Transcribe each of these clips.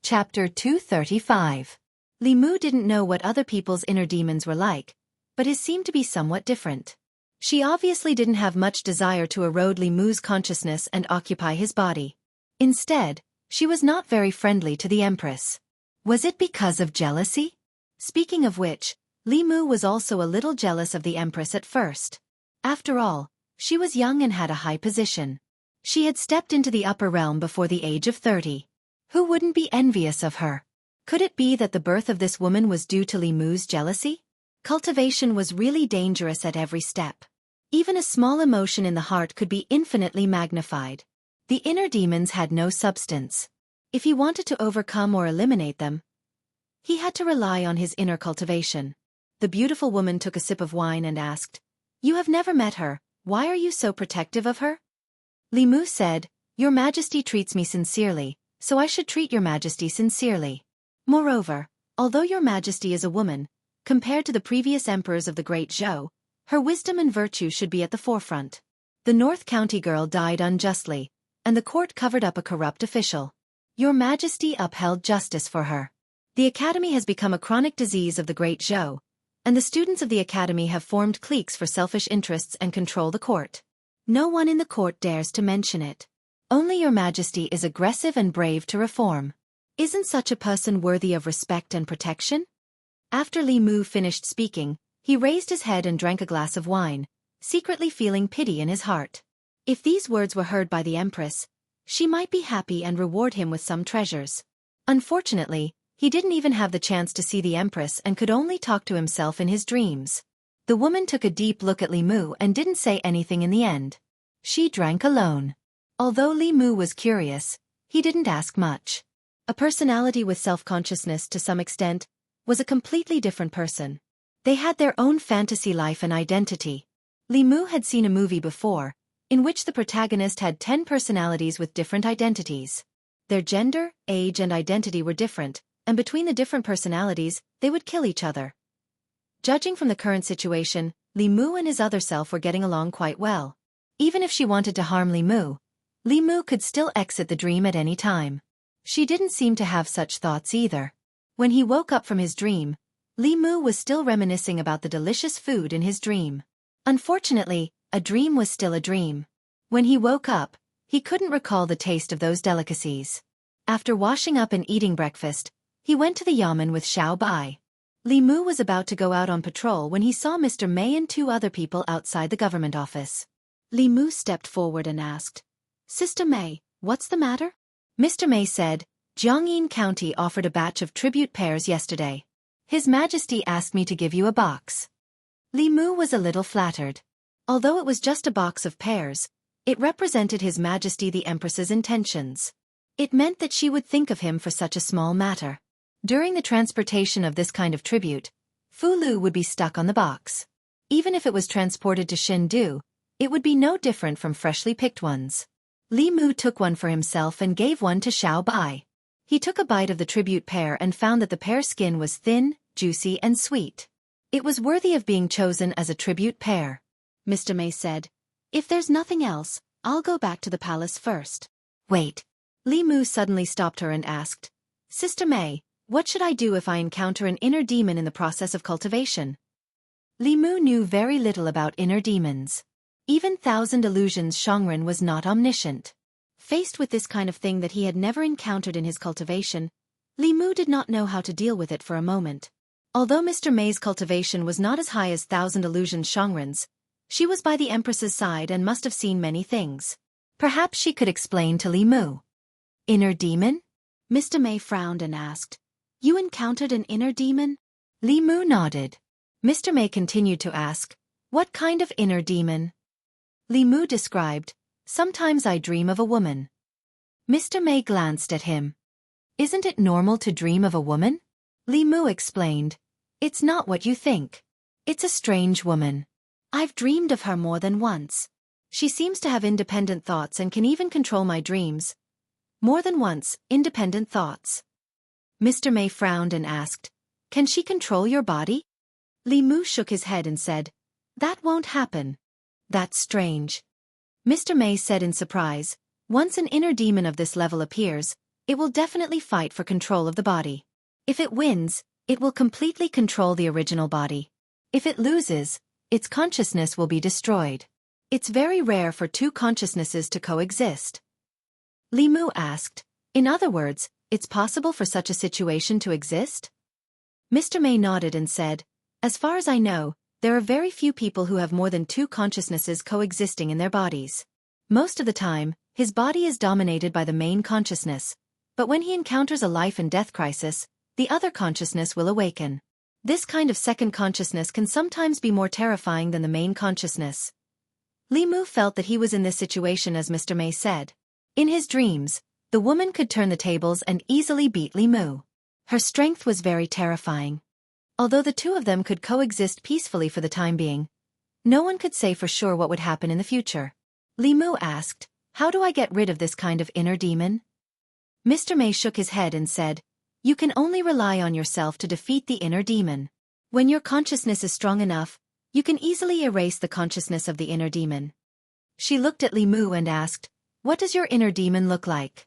Chapter 235. Li Mu didn't know what other people's inner demons were like, but his seemed to be somewhat different. She obviously didn't have much desire to erode Li Mu's consciousness and occupy his body. Instead, she was not very friendly to the Empress. Was it because of jealousy? Speaking of which, Li Mu was also a little jealous of the Empress at first. After all, she was young and had a high position. She had stepped into the upper realm before the age of 30. Who wouldn't be envious of her? Could it be that the birth of this woman was due to Li Mu's jealousy? Cultivation was really dangerous at every step. Even a small emotion in the heart could be infinitely magnified. The inner demons had no substance. If he wanted to overcome or eliminate them, he had to rely on his inner cultivation. The beautiful woman took a sip of wine and asked, "You have never met her, why are you so protective of her?" Li Mu said, "Your Majesty treats me sincerely, so I should treat your Majesty sincerely. Moreover, although your Majesty is a woman, compared to the previous emperors of the Great Zhou, her wisdom and virtue should be at the forefront." The North County girl died unjustly, and the court covered up a corrupt official. Your Majesty upheld justice for her. The Academy has become a chronic disease of the Great Zhou, and the students of the Academy have formed cliques for selfish interests and control the court. No one in the court dares to mention it. Only your Majesty is aggressive and brave to reform. Isn't such a person worthy of respect and protection? After Li Mu finished speaking, he raised his head and drank a glass of wine, secretly feeling pity in his heart. If these words were heard by the Empress, she might be happy and reward him with some treasures. Unfortunately, he didn't even have the chance to see the Empress and could only talk to himself in his dreams. The woman took a deep look at Li Mu and didn't say anything in the end. She drank alone. Although Li Mu was curious, he didn't ask much. A personality with self-consciousness to some extent was a completely different person. They had their own fantasy life and identity. Li Mu had seen a movie before, in which the protagonist had 10 personalities with different identities. Their gender, age and identity were different, and between the different personalities, they would kill each other. Judging from the current situation, Li Mu and his other self were getting along quite well. Even if she wanted to harm Li Mu could still exit the dream at any time. She didn't seem to have such thoughts either. When he woke up from his dream, Li Mu was still reminiscing about the delicious food in his dream. Unfortunately, a dream was still a dream. When he woke up, he couldn't recall the taste of those delicacies. After washing up and eating breakfast, he went to the yamen with Xiao Bai. Li Mu was about to go out on patrol when he saw Mr. Mei and 2 other people outside the government office. Li Mu stepped forward and asked, "Sister Mei, what's the matter?" Mr. Mei said, "Jiangyin County offered a batch of tribute pears yesterday. His Majesty asked me to give you a box." Li Mu was a little flattered. Although it was just a box of pears, it represented His Majesty the Empress's intentions. It meant that she would think of him for such a small matter. During the transportation of this kind of tribute, Fu Lu would be stuck on the box. Even if it was transported to Xindu, it would be no different from freshly picked ones. Li Mu took one for himself and gave one to Xiao Bai. He took a bite of the tribute pear and found that the pear skin was thin, juicy and sweet. It was worthy of being chosen as a tribute pear. Mr. Mei said, "If there's nothing else, I'll go back to the palace first." "Wait." Li Mu suddenly stopped her and asked, "Sister Mei, what should I do if I encounter an inner demon in the process of cultivation?" Li Mu knew very little about inner demons. Even Thousand Illusions Shongren was not omniscient. Faced with this kind of thing that he had never encountered in his cultivation, Li Mu did not know how to deal with it for a moment. Although Mr. Mei's cultivation was not as high as Thousand Illusions Shongren's, she was by the Empress's side and must have seen many things. Perhaps she could explain to Li Mu. "Inner demon?" Mr. Mei frowned and asked, "You encountered an inner demon?" Li Mu nodded. Mr. Mei continued to ask, "What kind of inner demon?" Li Mu described, "Sometimes I dream of a woman." Mr. Mei glanced at him. "Isn't it normal to dream of a woman?" Li Mu explained, "It's not what you think. It's a strange woman. I've dreamed of her more than once. She seems to have independent thoughts and can even control my dreams. More than once, independent thoughts." Mr. Mei frowned and asked, "Can she control your body?" Li Mu shook his head and said, "That won't happen." "That's strange." Mr. Mei said in surprise, "Once an inner demon of this level appears, It will definitely fight for control of the body. If it wins, it will completely control the original body. If it loses, its consciousness will be destroyed. It's very rare for two consciousnesses to coexist. Li Mu asked, in other words, it's possible for such a situation to exist? Mr. May nodded and said, as far as I know, there are very few people who have more than two consciousnesses coexisting in their bodies. Most of the time, his body is dominated by the main consciousness, but when he encounters a life and death crisis, the other consciousness will awaken. This kind of second consciousness can sometimes be more terrifying than the main consciousness. Li Mu felt that he was in this situation as Mr. May said. In his dreams, the woman could turn the tables and easily beat Li Mu. Her strength was very terrifying. Although the two of them could coexist peacefully for the time being, no one could say for sure what would happen in the future. Li Mu asked, how do I get rid of this kind of inner demon? Mr. May shook his head and said, you can only rely on yourself to defeat the inner demon. When your consciousness is strong enough, you can easily erase the consciousness of the inner demon. She looked at Li Mu and asked, what does your inner demon look like?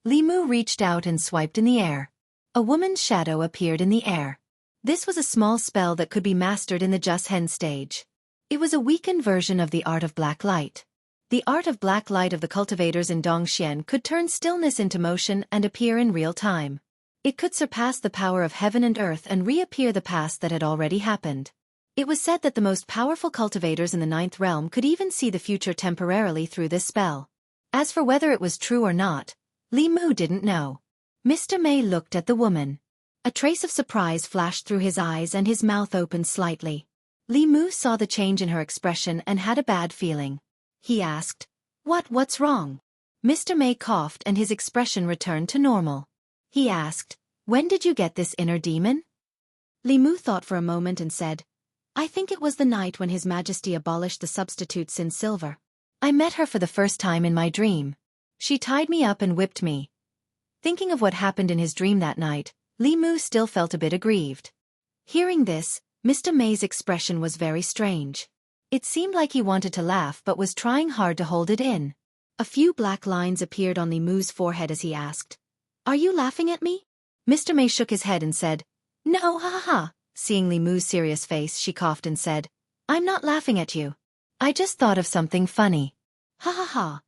Li Mu reached out and swiped in the air. A woman's shadow appeared in the air. This was a small spell that could be mastered in the Just Hen stage. It was a weakened version of the art of black light. The art of black light of the cultivators in Dongxian could turn stillness into motion and appear in real time. It could surpass the power of heaven and earth and reappear the past that had already happened. It was said that the most powerful cultivators in the ninth realm could even see the future temporarily through this spell. As for whether it was true or not, Li Mu didn't know. Mr. May looked at the woman. A trace of surprise flashed through his eyes and his mouth opened slightly. Li Mu saw the change in her expression and had a bad feeling. He asked, what's wrong? Mr. May coughed and his expression returned to normal. He asked, when did you get this inner demon? Li Mu thought for a moment and said, I think it was the night when His Majesty abolished the substitutes in silver. I met her for the first time in my dream. She tied me up and whipped me. Thinking of what happened in his dream that night, Li Mu still felt a bit aggrieved. Hearing this, Mr. May's expression was very strange. It seemed like he wanted to laugh but was trying hard to hold it in. A few black lines appeared on Li Mu's forehead as he asked, are you laughing at me? Mr. May shook his head and said, no, ha ha ha. Seeing Li Mu's serious face, she coughed and said, I'm not laughing at you. I just thought of something funny. Ha ha ha.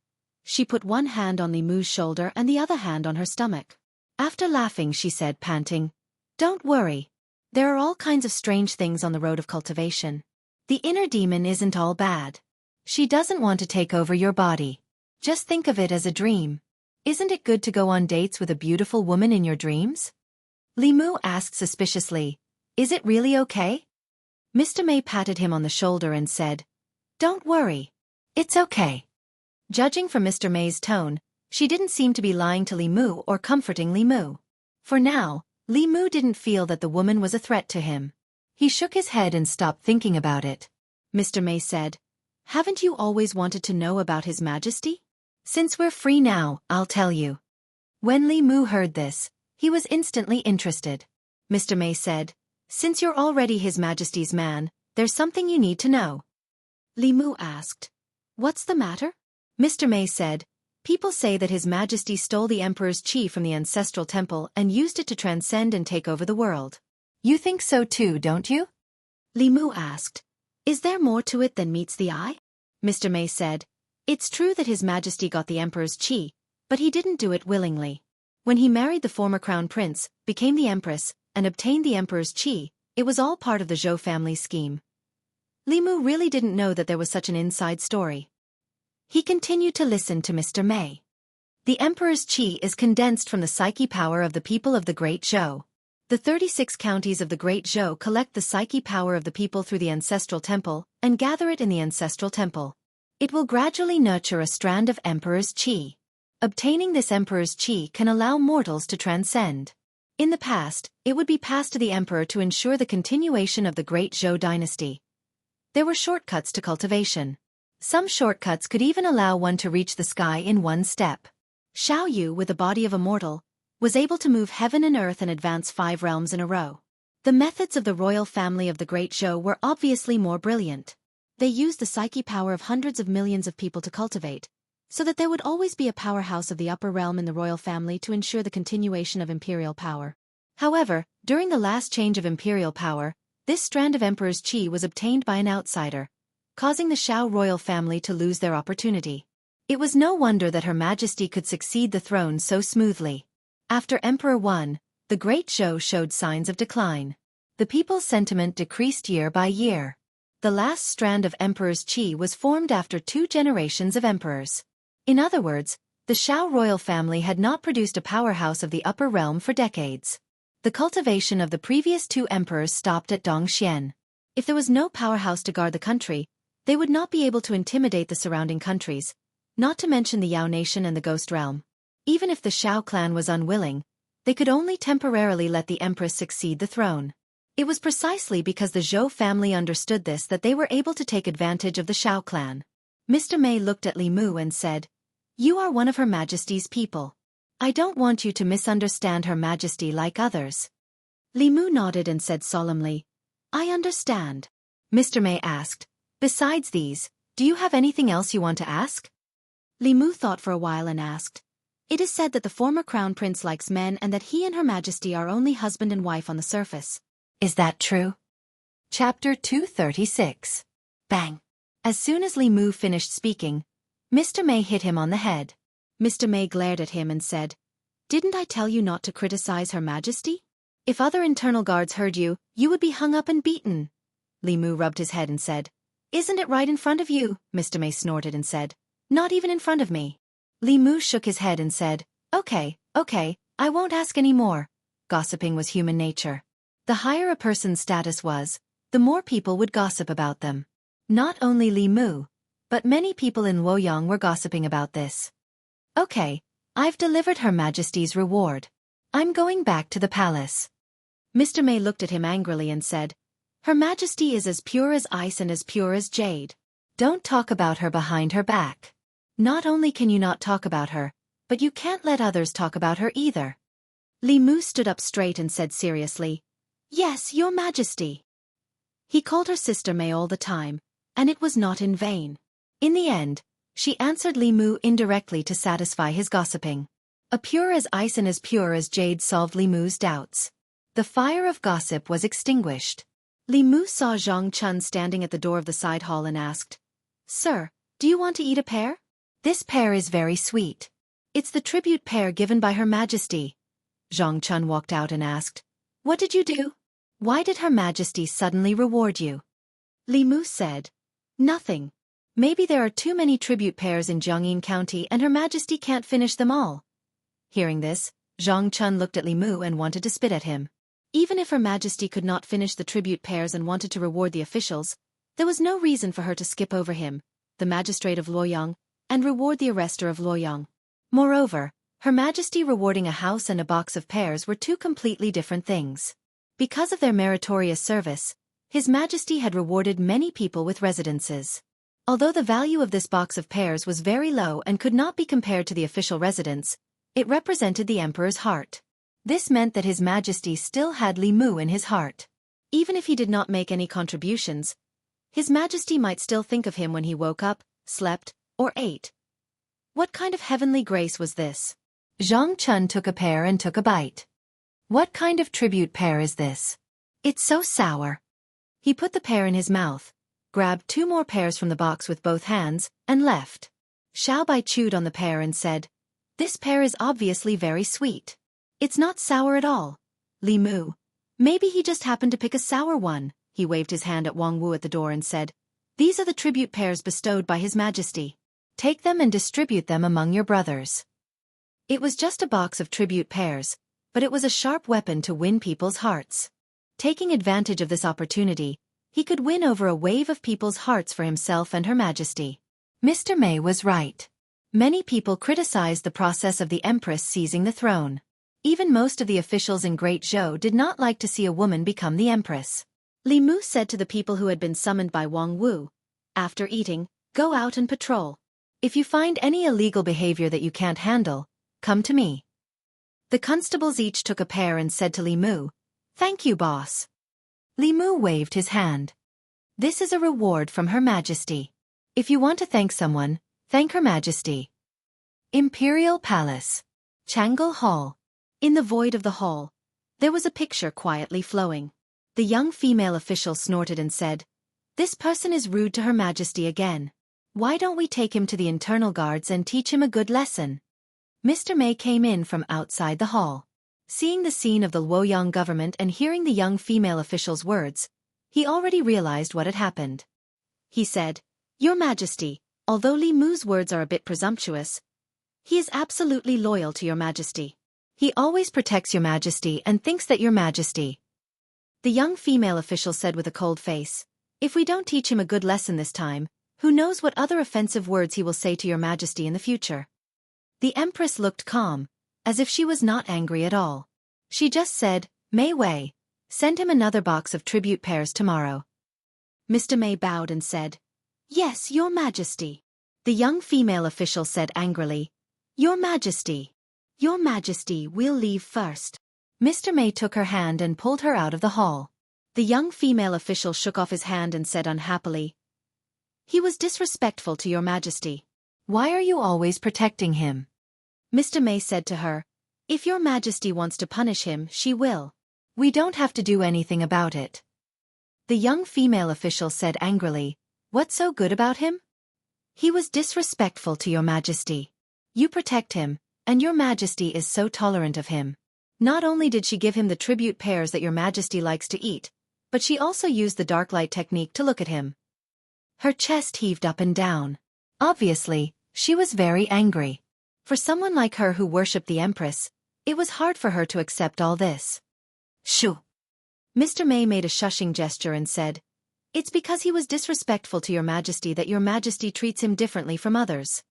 She put one hand on Li Mu's shoulder and the other hand on her stomach. After laughing, she said, panting, don't worry. There are all kinds of strange things on the road of cultivation. The inner demon isn't all bad. She doesn't want to take over your body. Just think of it as a dream. Isn't it good to go on dates with a beautiful woman in your dreams? Li Mu asked suspiciously, is it really okay? Mr. May patted him on the shoulder and said, don't worry. It's okay. Judging from Mr. May's tone, she didn't seem to be lying to Li Mu or comforting Li Mu. For now, Li Mu didn't feel that the woman was a threat to him. He shook his head and stopped thinking about it. Mr. May said, haven't you always wanted to know about His Majesty? Since we're free now, I'll tell you. When Li Mu heard this, he was instantly interested. Mr. May said, since you're already His Majesty's man, there's something you need to know. Li Mu asked, what's the matter? Mr. May said, people say that His Majesty stole the Emperor's qi from the ancestral temple and used it to transcend and take over the world. You think so too, don't you? Li Mu asked, is there more to it than meets the eye? Mr. May said, it's true that His Majesty got the Emperor's qi, but he didn't do it willingly. When he married the former crown prince, became the Empress, and obtained the Emperor's qi, it was all part of the Zhou family's scheme. Li Mu really didn't know that there was such an inside story. He continued to listen to Mr. May. The Emperor's qi is condensed from the psyche power of the people of the Great Zhou. The 36 counties of the Great Zhou collect the psyche power of the people through the ancestral temple and gather it in the ancestral temple. It will gradually nurture a strand of Emperor's qi. Obtaining this Emperor's qi can allow mortals to transcend. In the past, it would be passed to the Emperor to ensure the continuation of the Great Zhou dynasty. There were shortcuts to cultivation. Some shortcuts could even allow one to reach the sky in one step. Xiao Yu, with the body of a mortal, was able to move heaven and earth and advance 5 realms in a row. The methods of the royal family of the Great Zhou were obviously more brilliant. They used the psyche power of hundreds of millions of people to cultivate, so that there would always be a powerhouse of the upper realm in the royal family to ensure the continuation of imperial power. However, during the last change of imperial power, this strand of emperor's qi was obtained by an outsider, causing the Xiao royal family to lose their opportunity. It was no wonder that Her Majesty could succeed the throne so smoothly. After Emperor Wen, the Great Zhou showed signs of decline. The people's sentiment decreased year by year. The last strand of emperor's qi was formed after 2 generations of emperors. In other words, the Xiao royal family had not produced a powerhouse of the upper realm for decades. The cultivation of the previous 2 emperors stopped at Dongxian. If there was no powerhouse to guard the country, they would not be able to intimidate the surrounding countries, not to mention the Yao nation and the Ghost Realm. Even if the Xiao clan was unwilling, they could only temporarily let the empress succeed the throne. It was precisely because the Zhou family understood this that they were able to take advantage of the Xiao clan. Mr. Mei looked at Li Mu and said, "You are one of Her Majesty's people. I don't want you to misunderstand Her Majesty like others." Li Mu nodded and said solemnly, "I understand." Mr. Mei asked, "Besides these, do you have anything else you want to ask?" Li Mu thought for a while and asked, "It is said that the former crown prince likes men and that he and Her Majesty are only husband and wife on the surface. Is that true?" Chapter 236. Bang! As soon as Li Mu finished speaking, Mr. Mei hit him on the head. Mr. Mei glared at him and said, "Didn't I tell you not to criticize Her Majesty? If other internal guards heard you, you would be hung up and beaten." Li Mu rubbed his head and said, "Isn't it right in front of you?" Mr. Mei snorted and said, "Not even in front of me." Li Mu shook his head and said, Okay, I won't ask any more." Gossiping was human nature. The higher a person's status was, the more people would gossip about them. Not only Li Mu, but many people in Luoyang were gossiping about this. "Okay, I've delivered Her Majesty's reward. I'm going back to the palace." Mr. Mei looked at him angrily and said, "Her Majesty is as pure as ice and as pure as jade. Don't talk about her behind her back. Not only can you not talk about her, but you can't let others talk about her either." Li Mu stood up straight and said seriously, "Yes, Your Majesty." He called her sister Mei all the time, and it was not in vain. In the end, she answered Li Mu indirectly to satisfy his gossiping. A pure as ice and as pure as jade solved Li Mu's doubts. The fire of gossip was extinguished. Li Mu saw Zhang Chun standing at the door of the side hall and asked, "Sir, do you want to eat a pear?" "This pear is very sweet. It's the tribute pear given by Her Majesty." Zhang Chun walked out and asked, "What did you do? Why did Her Majesty suddenly reward you?" Li Mu said, "Nothing. Maybe there are too many tribute pears in Jiangyin County and Her Majesty can't finish them all." Hearing this, Zhang Chun looked at Li Mu and wanted to spit at him. Even if Her Majesty could not finish the tribute pears and wanted to reward the officials, there was no reason for her to skip over him, the magistrate of Luoyang, and reward the arrestor of Luoyang. Moreover, Her Majesty rewarding a house and a box of pears were 2 completely different things. Because of their meritorious service, His Majesty had rewarded many people with residences. Although the value of this box of pears was very low and could not be compared to the official residence, it represented the emperor's heart. This meant that His Majesty still had Li Mu in his heart. Even if he did not make any contributions, His Majesty might still think of him when he woke up, slept, or ate. What kind of heavenly grace was this? Zhang Chun took a pear and took a bite. "What kind of tribute pear is this? It's so sour." He put the pear in his mouth, grabbed 2 more pears from the box with both hands, and left. Xiao Bai chewed on the pear and said, "This pear is obviously very sweet. It's not sour at all." Li Mu, maybe he just happened to pick a sour one. He waved his hand at Wang Wu at the door and said, "These are the tribute pears bestowed by His Majesty. Take them and distribute them among your brothers." It was just a box of tribute pears, but it was a sharp weapon to win people's hearts. Taking advantage of this opportunity, he could win over a wave of people's hearts for himself and Her Majesty. Mr. Mei was right. Many people criticized the process of the Empress seizing the throne. Even most of the officials in Great Zhou did not like to see a woman become the Empress. Li Mu said to the people who had been summoned by Wang Wu, "After eating, go out and patrol. If you find any illegal behavior that you can't handle, come to me." The constables each took a pear and said to Li Mu, "Thank you, boss." Li Mu waved his hand. "This is a reward from Her Majesty. If you want to thank someone, thank Her Majesty." Imperial Palace. Changle Hall. In the void of the hall, there was a picture quietly flowing. The young female official snorted and said, "This person is rude to Her Majesty again. Why don't we take him to the internal guards and teach him a good lesson?" Mr. May came in from outside the hall. Seeing the scene of the Luoyang government and hearing the young female official's words, he already realized what had happened. He said, "Your Majesty, although Li Mu's words are a bit presumptuous, he is absolutely loyal to Your Majesty. He always protects Your Majesty and thinks that Your Majesty." The young female official said with a cold face, "If we don't teach him a good lesson this time, who knows what other offensive words he will say to Your Majesty in the future." The Empress looked calm, as if she was not angry at all. She just said, "Mei Wei, send him another box of tribute pears tomorrow." Mr. May bowed and said, "Yes, Your Majesty." The young female official said angrily, "Your Majesty. Your Majesty, we'll leave first." Mr. May took her hand and pulled her out of the hall. The young female official shook off his hand and said unhappily, "He was disrespectful to Your Majesty." "Why are you always protecting him?" Mr. May said to her, "If Your Majesty wants to punish him, she will. We don't have to do anything about it." The young female official said angrily, "What's so good about him? He was disrespectful to Your Majesty. You protect him, and Your Majesty is so tolerant of him. Not only did she give him the tribute pears that Your Majesty likes to eat, but she also used the dark light technique to look at him." Her chest heaved up and down. Obviously, she was very angry. For someone like her who worshipped the Empress, it was hard for her to accept all this. "Shoo!" Mr. May made a shushing gesture and said, "It's because he was disrespectful to Your Majesty that Your Majesty treats him differently from others."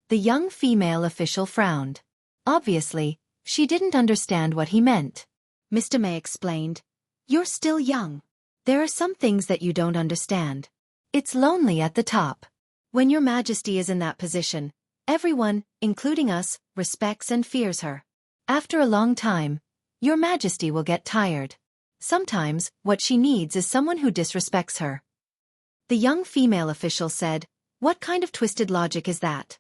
The young female official frowned. Obviously, she didn't understand what he meant. Mr. May explained, "You're still young. There are some things that you don't understand. It's lonely at the top. When Your Majesty is in that position, everyone, including us, respects and fears her. After a long time, Your Majesty will get tired. Sometimes, what she needs is someone who disrespects her." The young female official said, "What kind of twisted logic is that?"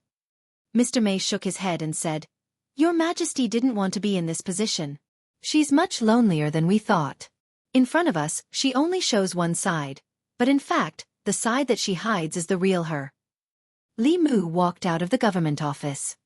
Mr. May shook his head and said, "Your Majesty didn't want to be in this position. She's much lonelier than we thought. In front of us, she only shows one side, but in fact, the side that she hides is the real her." Li Mu walked out of the government office.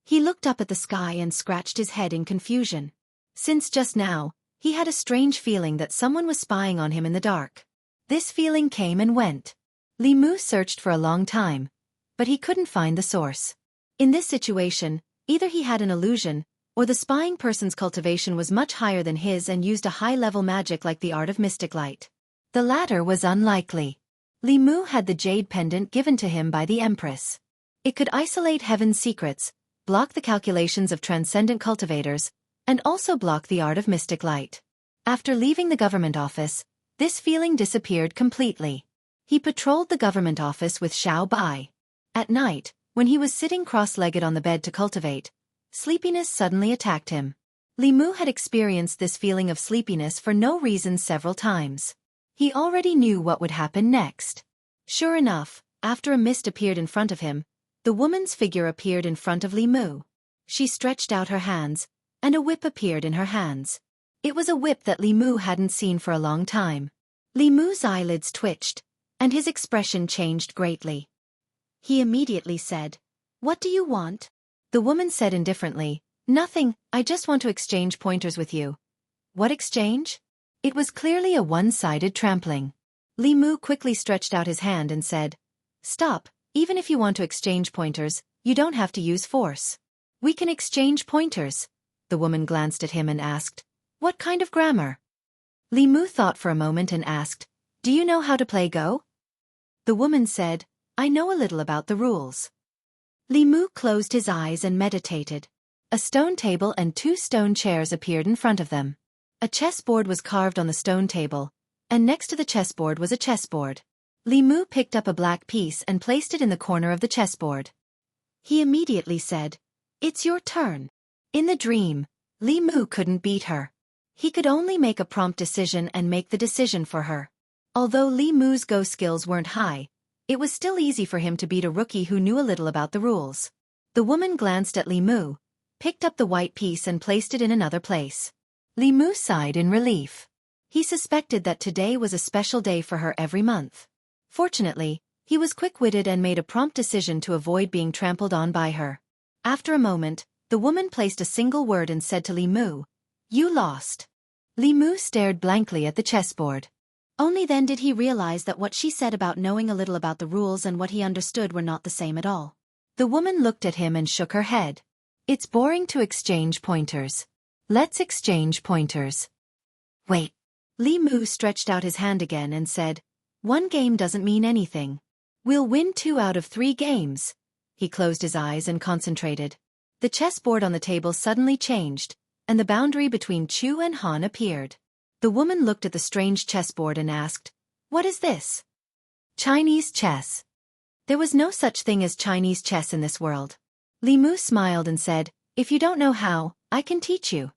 He looked up at the sky and scratched his head in confusion. Since just now, he had a strange feeling that someone was spying on him in the dark. This feeling came and went. Li Mu searched for a long time, but he couldn't find the source. In this situation, either he had an illusion, or the spying person's cultivation was much higher than his and used a high-level magic like the art of mystic light. The latter was unlikely. Li Mu had the jade pendant given to him by the Empress. It could isolate heaven's secrets, block the calculations of transcendent cultivators, and also block the art of mystic light. After leaving the government office, this feeling disappeared completely. He patrolled the government office with Xiao Bai. At night, when he was sitting cross-legged on the bed to cultivate, sleepiness suddenly attacked him. Li Mu had experienced this feeling of sleepiness for no reason several times. He already knew what would happen next. Sure enough, after a mist appeared in front of him, the woman's figure appeared in front of Li Mu. She stretched out her hands, and a whip appeared in her hands. It was a whip that Li Mu hadn't seen for a long time. Li Mu's eyelids twitched, and his expression changed greatly. He immediately said, "What do you want?" The woman said indifferently, "Nothing, I just want to exchange pointers with you." "What exchange?" It was clearly a one-sided trampling. Li Mu quickly stretched out his hand and said, "Stop, even if you want to exchange pointers, you don't have to use force." "We can exchange pointers." The woman glanced at him and asked, "What kind of grammar?" Li Mu thought for a moment and asked, "Do you know how to play Go?" The woman said, "I know a little about the rules." Li Mu closed his eyes and meditated. A stone table and 2 stone chairs appeared in front of them. A chessboard was carved on the stone table, and next to the chessboard was a chessboard. Li Mu picked up a black piece and placed it in the corner of the chessboard. He immediately said, "It's your turn." In the dream, Li Mu couldn't beat her. He could only make a prompt decision and make the decision for her. Although Li Mu's Go skills weren't high, it was still easy for him to beat a rookie who knew a little about the rules. The woman glanced at Li Mu, picked up the white piece and placed it in another place. Li Mu sighed in relief. He suspected that today was a special day for her every month. Fortunately, he was quick-witted and made a prompt decision to avoid being trampled on by her. After a moment, the woman placed a single word and said to Li Mu, "You lost." Li Mu stared blankly at the chessboard. Only then did he realize that what she said about knowing a little about the rules and what he understood were not the same at all. The woman looked at him and shook her head. "It's boring to exchange pointers. Let's exchange pointers." "Wait." Li Mu stretched out his hand again and said, "One game doesn't mean anything. We'll win 2 out of 3 games." He closed his eyes and concentrated. The chessboard on the table suddenly changed, and the boundary between Chu and Han appeared. The woman looked at the strange chessboard and asked, "What is this?" "Chinese chess." There was no such thing as Chinese chess in this world. Li Mu smiled and said, "If you don't know how, I can teach you."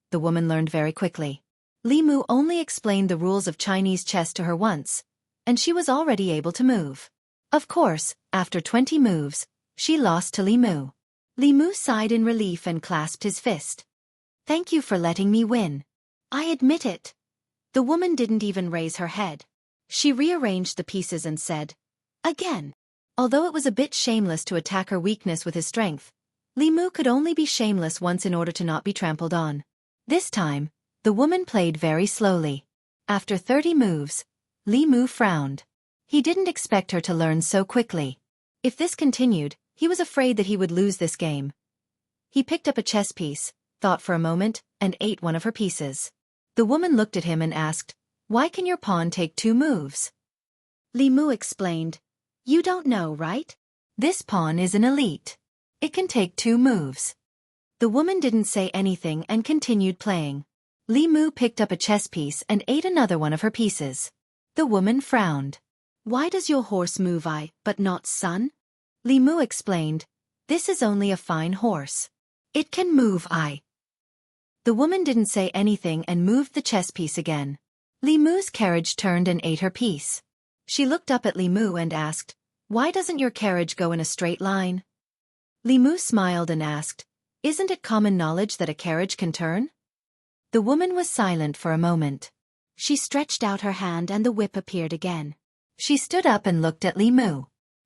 The woman learned very quickly. Li Mu only explained the rules of Chinese chess to her once, and she was already able to move. Of course, after 20 moves, she lost to Li Mu. Li Mu sighed in relief and clasped his fist. "Thank you for letting me win. I admit it." The woman didn't even raise her head. She rearranged the pieces and said, "Again." Although it was a bit shameless to attack her weakness with his strength, Li Mu could only be shameless once in order to not be trampled on. This time, the woman played very slowly. After 30 moves, Li Mu frowned. He didn't expect her to learn so quickly. If this continued, he was afraid that he would lose this game. He picked up a chess piece, thought for a moment, and ate one of her pieces. The woman looked at him and asked, "Why can your pawn take 2 moves?" Li Mu explained, "You don't know, right? This pawn is an elite. It can take 2 moves." The woman didn't say anything and continued playing. Li Mu picked up a chess piece and ate another one of her pieces. The woman frowned. "Why does your horse move I, but not sun?" Li Mu explained, "This is only a fine horse. It can move I." The woman didn't say anything and moved the chess piece again. Li Mu's carriage turned and ate her piece. She looked up at Li Mu and asked, "Why doesn't your carriage go in a straight line?" Li Mu smiled and asked, "Isn't it common knowledge that a carriage can turn?" The woman was silent for a moment. She stretched out her hand and the whip appeared again. She stood up and looked at Li Mu.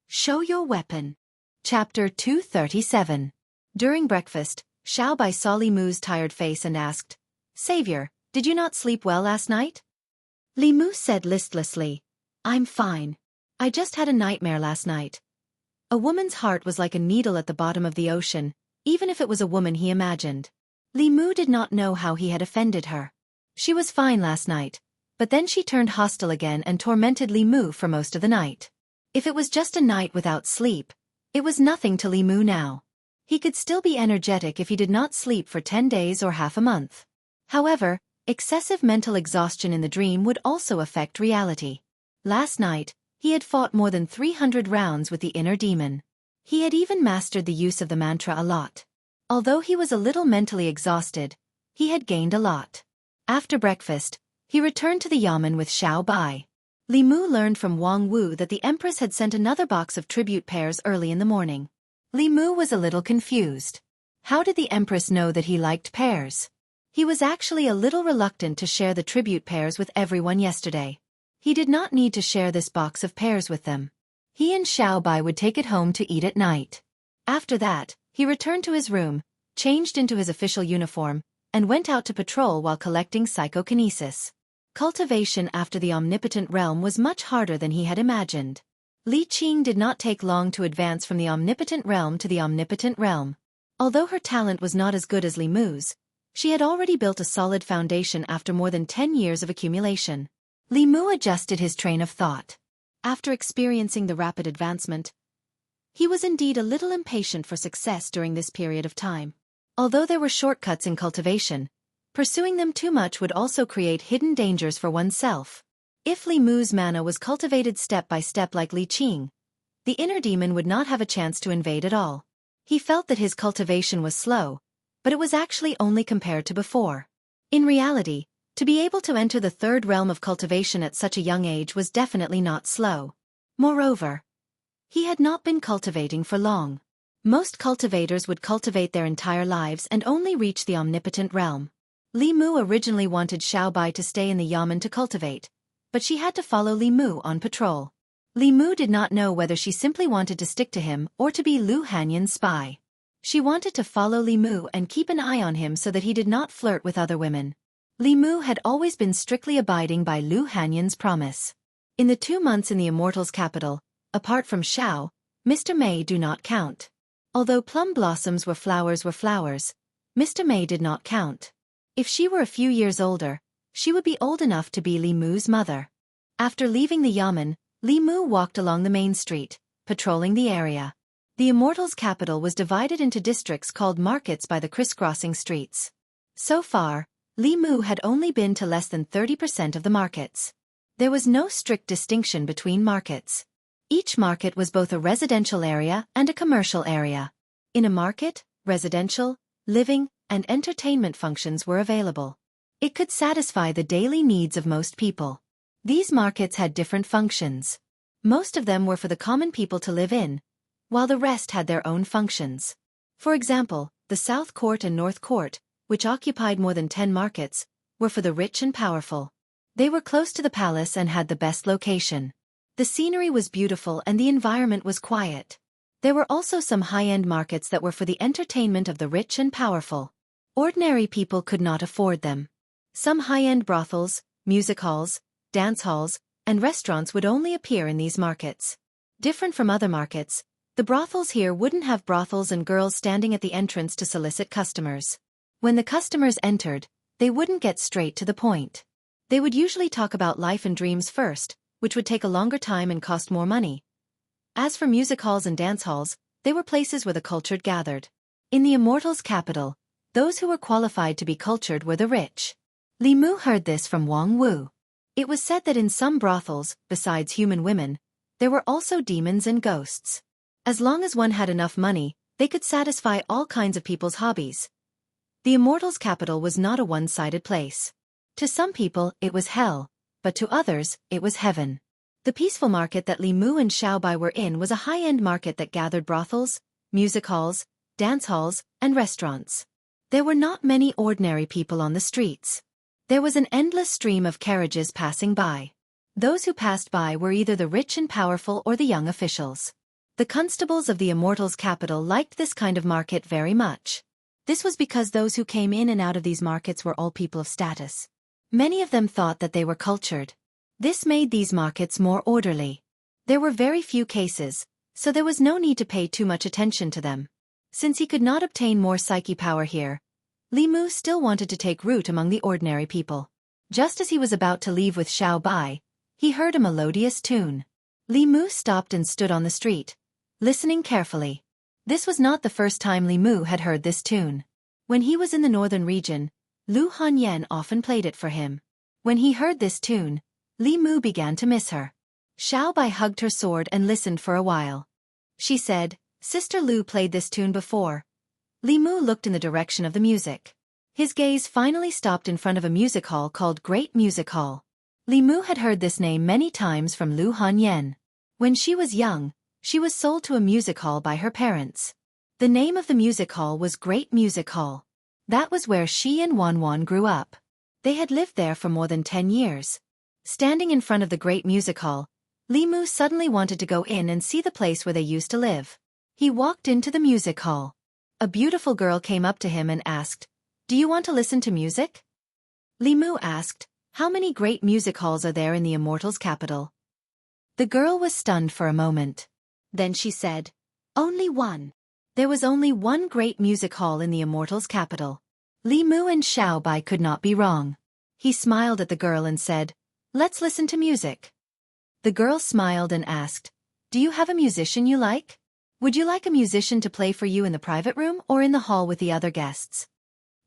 "Show your weapon." Chapter 237. During breakfast, Xiaobai saw Li Mu's tired face and asked, "Savior, did you not sleep well last night?" Li Mu said listlessly, "I'm fine. I just had a nightmare last night." A woman's heart was like a needle at the bottom of the ocean, even if it was a woman he imagined. Li Mu did not know how he had offended her. She was fine last night, but then she turned hostile again and tormented Li Mu for most of the night. If it was just a night without sleep, it was nothing to Li Mu now. He could still be energetic if he did not sleep for 10 days or half a month. However, excessive mental exhaustion in the dream would also affect reality. Last night, he had fought more than 300 rounds with the inner demon. He had even mastered the use of the mantra a lot. Although he was a little mentally exhausted, he had gained a lot. After breakfast, he returned to the yamen with Xiao Bai. Li Mu learned from Wang Wu that the Empress had sent another box of tribute pears early in the morning. Li Mu was a little confused. How did the Empress know that he liked pears? He was actually a little reluctant to share the tribute pears with everyone yesterday. He did not need to share this box of pears with them. He and Xiao Bai would take it home to eat at night. After that, he returned to his room, changed into his official uniform, and went out to patrol while collecting psychokinesis. Cultivation after the omnipotent realm was much harder than he had imagined. Li Qing did not take long to advance from the omnipotent realm to the omnipotent realm. Although her talent was not as good as Li Mu's, she had already built a solid foundation after more than 10 years of accumulation. Li Mu adjusted his train of thought. After experiencing the rapid advancement, he was indeed a little impatient for success during this period of time. Although there were shortcuts in cultivation, pursuing them too much would also create hidden dangers for oneself. If Li Mu's mana was cultivated step by step like Li Qing, the inner demon would not have a chance to invade at all. He felt that his cultivation was slow, but it was actually only compared to before. In reality, to be able to enter the 3rd realm of cultivation at such a young age was definitely not slow. Moreover, he had not been cultivating for long. Most cultivators would cultivate their entire lives and only reach the omnipotent realm. Li Mu originally wanted Xiaobai to stay in the yamen to cultivate, but she had to follow Li Mu on patrol. Li Mu did not know whether she simply wanted to stick to him or to be Lu Hanyan's spy. She wanted to follow Li Mu and keep an eye on him so that he did not flirt with other women. Li Mu had always been strictly abiding by Lu Hanyan's promise. In the 2 months in the Immortals' capital, apart from Xiao, Mr. May do not count. Although plum blossoms were flowers, Mr. May did not count. If she were a few years older, she would be old enough to be Li Mu's mother. After leaving the yamen, Li Mu walked along the main street, patrolling the area. The Immortals' capital was divided into districts called markets by the crisscrossing streets. So far, Li Mu had only been to less than 30% of the markets. There was no strict distinction between markets. Each market was both a residential area and a commercial area. In a market, residential, living, and entertainment functions were available. It could satisfy the daily needs of most people. These markets had different functions. Most of them were for the common people to live in, while the rest had their own functions. For example, the South Court and North Court, which occupied more than 10 markets, were for the rich and powerful. They were close to the palace and had the best location. The scenery was beautiful and the environment was quiet. There were also some high-end markets that were for the entertainment of the rich and powerful. Ordinary people could not afford them. Some high-end brothels, music halls, dance halls, and restaurants would only appear in these markets. Different from other markets, the brothels here wouldn't have brothels and girls standing at the entrance to solicit customers. When the customers entered, they wouldn't get straight to the point. They would usually talk about life and dreams first, which would take a longer time and cost more money. As for music halls and dance halls, they were places where the cultured gathered. In the Immortals' capital, those who were qualified to be cultured were the rich. Li Mu heard this from Wang Wu. It was said that in some brothels, besides human women, there were also demons and ghosts. As long as one had enough money, they could satisfy all kinds of people's hobbies. The Immortals' capital was not a one-sided place. To some people, it was hell, but to others, it was heaven. The peaceful market that Li Mu and Xiaobai were in was a high-end market that gathered brothels, music halls, dance halls, and restaurants. There were not many ordinary people on the streets. There was an endless stream of carriages passing by. Those who passed by were either the rich and powerful or the young officials. The constables of the Immortals' capital liked this kind of market very much. This was because those who came in and out of these markets were all people of status. Many of them thought that they were cultured. This made these markets more orderly. There were very few cases, so there was no need to pay too much attention to them. Since he could not obtain more psyche power here, Li Mu still wanted to take root among the ordinary people. Just as he was about to leave with Xiao Bai, he heard a melodious tune. Li Mu stopped and stood on the street, listening carefully. This was not the first time Li Mu had heard this tune. When he was in the northern region, Lu Hanyan often played it for him. When he heard this tune, Li Mu began to miss her. Xiao Bai hugged her sword and listened for a while. She said, "Sister Lu played this tune before." Li Mu looked in the direction of the music. His gaze finally stopped in front of a music hall called Great Music Hall. Li Mu had heard this name many times from Lu Hanyan. When she was young, she was sold to a music hall by her parents. The name of the music hall was Great Music Hall. That was where she and Wanwan grew up. They had lived there for more than 10 years. Standing in front of the Great Music Hall, Li Mu suddenly wanted to go in and see the place where they used to live. He walked into the music hall. A beautiful girl came up to him and asked, "Do you want to listen to music?" Li Mu asked, "How many great music halls are there in the Immortals' capital?" The girl was stunned for a moment. Then she said, "Only one." There was only one great music hall in the Immortals' capital. Li Mu and Xiao Bai could not be wrong. He smiled at the girl and said, "Let's listen to music." The girl smiled and asked, "Do you have a musician you like? Would you like a musician to play for you in the private room or in the hall with the other guests?"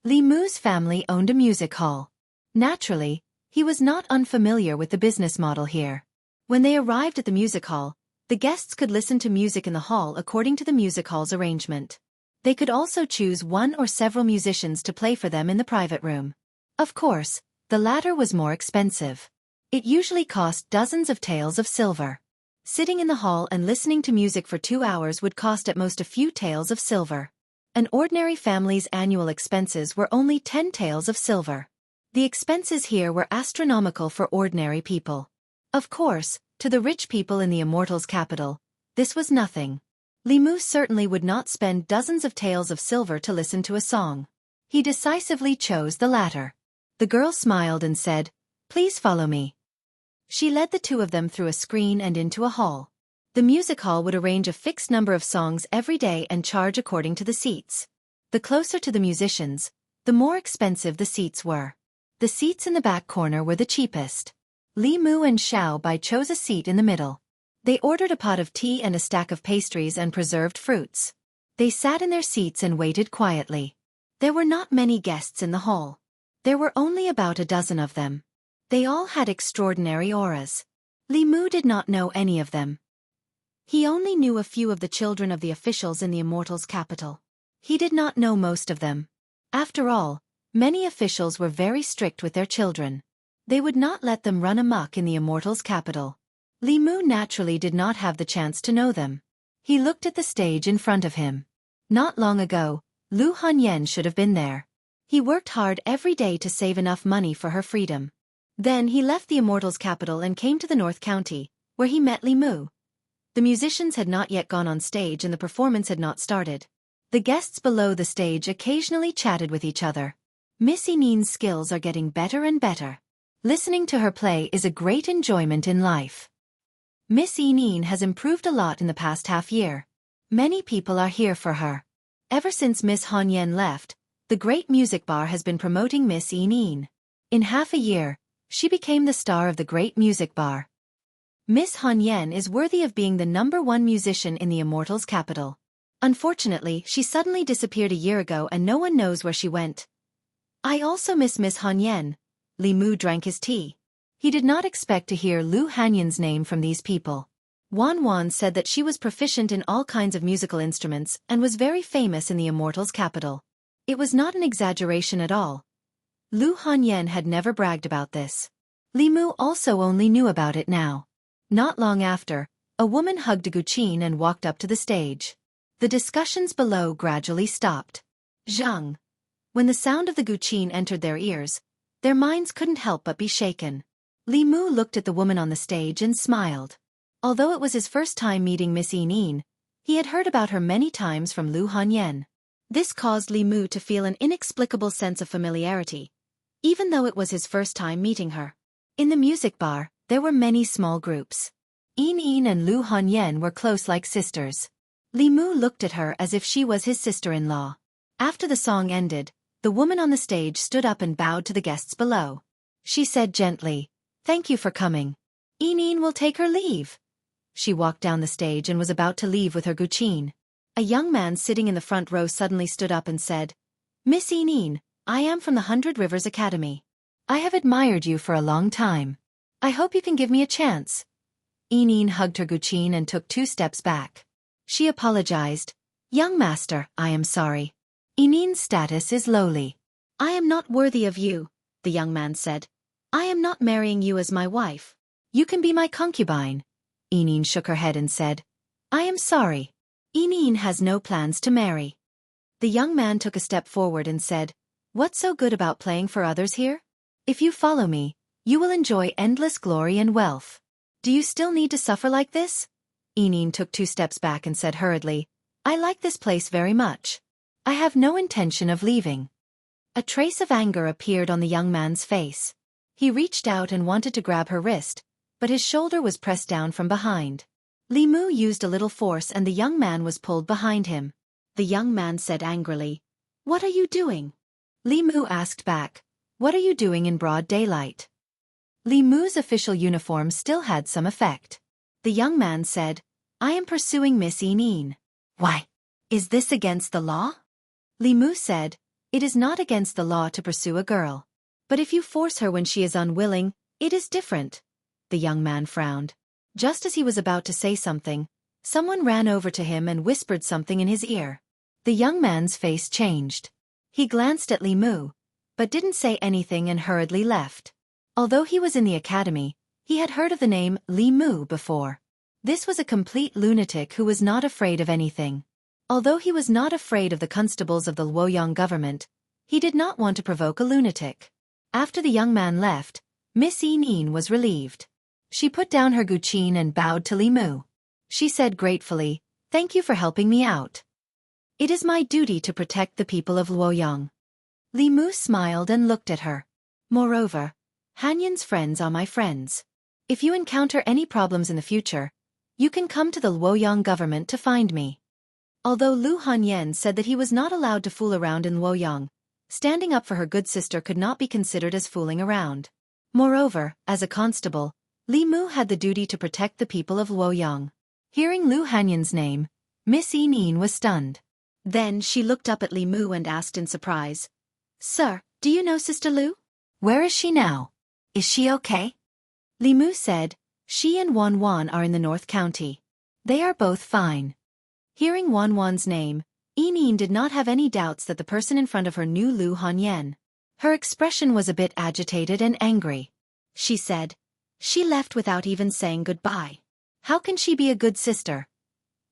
Li Mu's family owned a music hall. Naturally, he was not unfamiliar with the business model here. When they arrived at the music hall, the guests could listen to music in the hall according to the music hall's arrangement. They could also choose one or several musicians to play for them in the private room. Of course, the latter was more expensive. It usually cost dozens of taels of silver. Sitting in the hall and listening to music for 2 hours would cost at most a few taels of silver. An ordinary family's annual expenses were only 10 taels of silver. The expenses here were astronomical for ordinary people. Of course, to the rich people in the Immortals' capital, this was nothing. Li Mu certainly would not spend dozens of taels of silver to listen to a song. He decisively chose the latter. The girl smiled and said, "Please follow me." She led the two of them through a screen and into a hall. The music hall would arrange a fixed number of songs every day and charge according to the seats. The closer to the musicians, the more expensive the seats were. The seats in the back corner were the cheapest. Li Mu and Xiao Bai chose a seat in the middle. They ordered a pot of tea and a stack of pastries and preserved fruits. They sat in their seats and waited quietly. There were not many guests in the hall. There were only about a dozen of them. They all had extraordinary auras. Li Mu did not know any of them. He only knew a few of the children of the officials in the Immortals' capital. He did not know most of them. After all, many officials were very strict with their children. They would not let them run amok in the Immortals' capital. Li Mu naturally did not have the chance to know them. He looked at the stage in front of him. Not long ago, Lu Hanyan should have been there. He worked hard every day to save enough money for her freedom. Then he left the Immortals' capital and came to the North County, where he met Li Mu. The musicians had not yet gone on stage and the performance had not started. The guests below the stage occasionally chatted with each other. Miss Eneen's skills are getting better and better. Listening to her play is a great enjoyment in life. Miss Eneen has improved a lot in the past half year. Many people are here for her. Ever since Miss Hanyan left, the Great Music Bar has been promoting Miss Eneen. In half a year, she became the star of the Great Music Bar. Miss Hanyan is worthy of being the #1 musician in the Immortals' capital. Unfortunately, she suddenly disappeared a year ago and no one knows where she went. I also miss Miss Hanyan. Li Mu drank his tea. He did not expect to hear Lu Hanyan's name from these people. Wan Wan said that she was proficient in all kinds of musical instruments and was very famous in the Immortals' capital. It was not an exaggeration at all. Lu Hanyan had never bragged about this. Li Mu also only knew about it now. Not long after, a woman hugged a Guqin and walked up to the stage. The discussions below gradually stopped. Zhang. When the sound of the Guqin entered their ears, their minds couldn't help but be shaken. Li Mu looked at the woman on the stage and smiled. Although it was his first time meeting Miss Eneen, he had heard about her many times from Lu Hanyan. This caused Li Mu to feel an inexplicable sense of familiarity, even though it was his first time meeting her. In the music bar, there were many small groups. Eneen and Lu Hanyan were close like sisters. Li Mu looked at her as if she was his sister-in-law. After the song ended, the woman on the stage stood up and bowed to the guests below. She said gently, "Thank you for coming. Eneen will take her leave." She walked down the stage and was about to leave with her Guqin. A young man sitting in the front row suddenly stood up and said, "Miss Eneen, I am from the 100 Rivers Academy. I have admired you for a long time. I hope you can give me a chance." Eneen hugged her Guqin and took 2 steps back. She apologized. "Young master, I am sorry. Eneen's status is lowly." "I am not worthy of you," the young man said. "I am not marrying you as my wife. You can be my concubine." Eneen shook her head and said, "I am sorry. Eneen has no plans to marry." The young man took a step forward and said, "What's so good about playing for others here? If you follow me, you will enjoy endless glory and wealth. Do you still need to suffer like this?" Eneen took 2 steps back and said hurriedly, "I like this place very much. I have no intention of leaving." A trace of anger appeared on the young man's face. He reached out and wanted to grab her wrist, but his shoulder was pressed down from behind. Li Mu used a little force and the young man was pulled behind him. The young man said angrily, "What are you doing?" Li Mu asked back, "What are you doing in broad daylight?" Li Mu's official uniform still had some effect. The young man said, "I am pursuing Miss Eneen." "Why? Is this against the law?" Li Mu said, "It is not against the law to pursue a girl. But if you force her when she is unwilling, it is different." The young man frowned. Just as he was about to say something, someone ran over to him and whispered something in his ear. The young man's face changed. He glanced at Li Mu, but didn't say anything and hurriedly left. Although he was in the academy, he had heard of the name Li Mu before. This was a complete lunatic who was not afraid of anything. Although he was not afraid of the constables of the Luoyang government, he did not want to provoke a lunatic. After the young man left, Miss Yin was relieved. She put down her guqin and bowed to Li Mu. She said gratefully, "Thank you for helping me out. It is my duty to protect the people of Luoyang." Li Mu smiled and looked at her. "Moreover, Hanyan's friends are my friends. If you encounter any problems in the future, you can come to the Luoyang government to find me." Although Lu Hanyan said that he was not allowed to fool around in Luoyang, standing up for her good sister could not be considered as fooling around. Moreover, as a constable, Li Mu had the duty to protect the people of Luoyang. Hearing Lu Hanyan's name, Miss Yin was stunned. Then she looked up at Li Mu and asked in surprise, "Sir, do you know Sister Lu? Where is she now? Is she okay?" Li Mu said, "She and Wan Wan are in the North County. They are both fine." Hearing Wan Wan's name, Yin did not have any doubts that the person in front of her knew Lu Hanyan. Her expression was a bit agitated and angry. She said, "She left without even saying goodbye. How can she be a good sister?"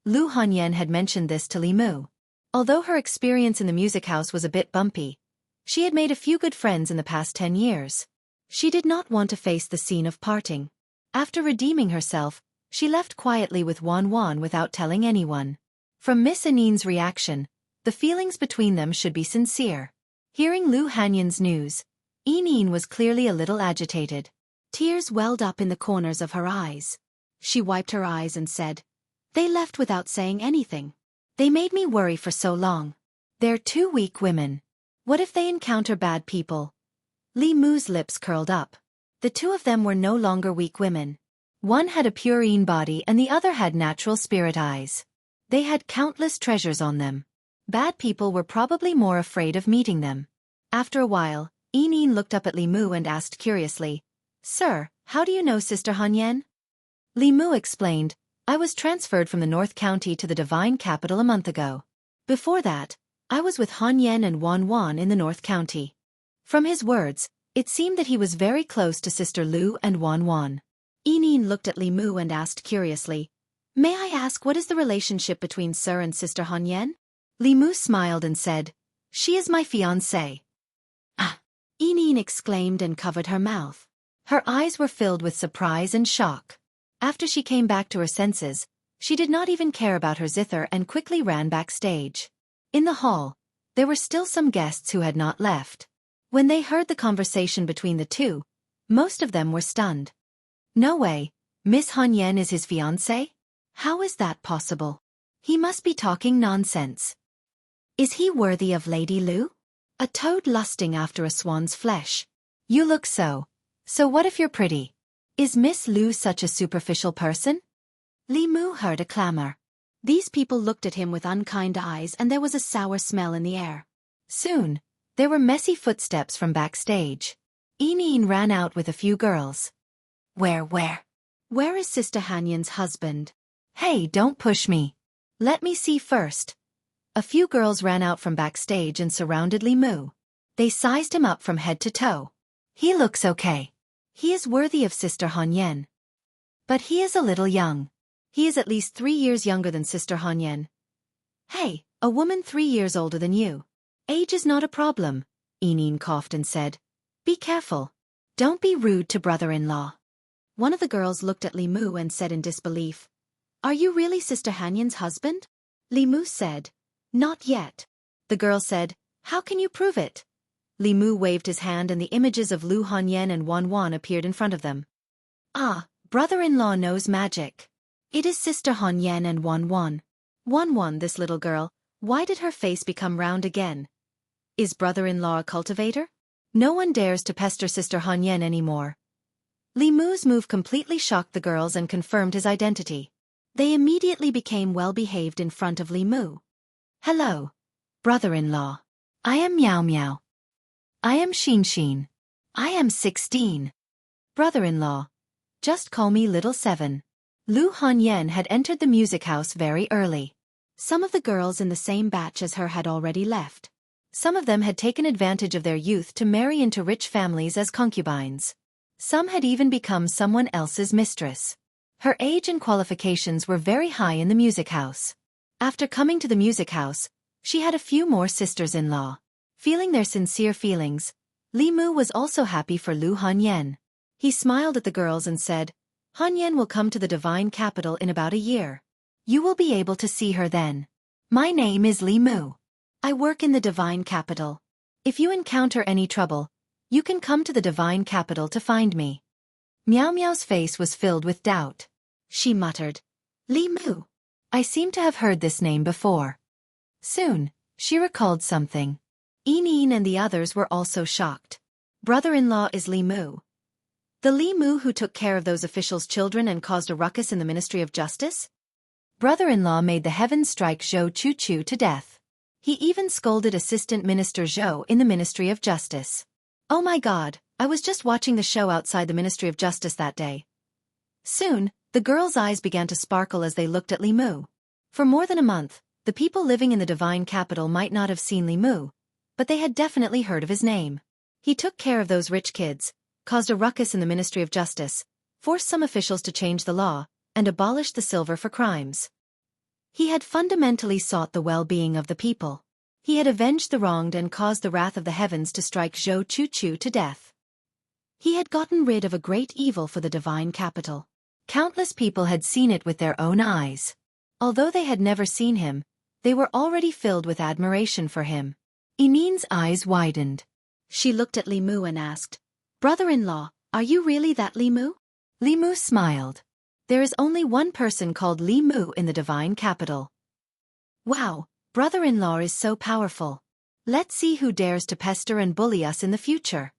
Lu Hanyan had mentioned this to Li Mu. Although her experience in the music house was a bit bumpy, she had made a few good friends in the past 10 years. She did not want to face the scene of parting. After redeeming herself, she left quietly with Wan Wan without telling anyone. From Miss Anin's reaction, the feelings between them should be sincere. Hearing Lu Hanyan's news, Yin was clearly a little agitated. Tears welled up in the corners of her eyes. She wiped her eyes and said, "They left without saying anything. They made me worry for so long. They're two weak women. What if they encounter bad people?" Li Mu's lips curled up. The two of them were no longer weak women. One had a purine body and the other had natural spirit eyes. They had countless treasures on them. Bad people were probably more afraid of meeting them. After a while, Yin looked up at Li Mu and asked curiously, "Sir, how do you know Sister Hanyan?" Li Mu explained, "I was transferred from the North County to the Divine Capital a month ago. Before that, I was with Hanyan and Wan Wan in the North County." From his words, it seemed that he was very close to Sister Lu and Wan Wan. Yin looked at Li Mu and asked curiously, "May I ask what is the relationship between Sir and Sister Hanyan?" Li Mu smiled and said, "She is my fiancée." "Ah!" Yin exclaimed and covered her mouth. Her eyes were filled with surprise and shock. After she came back to her senses, she did not even care about her zither and quickly ran backstage. In the hall, there were still some guests who had not left. When they heard the conversation between the two, most of them were stunned. "No way, Miss Hanyan is his fiancé? How is that possible? He must be talking nonsense. Is he worthy of Lady Lu? A toad lusting after a swan's flesh. You look so. So what if you're pretty? Is Miss Lu such a superficial person?" Li Mu heard a clamor. These people looked at him with unkind eyes and there was a sour smell in the air. Soon, there were messy footsteps from backstage. Yin ran out with a few girls. Where is Sister Hanyan's husband? Hey, don't push me. Let me see first." A few girls ran out from backstage and surrounded Li Mu. They sized him up from head to toe. "He looks okay. He is worthy of Sister Hanyan. But he is a little young. He is at least 3 years younger than Sister Hanyan." "Hey, a woman 3 years older than you. Age is not a problem," Yin coughed and said. "Be careful. Don't be rude to brother-in-law." One of the girls looked at Li Mu and said in disbelief, "Are you really Sister Hanyan's husband?" Li Mu said, "Not yet." The girl said, "How can you prove it?" Li Mu waved his hand and the images of Lu Hanyan and Wan Wan appeared in front of them. "Ah, brother-in-law knows magic. It is Sister Hanyan and Wan Wan." "Wan Wan, this little girl, why did her face become round again? Is brother-in-law a cultivator? No one dares to pester Sister Hanyan anymore." Li Mu's move completely shocked the girls and confirmed his identity. They immediately became well-behaved in front of Li Mu. "Hello, brother-in-law. I am Miao Miao. I am Xin Xin. I am 16. Brother-in-law. Just call me Little 7. Lu Hanyan had entered the music house very early. Some of the girls in the same batch as her had already left. Some of them had taken advantage of their youth to marry into rich families as concubines. Some had even become someone else's mistress. Her age and qualifications were very high in the music house. After coming to the music house, she had a few more sisters-in-law. Feeling their sincere feelings, Li Mu was also happy for Lu Hanyan. He smiled at the girls and said, "Hanyan will come to the divine capital in about a year. You will be able to see her then. My name is Li Mu. I work in the divine capital. If you encounter any trouble, you can come to the divine capital to find me." Miao Miao's face was filled with doubt. She muttered, "Li Mu. I seem to have heard this name before." Soon, she recalled something. Yinyin and the others were also shocked. Brother-in-law is Li Mu. The Li Mu who took care of those officials' children and caused a ruckus in the Ministry of Justice? Brother-in-law made the heavens strike Zhou Chu to death. He even scolded Assistant Minister Zhou in the Ministry of Justice. Oh my God, I was just watching the show outside the Ministry of Justice that day. Soon, the girls' eyes began to sparkle as they looked at Li Mu. For more than a month, the people living in the divine capital might not have seen Li Mu, but they had definitely heard of his name. He took care of those rich kids, caused a ruckus in the Ministry of Justice, forced some officials to change the law, and abolished the silver for crimes. He had fundamentally sought the well-being of the people. He had avenged the wronged and caused the wrath of the heavens to strike Zhou Chu to death. He had gotten rid of a great evil for the divine capital. Countless people had seen it with their own eyes. Although they had never seen him, they were already filled with admiration for him. Yinin's eyes widened. She looked at Li Mu and asked, "Brother-in-law, are you really that Li Mu?" Li Mu smiled. "There is only one person called Li Mu in the divine capital." "Wow, brother-in-law is so powerful. Let's see who dares to pester and bully us in the future."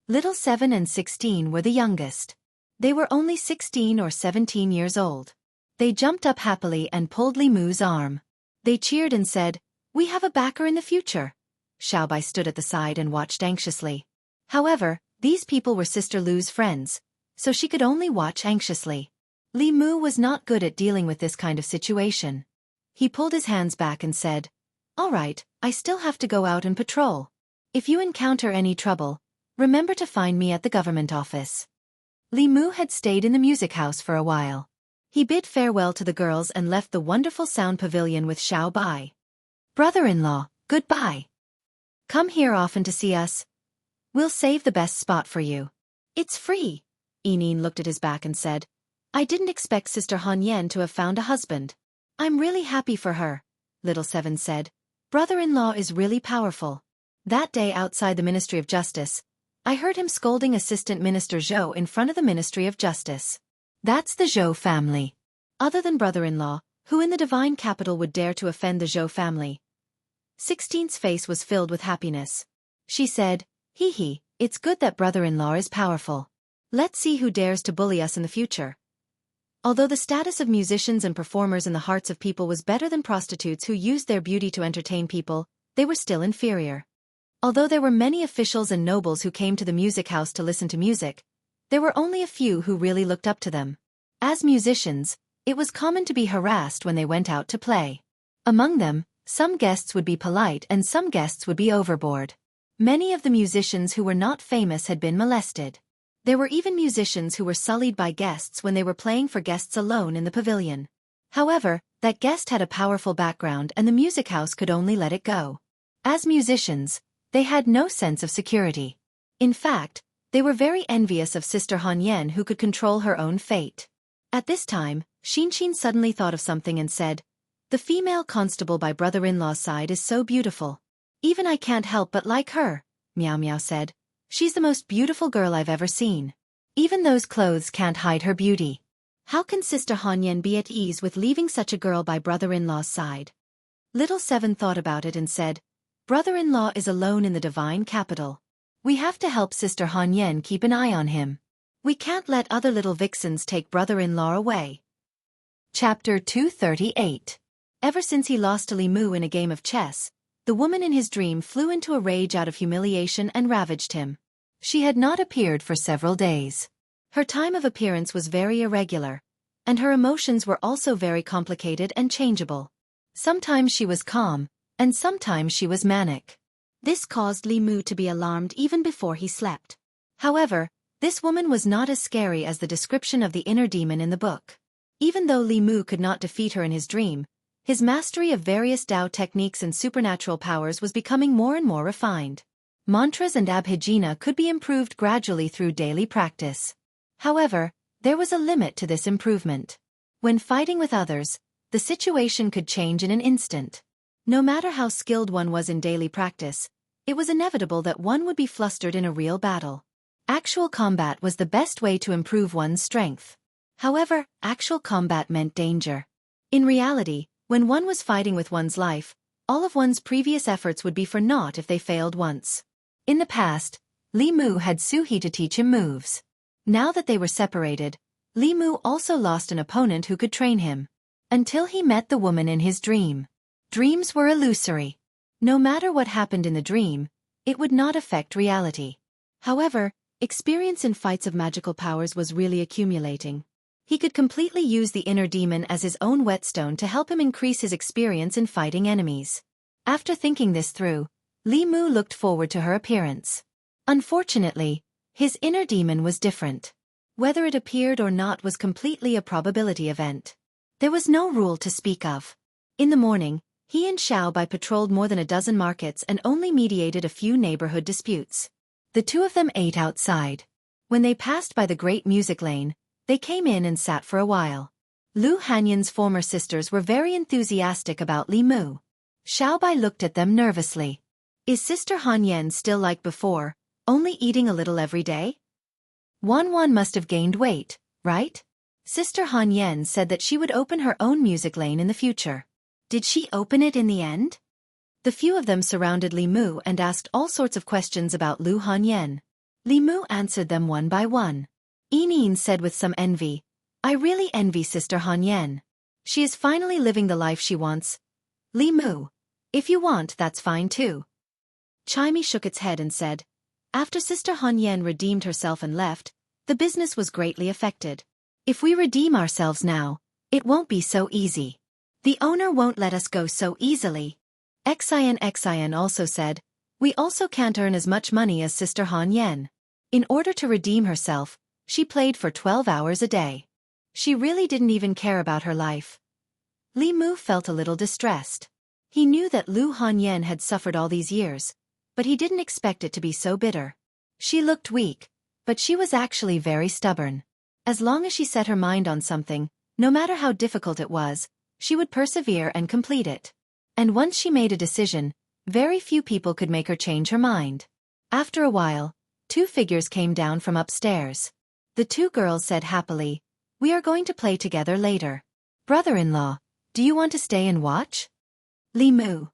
Little 7 and 16 were the youngest. They were only 16 or 17 years old. They jumped up happily and pulled Li Mu's arm. They cheered and said, "We have a backer in the future." Xiaobai stood at the side and watched anxiously. However, these people were Sister Lu's friends, so she could only watch anxiously. Li Mu was not good at dealing with this kind of situation. He pulled his hands back and said, "All right, I still have to go out and patrol. If you encounter any trouble, remember to find me at the government office." Li Mu had stayed in the music house for a while. He bid farewell to the girls and left the wonderful sound pavilion with Xiaobai. "Brother-in-law, goodbye. Come here often to see us. We'll save the best spot for you. It's free." Yinin looked at his back and said, "I didn't expect Sister Hanyan to have found a husband. I'm really happy for her." Little 7 said, "Brother-in-law is really powerful. That day outside the Ministry of Justice, I heard him scolding Assistant Minister Zhou in front of the Ministry of Justice. That's the Zhou family. Other than brother-in-law, who in the divine capital would dare to offend the Zhou family?" 16's face was filled with happiness. She said, "Hee hee, it's good that brother-in-law is powerful. Let's see who dares to bully us in the future." Although the status of musicians and performers in the hearts of people was better than prostitutes who used their beauty to entertain people, they were still inferior. Although there were many officials and nobles who came to the music house to listen to music, there were only a few who really looked up to them. As musicians, it was common to be harassed when they went out to play. Among them, some guests would be polite and some guests would be overboard. Many of the musicians who were not famous had been molested. There were even musicians who were sullied by guests when they were playing for guests alone in the pavilion. However, that guest had a powerful background and the music house could only let it go. As musicians, they had no sense of security. In fact, they were very envious of Sister Hanyan who could control her own fate. At this time, Xinxin suddenly thought of something and said, "The female constable by brother-in-law's side is so beautiful. Even I can't help but like her," Miao Miao said. "She's the most beautiful girl I've ever seen. Even those clothes can't hide her beauty. How can Sister Hanyan be at ease with leaving such a girl by brother-in-law's side?" Little 7 thought about it and said, "Brother-in-law is alone in the divine capital. We have to help Sister Hanyan keep an eye on him. We can't let other little vixens take brother-in-law away." Chapter 238. Ever since he lost to Li Mu in a game of chess, the woman in his dream flew into a rage out of humiliation and ravaged him. She had not appeared for several days. Her time of appearance was very irregular, and her emotions were also very complicated and changeable. Sometimes she was calm, and sometimes she was manic. This caused Li Mu to be alarmed even before he slept. However, This woman was not as scary as the description of the inner demon in the book. Even though Li Mu could not defeat her in his dream, his mastery of various Tao techniques and supernatural powers was becoming more and more refined. Mantras and abhijna could be improved gradually through daily practice. However, there was a limit to this improvement. When fighting with others, the situation could change in an instant. No matter how skilled one was in daily practice, it was inevitable that one would be flustered in a real battle. Actual combat was the best way to improve one's strength. However, actual combat meant danger. In reality, when one was fighting with one's life, all of one's previous efforts would be for naught if they failed once. In the past, Li Mu had Suhi to teach him moves. Now that they were separated, Li Mu also lost an opponent who could train him. Until he met the woman in his dream. Dreams were illusory. No matter what happened in the dream, it would not affect reality. However, experience in fights of magical powers was really accumulating. He could completely use the inner demon as his own whetstone to help him increase his experience in fighting enemies. After thinking this through, Li Mu looked forward to her appearance. Unfortunately, his inner demon was different. Whether it appeared or not was completely a probability event. There was no rule to speak of. In the morning, he and Xiaobai patrolled more than a dozen markets and only mediated a few neighborhood disputes. The two of them ate outside. When they passed by the great music lane, they came in and sat for a while. Lu Hanyan's former sisters were very enthusiastic about Li Mu. Xiaobai looked at them nervously. Is Sister Hanyan still like before, only eating a little every day? Wan must have gained weight, right? Sister Hanyan said that she would open her own music lane in the future. Did she open it in the end? The few of them surrounded Li Mu and asked all sorts of questions about Lu Hanyan. Li Mu answered them one by one. Yining said with some envy, I really envy Sister Hanyan. She is finally living the life she wants. Li Mu, if you want, that's fine too. Chimey shook its head and said, after Sister Hanyan redeemed herself and left, the business was greatly affected. If we redeem ourselves now, it won't be so easy. The owner won't let us go so easily. Xian also said, we also can't earn as much money as Sister Hanyan. In order to redeem herself, she played for 12 hours a day. She really didn't even care about her life. Li Mu felt a little distressed. He knew that Lu Hanyan had suffered all these years, but he didn't expect it to be so bitter. She looked weak, but she was actually very stubborn. As long as she set her mind on something, no matter how difficult it was, she would persevere and complete it. And once she made a decision, very few people could make her change her mind. After a while, two figures came down from upstairs. The two girls said happily, we are going to play together later. Brother-in-law, do you want to stay and watch? Li Mu.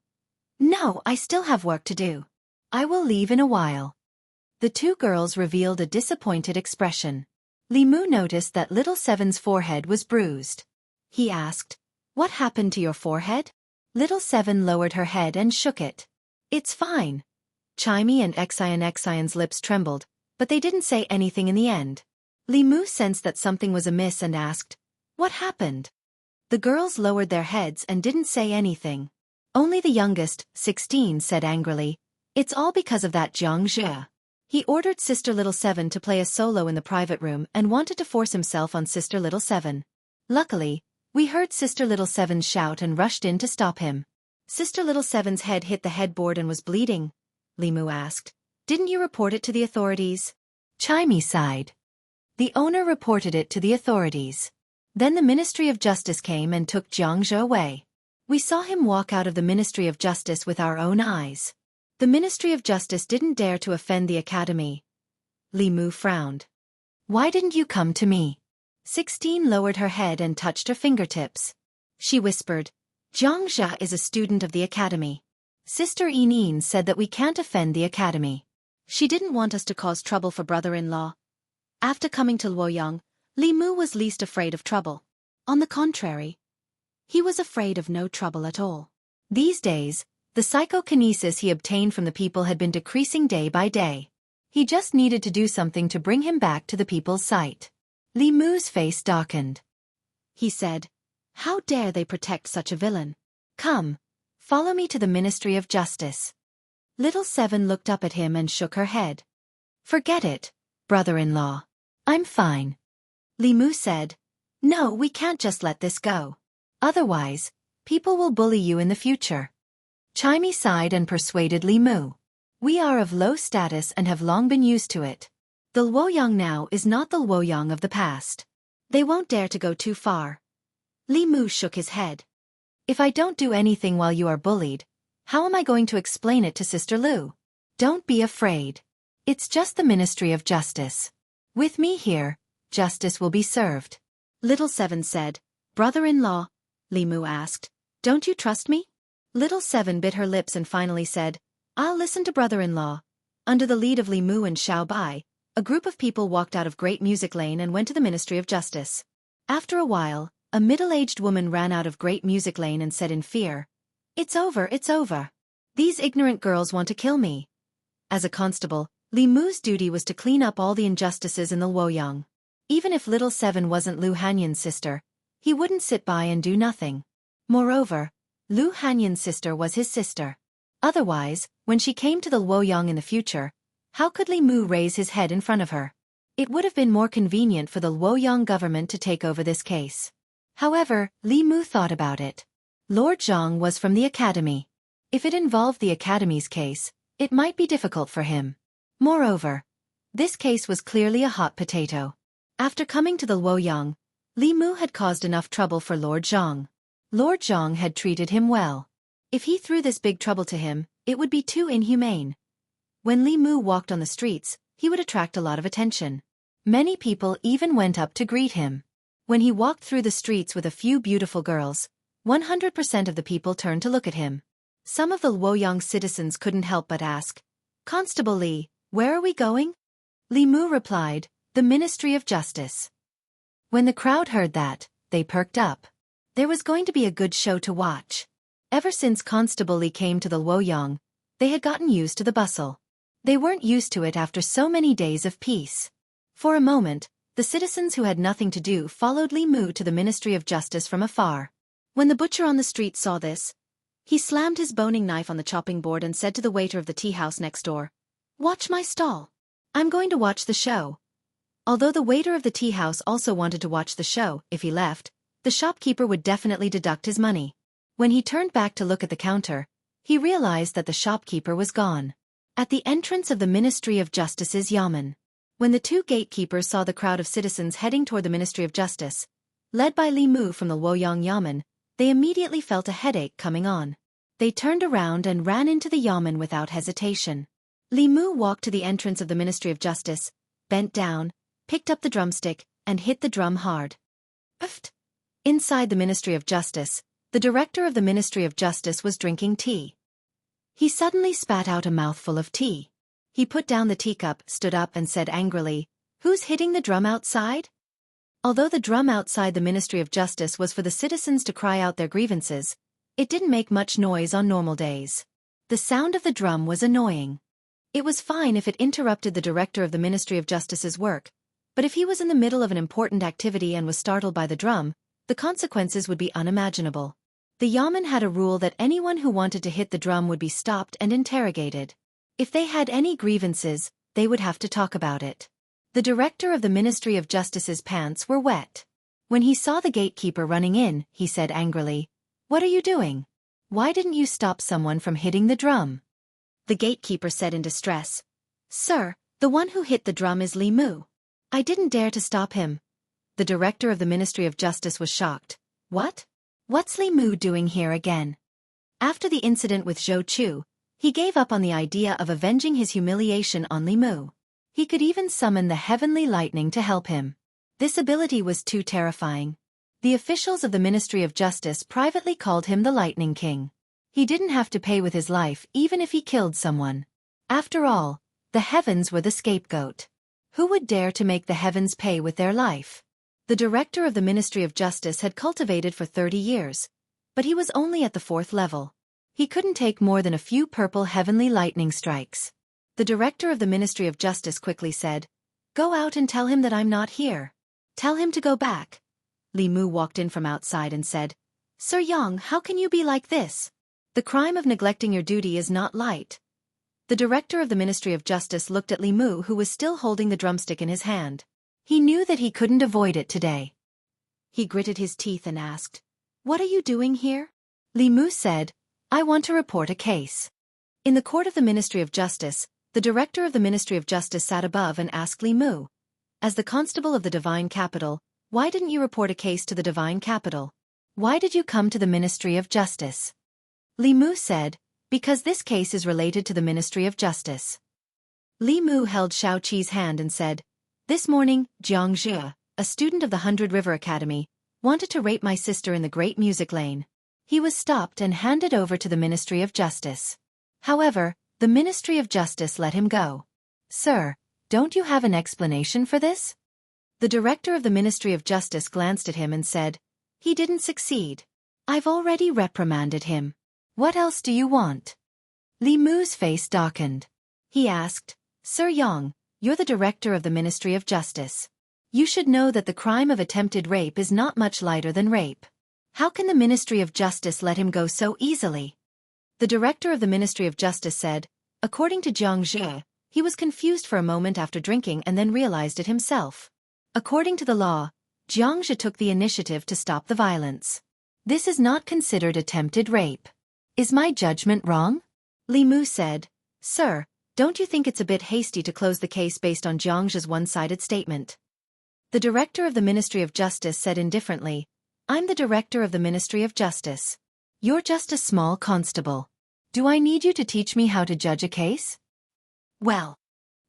No, I still have work to do. I will leave in a while. The two girls revealed a disappointed expression. Li Mu noticed that little Seven's forehead was bruised. He asked, what happened to your forehead? Little Seven lowered her head and shook it. It's fine. Chimey and Xian's lips trembled, but they didn't say anything in the end. Li Mu sensed that something was amiss and asked, what happened? The girls lowered their heads and didn't say anything. Only the youngest, 16, said angrily, it's all because of that Jiang Zhe. He ordered Sister Little Seven to play a solo in the private room and wanted to force himself on Sister Little Seven. Luckily, we heard Sister Little Seven's shout and rushed in to stop him. Sister Little Seven's head hit the headboard and was bleeding. Li Mu asked, didn't you report it to the authorities? Chimey sighed. The owner reported it to the authorities. Then the Ministry of Justice came and took Jiang Zhe away. We saw him walk out of the Ministry of Justice with our own eyes. The Ministry of Justice didn't dare to offend the academy. Li Mu frowned. Why didn't you come to me? 16 lowered her head and touched her fingertips. She whispered, Jiang Zhe is a student of the academy. Sister Yining said that we can't offend the academy. She didn't want us to cause trouble for brother-in-law. After coming to Luoyang, Li Mu was least afraid of trouble. On the contrary, he was afraid of no trouble at all. These days, the psychokinesis he obtained from the people had been decreasing day by day. He just needed to do something to bring him back to the people's sight. Li Mu's face darkened. He said, how dare they protect such a villain? Come, follow me to the Ministry of Justice. Little Seven looked up at him and shook her head. Forget it, brother-in-law. I'm fine. Li Mu said. No, we can't just let this go. Otherwise, people will bully you in the future. Chimey sighed and persuaded Li Mu. We are of low status and have long been used to it. The Luoyang now is not the Luoyang of the past. They won't dare to go too far. Li Mu shook his head. If I don't do anything while you are bullied, how am I going to explain it to Sister Lu? Don't be afraid. It's just the Ministry of Justice. With me here, justice will be served. Little Seven said. Brother-in-law, Li Mu asked, don't you trust me? Little Seven bit her lips and finally said, I'll listen to brother-in-law. Under the lead of Li Mu and Xiao Bai, a group of people walked out of Great Music Lane and went to the Ministry of Justice. After a while, a middle-aged woman ran out of Great Music Lane and said in fear, It's over, it's over. These ignorant girls want to kill me. As a constable, Li Mu's duty was to clean up all the injustices in the Luoyang. Even if Little Seven wasn't Lu Hanyan's sister, he wouldn't sit by and do nothing. Moreover, Lu Hanyan's sister was his sister. Otherwise, when she came to the Luoyang in the future, how could Li Mu raise his head in front of her? It would have been more convenient for the Luoyang government to take over this case. However, Li Mu thought about it. Lord Zhang was from the academy. If it involved the academy's case, it might be difficult for him. Moreover, this case was clearly a hot potato. After coming to the Luoyang, Li Mu had caused enough trouble for Lord Zhang. Lord Zhang had treated him well. If he threw this big trouble to him, it would be too inhumane. When Li Mu walked on the streets, he would attract a lot of attention. Many people even went up to greet him. When he walked through the streets with a few beautiful girls, 100% of the people turned to look at him. Some of the Luoyang citizens couldn't help but ask, Constable Li, where are we going? Li Mu replied, the Ministry of Justice. When the crowd heard that, they perked up. There was going to be a good show to watch. Ever since Constable Li came to the Luoyang, they had gotten used to the bustle. They weren't used to it after so many days of peace. For a moment, the citizens who had nothing to do followed Li Mu to the Ministry of Justice from afar. When the butcher on the street saw this, he slammed his boning knife on the chopping board and said to the waiter of the tea house next door, Watch my stall. I'm going to watch the show. Although the waiter of the tea house also wanted to watch the show, if he left, the shopkeeper would definitely deduct his money. When he turned back to look at the counter, he realized that the shopkeeper was gone. At the entrance of the Ministry of Justice's Yamen, when the two gatekeepers saw the crowd of citizens heading toward the Ministry of Justice, led by Li Mu from the Luoyang Yamen, they immediately felt a headache coming on. They turned around and ran into the Yamen without hesitation. Li Mu walked to the entrance of the Ministry of Justice, bent down, picked up the drumstick, and hit the drum hard. Uft! Inside the Ministry of Justice, the director of the Ministry of Justice was drinking tea. He suddenly spat out a mouthful of tea. He put down the teacup, stood up and said angrily, Who's hitting the drum outside? Although the drum outside the Ministry of Justice was for the citizens to cry out their grievances, it didn't make much noise on normal days. The sound of the drum was annoying. It was fine if it interrupted the director of the Ministry of Justice's work, but if he was in the middle of an important activity and was startled by the drum, the consequences would be unimaginable. The Yamen had a rule that anyone who wanted to hit the drum would be stopped and interrogated. If they had any grievances, they would have to talk about it. The director of the Ministry of Justice's pants were wet. When he saw the gatekeeper running in, he said angrily, What are you doing? Why didn't you stop someone from hitting the drum? The gatekeeper said in distress, Sir, the one who hit the drum is Li Mu. I didn't dare to stop him. The director of the Ministry of Justice was shocked. What? What's Li Mu doing here again? After the incident with Zhou Chu, he gave up on the idea of avenging his humiliation on Li Mu. He could even summon the heavenly lightning to help him. This ability was too terrifying. The officials of the Ministry of Justice privately called him the Lightning King. He didn't have to pay with his life even if he killed someone. After all, the heavens were the scapegoat. Who would dare to make the heavens pay with their life? The director of the Ministry of Justice had cultivated for 30 years, but he was only at the 4th level. He couldn't take more than a few purple heavenly lightning strikes. The director of the Ministry of Justice quickly said, Go out and tell him that I'm not here. Tell him to go back. Li Mu walked in from outside and said, Sir Yang, how can you be like this? The crime of neglecting your duty is not light. The director of the Ministry of Justice looked at Li Mu, who was still holding the drumstick in his hand. He knew that he couldn't avoid it today. He gritted his teeth and asked, "What are you doing here?" Li Mu said, "I want to report a case." In the court of the Ministry of Justice, the director of the Ministry of Justice sat above and asked Li Mu, "As the constable of the divine capital, why didn't you report a case to the divine capital? Why did you come to the Ministry of Justice?" Li Mu said, "Because this case is related to the Ministry of Justice." Li Mu held Xiao Qi's hand and said, "This morning, Jiang Zhe, a student of the 100 River Academy, wanted to rape my sister in the Great Music Lane. He was stopped and handed over to the Ministry of Justice. However, the Ministry of Justice let him go." "Sir, don't you have an explanation for this?" The director of the Ministry of Justice glanced at him and said, "He didn't succeed. I've already reprimanded him. What else do you want?" Li Mu's face darkened. He asked, "Sir Yang, you're the director of the Ministry of Justice. You should know that the crime of attempted rape is not much lighter than rape. How can the Ministry of Justice let him go so easily?" The director of the Ministry of Justice said, "According to Jiang Zhe, he was confused for a moment after drinking and then realized it himself. According to the law, Jiang Zhe took the initiative to stop the violence. This is not considered attempted rape. Is my judgment wrong?" Li Mu said, "Sir, don't you think it's a bit hasty to close the case based on Jiang Zhe's one-sided statement?" The director of the Ministry of Justice said indifferently, "I'm the director of the Ministry of Justice. You're just a small constable. Do I need you to teach me how to judge a case?" "Well."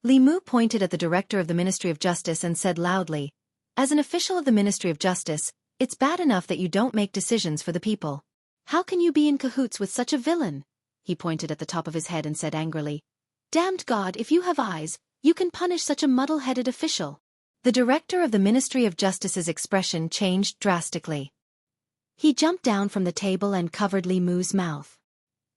Li Mu pointed at the director of the Ministry of Justice and said loudly, "As an official of the Ministry of Justice, it's bad enough that you don't make decisions for the people. How can you be in cahoots with such a villain?" He pointed at the top of his head and said angrily, "Damned God, if you have eyes, you can punish such a muddle-headed official." The director of the Ministry of Justice's expression changed drastically. He jumped down from the table and covered Li Mu's mouth.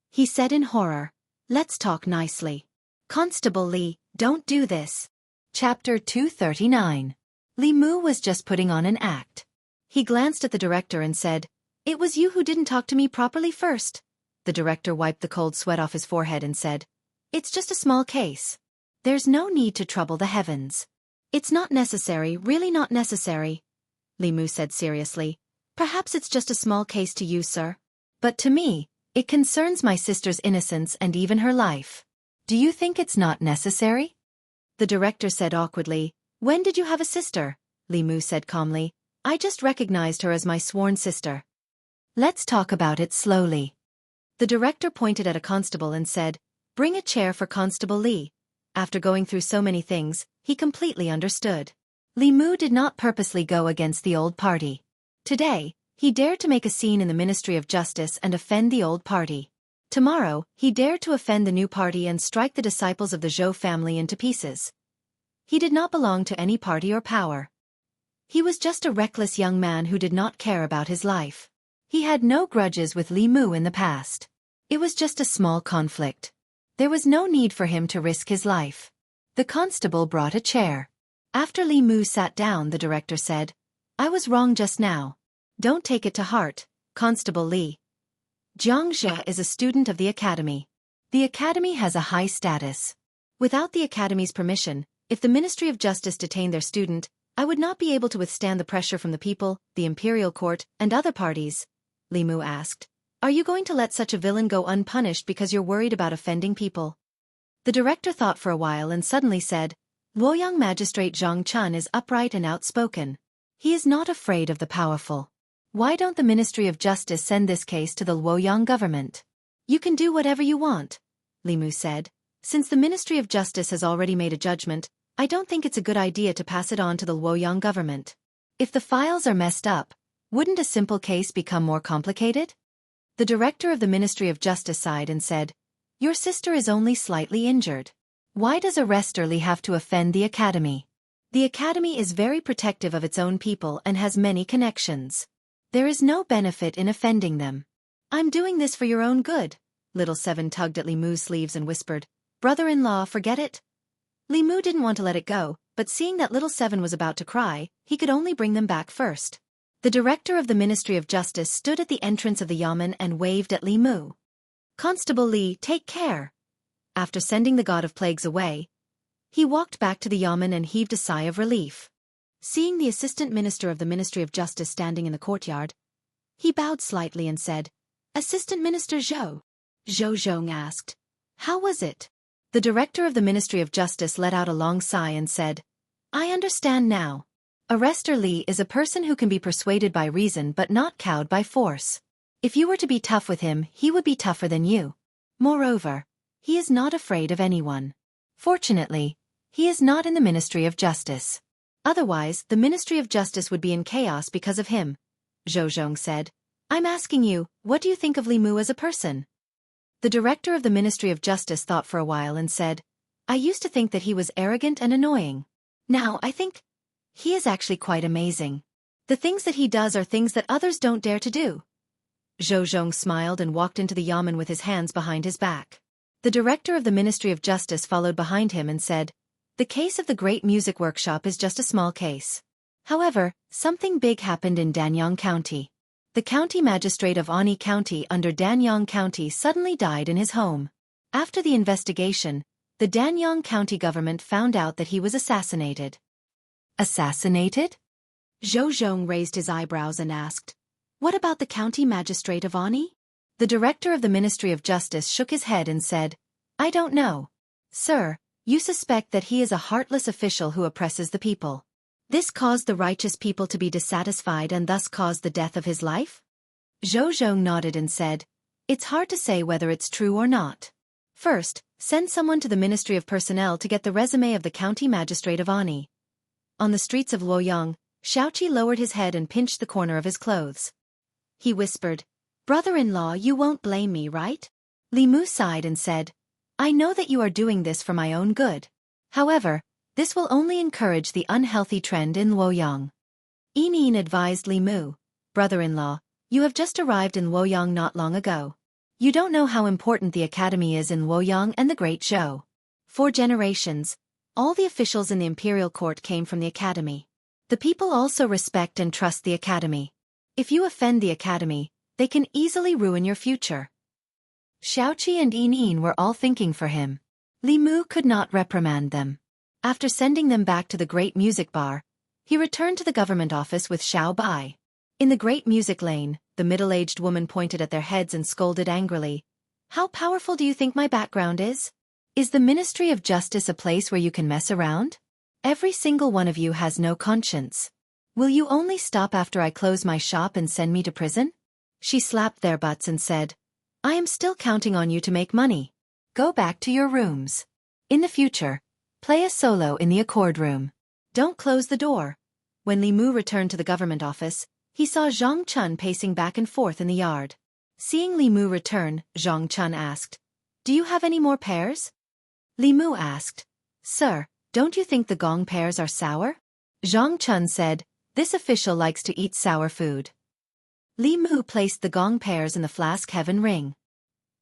He said in horror, "Let's talk nicely. Constable Li, don't do this." Chapter 239. Li Mu was just putting on an act. He glanced at the director and said, "It was you who didn't talk to me properly first." The director wiped the cold sweat off his forehead and said, "It's just a small case. There's no need to trouble the heavens." "It's not necessary, really not necessary," Li Mu said seriously. "Perhaps it's just a small case to you, sir. But to me, it concerns my sister's innocence and even her life. Do you think it's not necessary?" The director said awkwardly, "When did you have a sister?" Li Mu said calmly, "I just recognized her as my sworn sister." "Let's talk about it slowly." The director pointed at a constable and said, "Bring a chair for Constable Li." After going through so many things, he completely understood. Li Mu did not purposely go against the old party. Today, he dared to make a scene in the Ministry of Justice and offend the old party. Tomorrow, he dared to offend the new party and strike the disciples of the Zhou family into pieces. He did not belong to any party or power. He was just a reckless young man who did not care about his life. He had no grudges with Li Mu in the past. It was just a small conflict. There was no need for him to risk his life. The constable brought a chair. After Li Mu sat down, the director said, "I was wrong just now. Don't take it to heart, Constable Li. Jiang Zhe is a student of the academy. The academy has a high status. Without the academy's permission, if the Ministry of Justice detained their student, I would not be able to withstand the pressure from the people, the imperial court, and other parties." Li Mu asked, "Are you going to let such a villain go unpunished because you're worried about offending people?" The director thought for a while and suddenly said, "Luoyang Magistrate Zhang Chun is upright and outspoken. He is not afraid of the powerful. Why don't the Ministry of Justice send this case to the Luoyang government?" "You can do whatever you want," Li Mu said. "Since the Ministry of Justice has already made a judgment, I don't think it's a good idea to pass it on to the Luoyang government. If the files are messed up, wouldn't a simple case become more complicated?" The director of the Ministry of Justice sighed and said, "Your sister is only slightly injured. Why does a Resterly have to offend the academy? The academy is very protective of its own people and has many connections. There is no benefit in offending them." "I'm doing this for your own good." Little Seven tugged at Li Mu's sleeves and whispered, "Brother-in-law, forget it." Li Mu didn't want to let it go, but seeing that Little Seven was about to cry, he could only bring them back first. The director of the Ministry of Justice stood at the entrance of the yamen and waved at Li Mu. "Constable Li, take care." After sending the god of plagues away, he walked back to the yamen and heaved a sigh of relief. Seeing the assistant minister of the Ministry of Justice standing in the courtyard, he bowed slightly and said, "Assistant Minister Zhou." Zhou Zhong asked, "How was it?" The director of the Ministry of Justice let out a long sigh and said, "I understand now. Arrestor Li is a person who can be persuaded by reason but not cowed by force. If you were to be tough with him, he would be tougher than you. Moreover, he is not afraid of anyone. Fortunately, he is not in the Ministry of Justice. Otherwise, the Ministry of Justice would be in chaos because of him," Zhou Zhong said. "I'm asking you, what do you think of Li Mu as a person?" The director of the Ministry of Justice thought for a while and said, "I used to think that he was arrogant and annoying. Now I think he is actually quite amazing. The things that he does are things that others don't dare to do." Zhou Zhong smiled and walked into the yamen with his hands behind his back. The director of the Ministry of Justice followed behind him and said, "The case of the Great Music Workshop is just a small case. However, something big happened in Danyang County. The county magistrate of Ani County under Danyang County suddenly died in his home. After the investigation, the Danyang County government found out that he was assassinated." Assassinated? Zhou Zhong raised his eyebrows and asked, "What about the county magistrate of Ani?" The director of the Ministry of Justice shook his head and said, "I don't know. Sir, you suspect that he is a heartless official who oppresses the people. This caused the righteous people to be dissatisfied and thus caused the death of his life?" Zhou Zhong nodded and said, "It's hard to say whether it's true or not. First, send someone to the Ministry of Personnel to get the resume of the county magistrate of Ani." On the streets of Luoyang, Xiaoqi lowered his head and pinched the corner of his clothes. He whispered, "Brother-in-law, you won't blame me, right?" Li Mu sighed and said, "I know that you are doing this for my own good. However, this will only encourage the unhealthy trend in Luoyang." Yin advised Li Mu, "Brother-in-law, you have just arrived in Luoyang not long ago. You don't know how important the academy is in Luoyang and the Great Zhou. For generations, all the officials in the imperial court came from the academy. The people also respect and trust the academy. If you offend the academy, they can easily ruin your future." Xiaoqi and Yin were all thinking for him. Li Mu could not reprimand them. After sending them back to the Great Music Bar, he returned to the government office with Xiao Bai. In the Great Music Lane, the middle-aged woman pointed at their heads and scolded angrily, "How powerful do you think my background is? Is the Ministry of Justice a place where you can mess around? Every single one of you has no conscience. Will you only stop after I close my shop and send me to prison?" She slapped their butts and said, "I am still counting on you to make money. Go back to your rooms. In the future, play a solo in the accord room. Don't close the door." When Li Mu returned to the government office, he saw Zhang Chun pacing back and forth in the yard. Seeing Li Mu return, Zhang Chun asked, "Do you have any more pears?" Li Mu asked, "Sir, don't you think the gong pears are sour?" Zhang Chun said, "This official likes to eat sour food." Li Mu placed the gong pears in the flask heaven ring.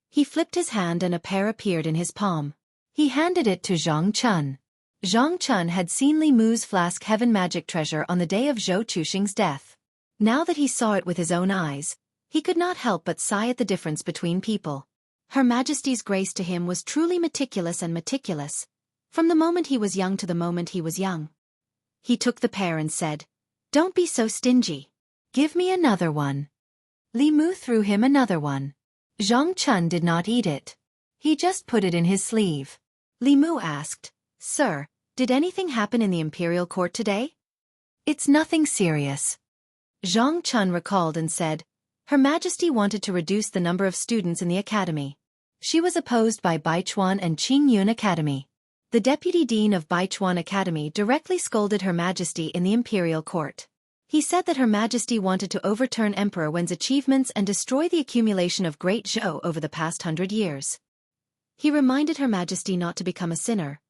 He flipped his hand and a pear appeared in his palm. He handed it to Zhang Chun. Zhang Chun had seen Li Mu's flask heaven magic treasure on the day of Zhou Chuxing's death. Now that he saw it with his own eyes, he could not help but sigh at the difference between people. Her Majesty's grace to him was truly meticulous and meticulous, from the moment he was young to the moment he was young. He took the pear and said, "Don't be so stingy. Give me another one." Li Mu threw him another one. Zhang Chun did not eat it. He just put it in his sleeve. Li Mu asked, "Sir, did anything happen in the imperial court today?" "It's nothing serious." Zhang Chun recalled and said, "Her Majesty wanted to reduce the number of students in the academy. She was opposed by Baichuan and Qingyun Academy. The deputy dean of Baichuan Academy directly scolded Her Majesty in the imperial court. He said that Her Majesty wanted to overturn Emperor Wen's achievements and destroy the accumulation of Great Zhou over the past 100 years. He reminded Her Majesty not to become a sinner.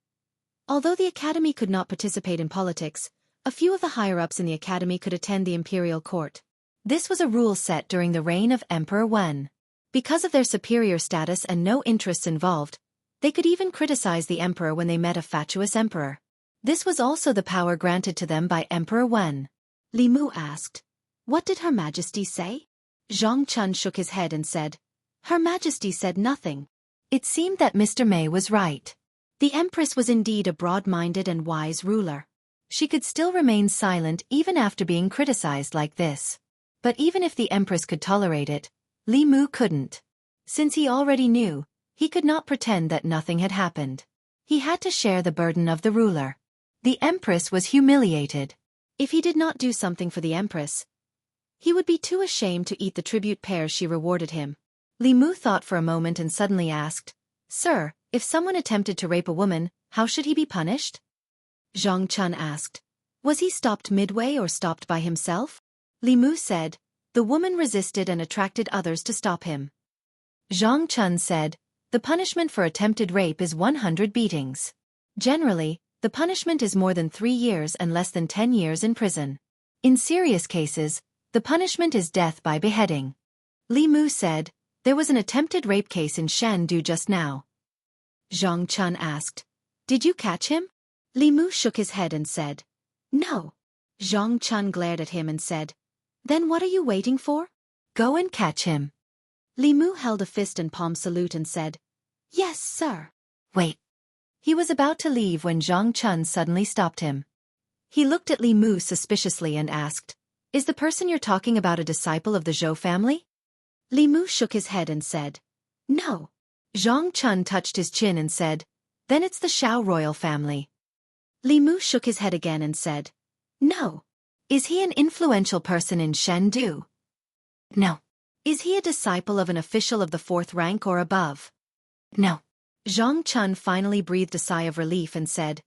Although the academy could not participate in politics, a few of the higher-ups in the academy could attend the imperial court. This was a rule set during the reign of Emperor Wen. Because of their superior status and no interests involved, they could even criticize the emperor when they met a fatuous emperor. This was also the power granted to them by Emperor Wen. Li Mu asked, "What did Her Majesty say?" Zhang Chun shook his head and said, "Her Majesty said nothing. It seemed that Mr. May was right. The Empress was indeed a broad-minded and wise ruler. She could still remain silent even after being criticized like this. But even if the Empress could tolerate it, Li Mu couldn't. Since he already knew, he could not pretend that nothing had happened. He had to share the burden of the ruler. The Empress was humiliated. If he did not do something for the Empress, he would be too ashamed to eat the tribute pears she rewarded him. Li Mu thought for a moment and suddenly asked, "Sir, if someone attempted to rape a woman, how should he be punished?" Zhang Chun asked. "Was he stopped midway or stopped by himself?" Li Mu said, "The woman resisted and attracted others to stop him." Zhang Chun said, "The punishment for attempted rape is 100 beatings. Generally, the punishment is more than 3 years and less than 10 years in prison. In serious cases, the punishment is death by beheading." Li Mu said, "There was an attempted rape case in Shandu just now." Zhang Chun asked, "Did you catch him?" Li Mu shook his head and said, "No." Zhang Chun glared at him and said, "Then what are you waiting for? Go and catch him." Li Mu held a fist and palm salute and said, "Yes, sir." "Wait." He was about to leave when Zhang Chun suddenly stopped him. He looked at Li Mu suspiciously and asked, "Is the person you're talking about a disciple of the Zhou family?" Li Mu shook his head and said, "No." Zhang Chun touched his chin and said, "Then it's the Xiao royal family." Li Mu shook his head again and said, "No." "Is he an influential person in Shendu?" "No." "Is he a disciple of an official of the 4th rank or above?" "No." Zhang Chun finally breathed a sigh of relief and said,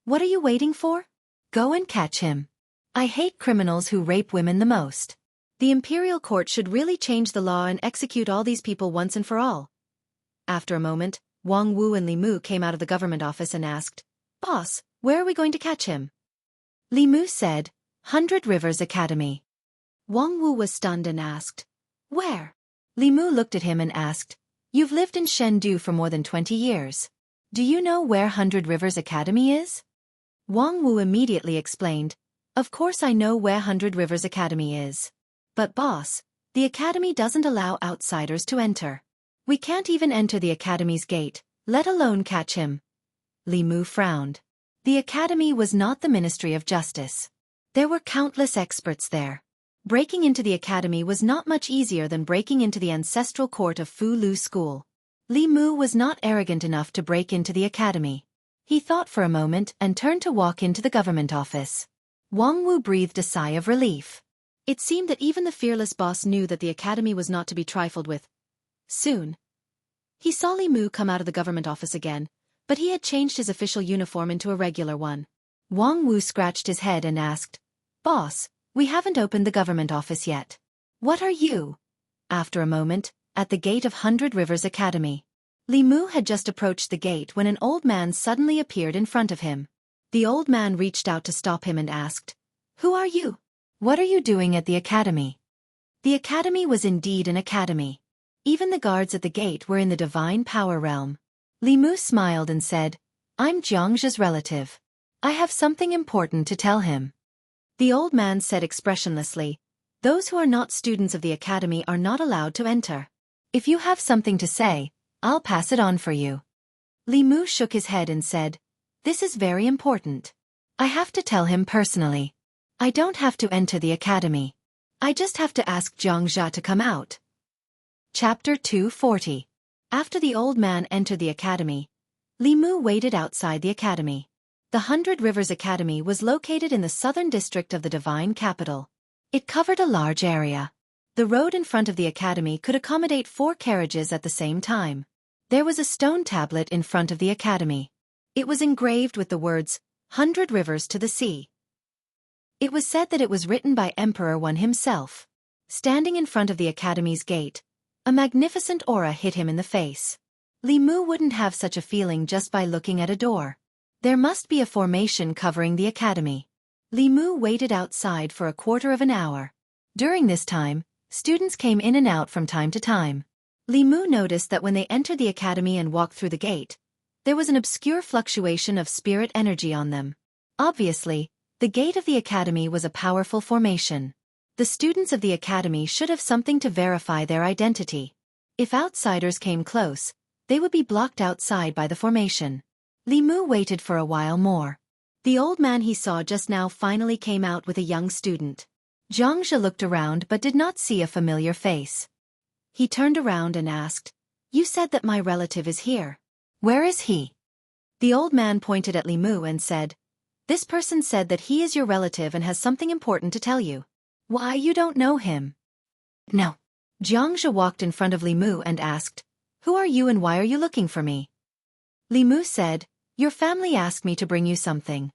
"What are you waiting for? Go and catch him. I hate criminals who rape women the most. The imperial court should really change the law and execute all these people once and for all." After a moment, Wang Wu and Li Mu came out of the government office and asked, "Boss, where are we going to catch him?" Li Mu said, "100 Rivers Academy." Wang Wu was stunned and asked, "Where?" Li Mu looked at him and asked, "You've lived in Shendu for more than 20 years. Do you know where 100 Rivers Academy is?" Wang Wu immediately explained, "Of course I know where 100 Rivers Academy is. But boss, the academy doesn't allow outsiders to enter. We can't even enter the academy's gate, let alone catch him." Li Mu frowned. The academy was not the Ministry of Justice. There were countless experts there. Breaking into the academy was not much easier than breaking into the ancestral court of Fu Lu School. Li Mu was not arrogant enough to break into the academy. He thought for a moment and turned to walk into the government office. Wang Wu breathed a sigh of relief. It seemed that even the fearless boss knew that the academy was not to be trifled with. Soon, he saw Li Mu come out of the government office again, but he had changed his official uniform into a regular one. Wang Wu scratched his head and asked, "Boss, we haven't opened the government office yet. What are you?" After a moment, at the gate of 100 Rivers Academy. Li Mu had just approached the gate when an old man suddenly appeared in front of him. The old man reached out to stop him and asked, "Who are you? What are you doing at the academy?" The academy was indeed an academy. Even the guards at the gate were in the divine power realm. Li Mu smiled and said, "I'm Jiangzhe's relative. I have something important to tell him." The old man said expressionlessly, "Those who are not students of the academy are not allowed to enter. If you have something to say, I'll pass it on for you." Li Mu shook his head and said, "This is very important. I have to tell him personally. I don't have to enter the academy. I just have to ask Jiangzhe to come out." Chapter 240. After the old man entered the academy, Li Mu waited outside the academy. The 100 Rivers Academy was located in the southern district of the divine capital. It covered a large area. The road in front of the academy could accommodate 4 carriages at the same time. There was a stone tablet in front of the academy. It was engraved with the words, "100 Rivers to the Sea." It was said that it was written by Emperor Wan himself. Standing in front of the academy's gate, a magnificent aura hit him in the face. Li Mu wouldn't have such a feeling just by looking at a door. There must be a formation covering the academy. Li Mu waited outside for a quarter of an hour. During this time, students came in and out from time to time. Li Mu noticed that when they entered the academy and walked through the gate, there was an obscure fluctuation of spirit energy on them. Obviously, the gate of the academy was a powerful formation. The students of the academy should have something to verify their identity. If outsiders came close, they would be blocked outside by the formation. Li Mu waited for a while more. The old man he saw just now finally came out with a young student. Zhang Zhe looked around but did not see a familiar face. He turned around and asked, "You said that my relative is here. Where is he?" The old man pointed at Li Mu and said, "This person said that he is your relative and has something important to tell you. Why, you don't know him?" "No." Zhang Zhe walked in front of Li Mu and asked, "Who are you and why are you looking for me?" Li Mu said, "Your family asked me to bring you something."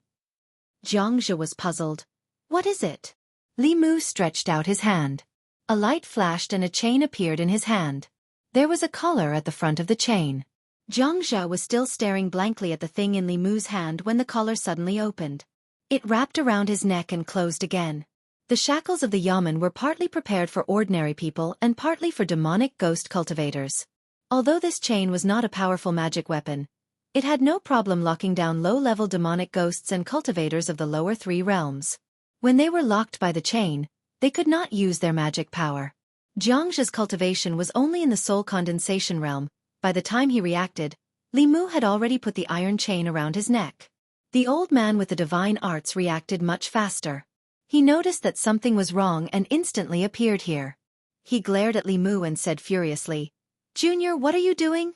Zhang Zhe was puzzled. "What is it?" Li Mu stretched out his hand. A light flashed and a chain appeared in his hand. There was a collar at the front of the chain. Zhang Zhe was still staring blankly at the thing in Li Mu's hand when the collar suddenly opened. It wrapped around his neck and closed again. The shackles of the yamen were partly prepared for ordinary people and partly for demonic ghost cultivators. Although this chain was not a powerful magic weapon, it had no problem locking down low-level demonic ghosts and cultivators of the lower three realms. When they were locked by the chain, they could not use their magic power. Zhang Zhe's cultivation was only in the soul condensation realm. By the time he reacted, Li Mu had already put the iron chain around his neck. The old man with the divine arts reacted much faster. He noticed that something was wrong and instantly appeared here. He glared at Li Mu and said furiously, "Junior, what are you doing?"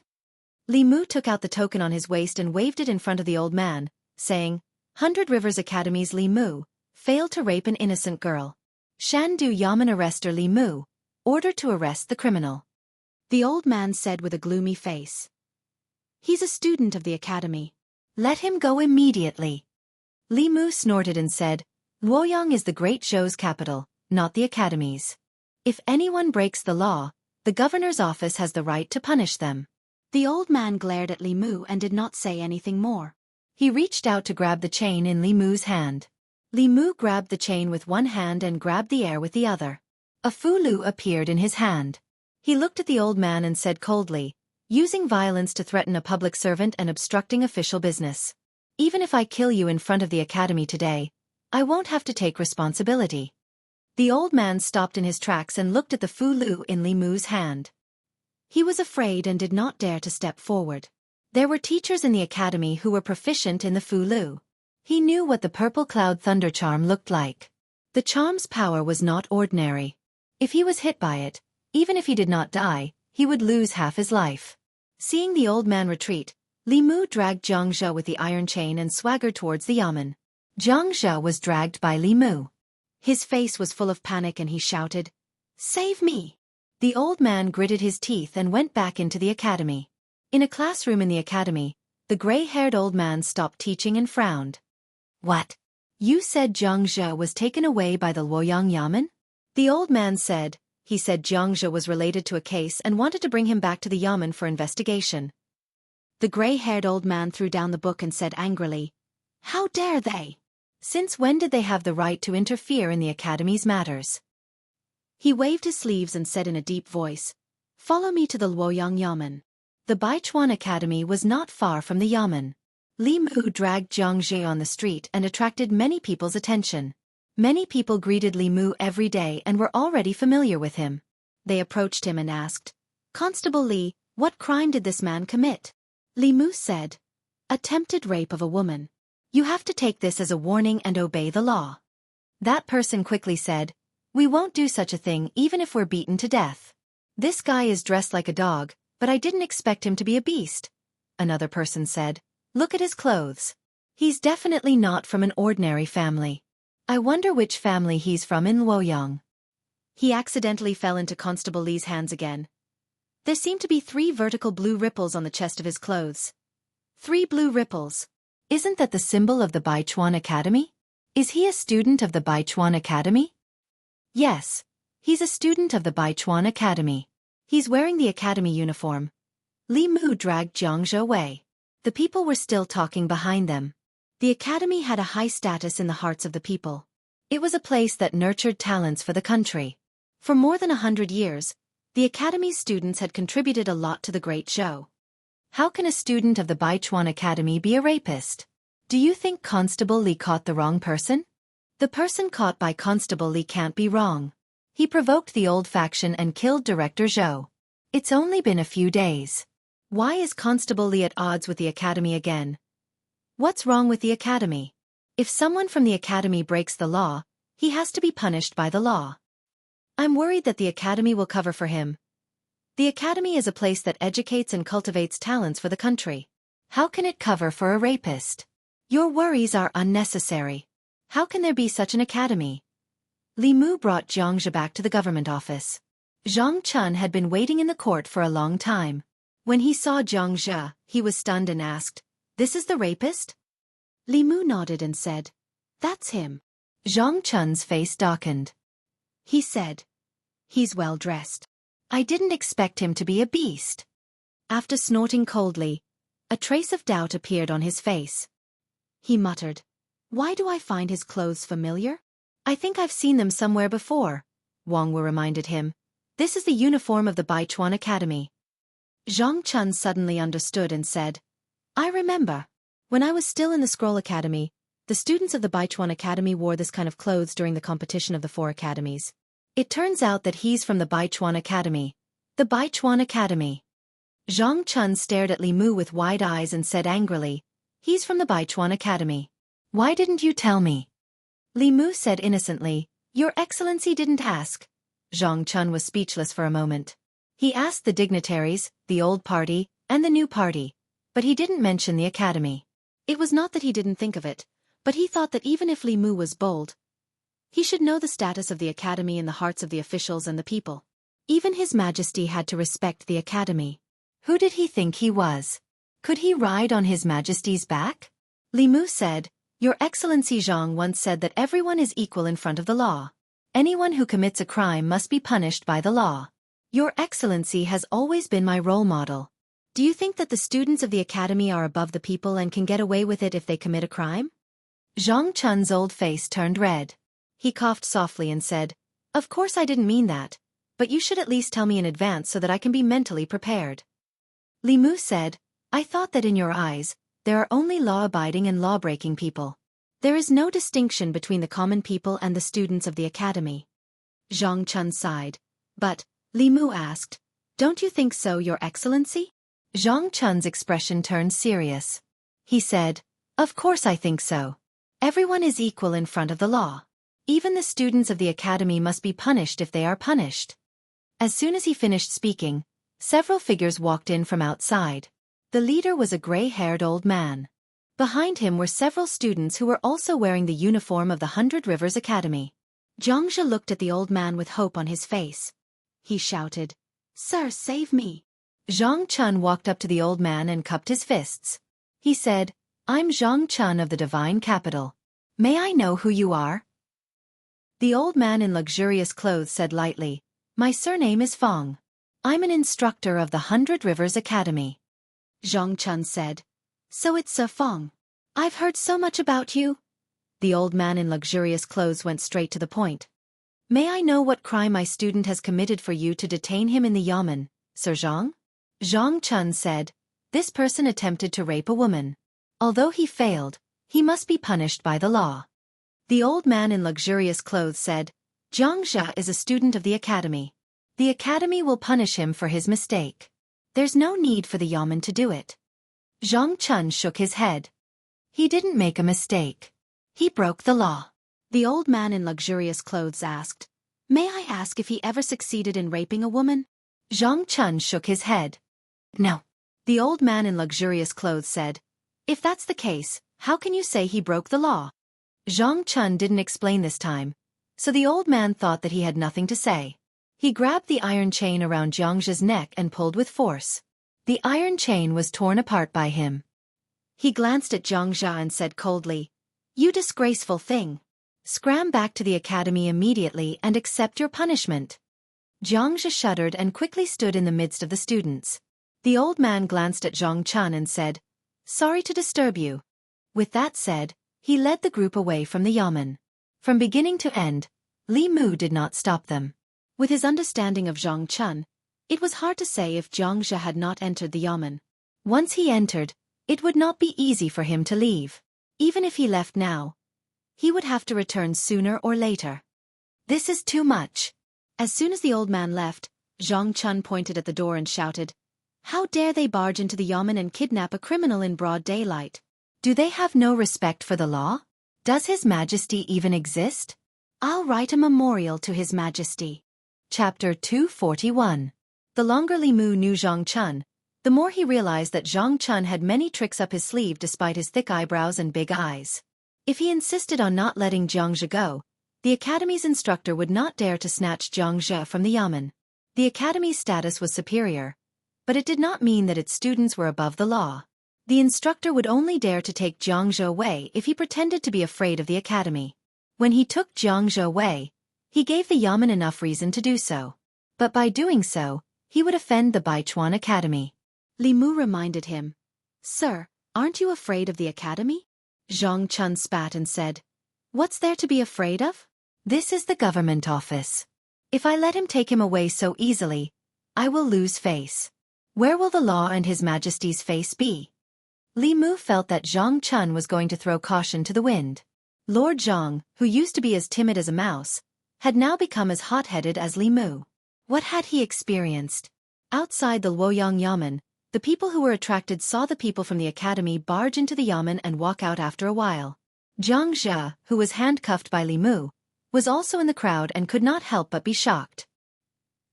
Li Mu took out the token on his waist and waved it in front of the old man, saying, "100 Rivers Academy's Li Mu, failed to rape an innocent girl. Shandu Yamen arrestor Li Mu, order to arrest the criminal." The old man said with a gloomy face, "He's a student of the academy. Let him go immediately." Li Mu snorted and said, "Luoyang is the great Zhou's capital, not the academy's. If anyone breaks the law, the governor's office has the right to punish them." The old man glared at Li Mu and did not say anything more. He reached out to grab the chain in Li Mu's hand. Li Mu grabbed the chain with one hand and grabbed the air with the other. A fulu appeared in his hand. He looked at the old man and said coldly, "Using violence to threaten a public servant and obstructing official business. Even if I kill you in front of the academy today, I won't have to take responsibility." The old man stopped in his tracks and looked at the fulu in Li Mu's hand. He was afraid and did not dare to step forward. There were teachers in the academy who were proficient in the fulu. He knew what the purple cloud thunder charm looked like. The charm's power was not ordinary. If he was hit by it, even if he did not die, he would lose half his life. Seeing the old man retreat, Li Mu dragged Zhang Zhe with the iron chain and swaggered towards the yamen. Zhang Zhe was dragged by Li Mu. His face was full of panic and he shouted, "Save me!" The old man gritted his teeth and went back into the academy. In a classroom in the academy, the gray-haired old man stopped teaching and frowned. "What? You said Zhang Zhe was taken away by the Luoyang Yamen?" The old man said, he said Zhang Zhe was related to a case and wanted to bring him back to the yamen for investigation. The gray-haired old man threw down the book and said angrily, "How dare they? Since when did they have the right to interfere in the academy's matters?" He waved his sleeves and said in a deep voice, "Follow me to the Luoyang Yamen." The Baichuan Academy was not far from the yamen. Li Mu dragged Zhang Zhe on the street and attracted many people's attention. Many people greeted Li Mu every day and were already familiar with him. They approached him and asked, "Constable Li, what crime did this man commit?" Li Mu said, "Attempted rape of a woman. You have to take this as a warning and obey the law." That person quickly said, "We won't do such a thing even if we're beaten to death. This guy is dressed like a dog, but I didn't expect him to be a beast." Another person said, "Look at his clothes. He's definitely not from an ordinary family. I wonder which family he's from in Luoyang." He accidentally fell into Constable Li's hands again. There seemed to be 3 vertical blue ripples on the chest of his clothes. 3 blue ripples. Isn't that the symbol of the Baichuan Academy? Is he a student of the Baichuan Academy? Yes, he's a student of the Baichuan Academy. He's wearing the academy uniform. Li Mu dragged Zhang Zhe away. The people were still talking behind them. The academy had a high status in the hearts of the people. It was a place that nurtured talents for the country. For more than 100 years, the academy's students had contributed a lot to the great show. How can a student of the Baichuan Academy be a rapist? Do you think Constable Li caught the wrong person? The person caught by Constable Li can't be wrong. He provoked the old faction and killed Director Zhou. It's only been a few days. Why is Constable Li at odds with the academy again? What's wrong with the academy? If someone from the academy breaks the law, he has to be punished by the law. I'm worried that the academy will cover for him. The academy is a place that educates and cultivates talents for the country. How can it cover for a rapist? Your worries are unnecessary. How can there be such an academy? Li Mu brought Jiangzhe back to the government office. Zhang Chun had been waiting in the court for a long time. When he saw Jiangzhe, he was stunned and asked, "This is the rapist?" Li Mu nodded and said, "That's him." Zhang Chun's face darkened. He said, "He's well dressed. I didn't expect him to be a beast." After snorting coldly, a trace of doubt appeared on his face. He muttered, "Why do I find his clothes familiar? I think I've seen them somewhere before," Wang Wu reminded him. "This is the uniform of the Baichuan Academy." Zhang Chun suddenly understood and said, "I remember. When I was still in the Scroll Academy, the students of the Baichuan Academy wore this kind of clothes during the competition of the 4 academies. It turns out that he's from the Baichuan Academy." The Baichuan Academy. Zhang Chun stared at Li Mu with wide eyes and said angrily, "He's from the Baichuan Academy. Why didn't you tell me?" Li Mu said innocently, "Your Excellency didn't ask." Zhang Chun was speechless for a moment. He asked the dignitaries, the old party, and the new party, but he didn't mention the academy. It was not that he didn't think of it, but he thought that even if Li Mu was bold, he should know the status of the academy in the hearts of the officials and the people. Even His Majesty had to respect the academy. Who did he think he was? Could he ride on His Majesty's back? Li Mu said, "Your Excellency Zhang once said that everyone is equal in front of the law. Anyone who commits a crime must be punished by the law. Your Excellency has always been my role model. Do you think that the students of the academy are above the people and can get away with it if they commit a crime?" Zhang Chun's old face turned red. He coughed softly and said, "Of course I didn't mean that, but you should at least tell me in advance so that I can be mentally prepared." Li Mu said, "I thought that in your eyes, there are only law-abiding and law-breaking people. There is no distinction between the common people and the students of the academy." Zhang Chun sighed. "But," Li Mu asked, "don't you think so, Your Excellency?" Zhang Chun's expression turned serious. He said, "Of course I think so. Everyone is equal in front of the law. Even the students of the academy must be punished if they are punished." As soon as he finished speaking, several figures walked in from outside. The leader was a gray-haired old man. Behind him were several students who were also wearing the uniform of the 100 Rivers Academy. Jiangzhe looked at the old man with hope on his face. He shouted, "Sir, save me." Zhang Chun walked up to the old man and cupped his fists. He said, "I'm Zhang Chun of the Divine Capital. May I know who you are?" The old man in luxurious clothes said lightly, "My surname is Fong. I'm an instructor of the 100 Rivers Academy." Zhang Chun said, "So it's Sir Fong. I've heard so much about you." The old man in luxurious clothes went straight to the point. "May I know what crime my student has committed for you to detain him in the yamen, Sir Zhang?" Zhang Chun said, "This person attempted to rape a woman. Although he failed, he must be punished by the law." The old man in luxurious clothes said, "Jiangzhe is a student of the academy. The academy will punish him for his mistake. There's no need for the yamen to do it." Zhang Chun shook his head. "He didn't make a mistake. He broke the law." The old man in luxurious clothes asked, "May I ask if he ever succeeded in raping a woman?" Zhang Chun shook his head. "No." The old man in luxurious clothes said, "If that's the case, how can you say he broke the law?" Zhang Chun didn't explain this time, so the old man thought that he had nothing to say. He grabbed the iron chain around Jiangzhe's neck and pulled with force. The iron chain was torn apart by him. He glanced at Jiangzhe and said coldly, "You disgraceful thing. Scram back to the academy immediately and accept your punishment." Jiangzhe shuddered and quickly stood in the midst of the students. The old man glanced at Zhang Chun and said, "Sorry to disturb you." With that said, he led the group away from the yamen. From beginning to end, Li Mu did not stop them. With his understanding of Zhang Chun, it was hard to say if Jiangzhe had not entered the yamen. Once he entered, it would not be easy for him to leave. Even if he left now, he would have to return sooner or later. This is too much. As soon as the old man left, Zhang Chun pointed at the door and shouted, How dare they barge into the yamen and kidnap a criminal in broad daylight? Do they have no respect for the law? Does His Majesty even exist? I'll write a memorial to His Majesty. Chapter 241. The longer Li Mu knew Zhang Chun, the more he realized that Zhang Chun had many tricks up his sleeve despite his thick eyebrows and big eyes. If he insisted on not letting Jiang Zhe go, the academy's instructor would not dare to snatch Jiang Zhe from the yamen. The academy's status was superior, but it did not mean that its students were above the law. The instructor would only dare to take Jiang Zhe away if he pretended to be afraid of the academy. When he took Jiang Zhe away, he gave the yamen enough reason to do so. But by doing so, he would offend the Baichuan Academy. Li Mu reminded him. Sir, aren't you afraid of the academy? Zhang Chun spat and said, What's there to be afraid of? This is the government office. If I let him take him away so easily, I will lose face. Where will the law and His Majesty's face be? Li Mu felt that Zhang Chun was going to throw caution to the wind. Lord Zhang, who used to be as timid as a mouse, had now become as hot-headed as Li Mu. What had he experienced? Outside the Luoyang Yamen, the people who were attracted saw the people from the academy barge into the yamen and walk out after a while. Jiang Zhe, who was handcuffed by Li Mu, was also in the crowd and could not help but be shocked.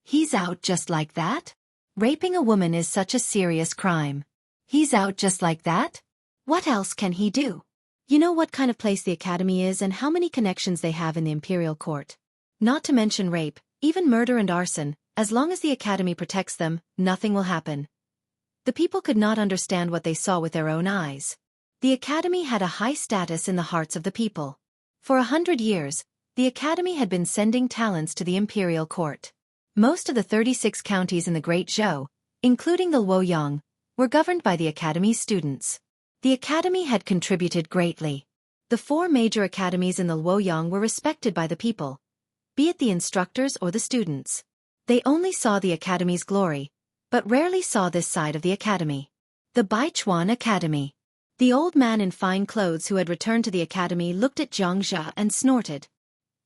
He's out just like that? Raping a woman is such a serious crime. He's out just like that? What else can he do? You know what kind of place the academy is and how many connections they have in the imperial court. Not to mention rape, even murder and arson. As long as the academy protects them, nothing will happen. The people could not understand what they saw with their own eyes. The academy had a high status in the hearts of the people. For 100 years, the academy had been sending talents to the imperial court. Most of the 36 counties in the Great Zhou, including the Luoyang, were governed by the academy's students. The academy had contributed greatly. The 4 major academies in the Luoyang were respected by the people, be it the instructors or the students. They only saw the academy's glory, but rarely saw this side of the academy. The Baichuan Academy. The old man in fine clothes who had returned to the academy looked at Jiang Zhe and snorted.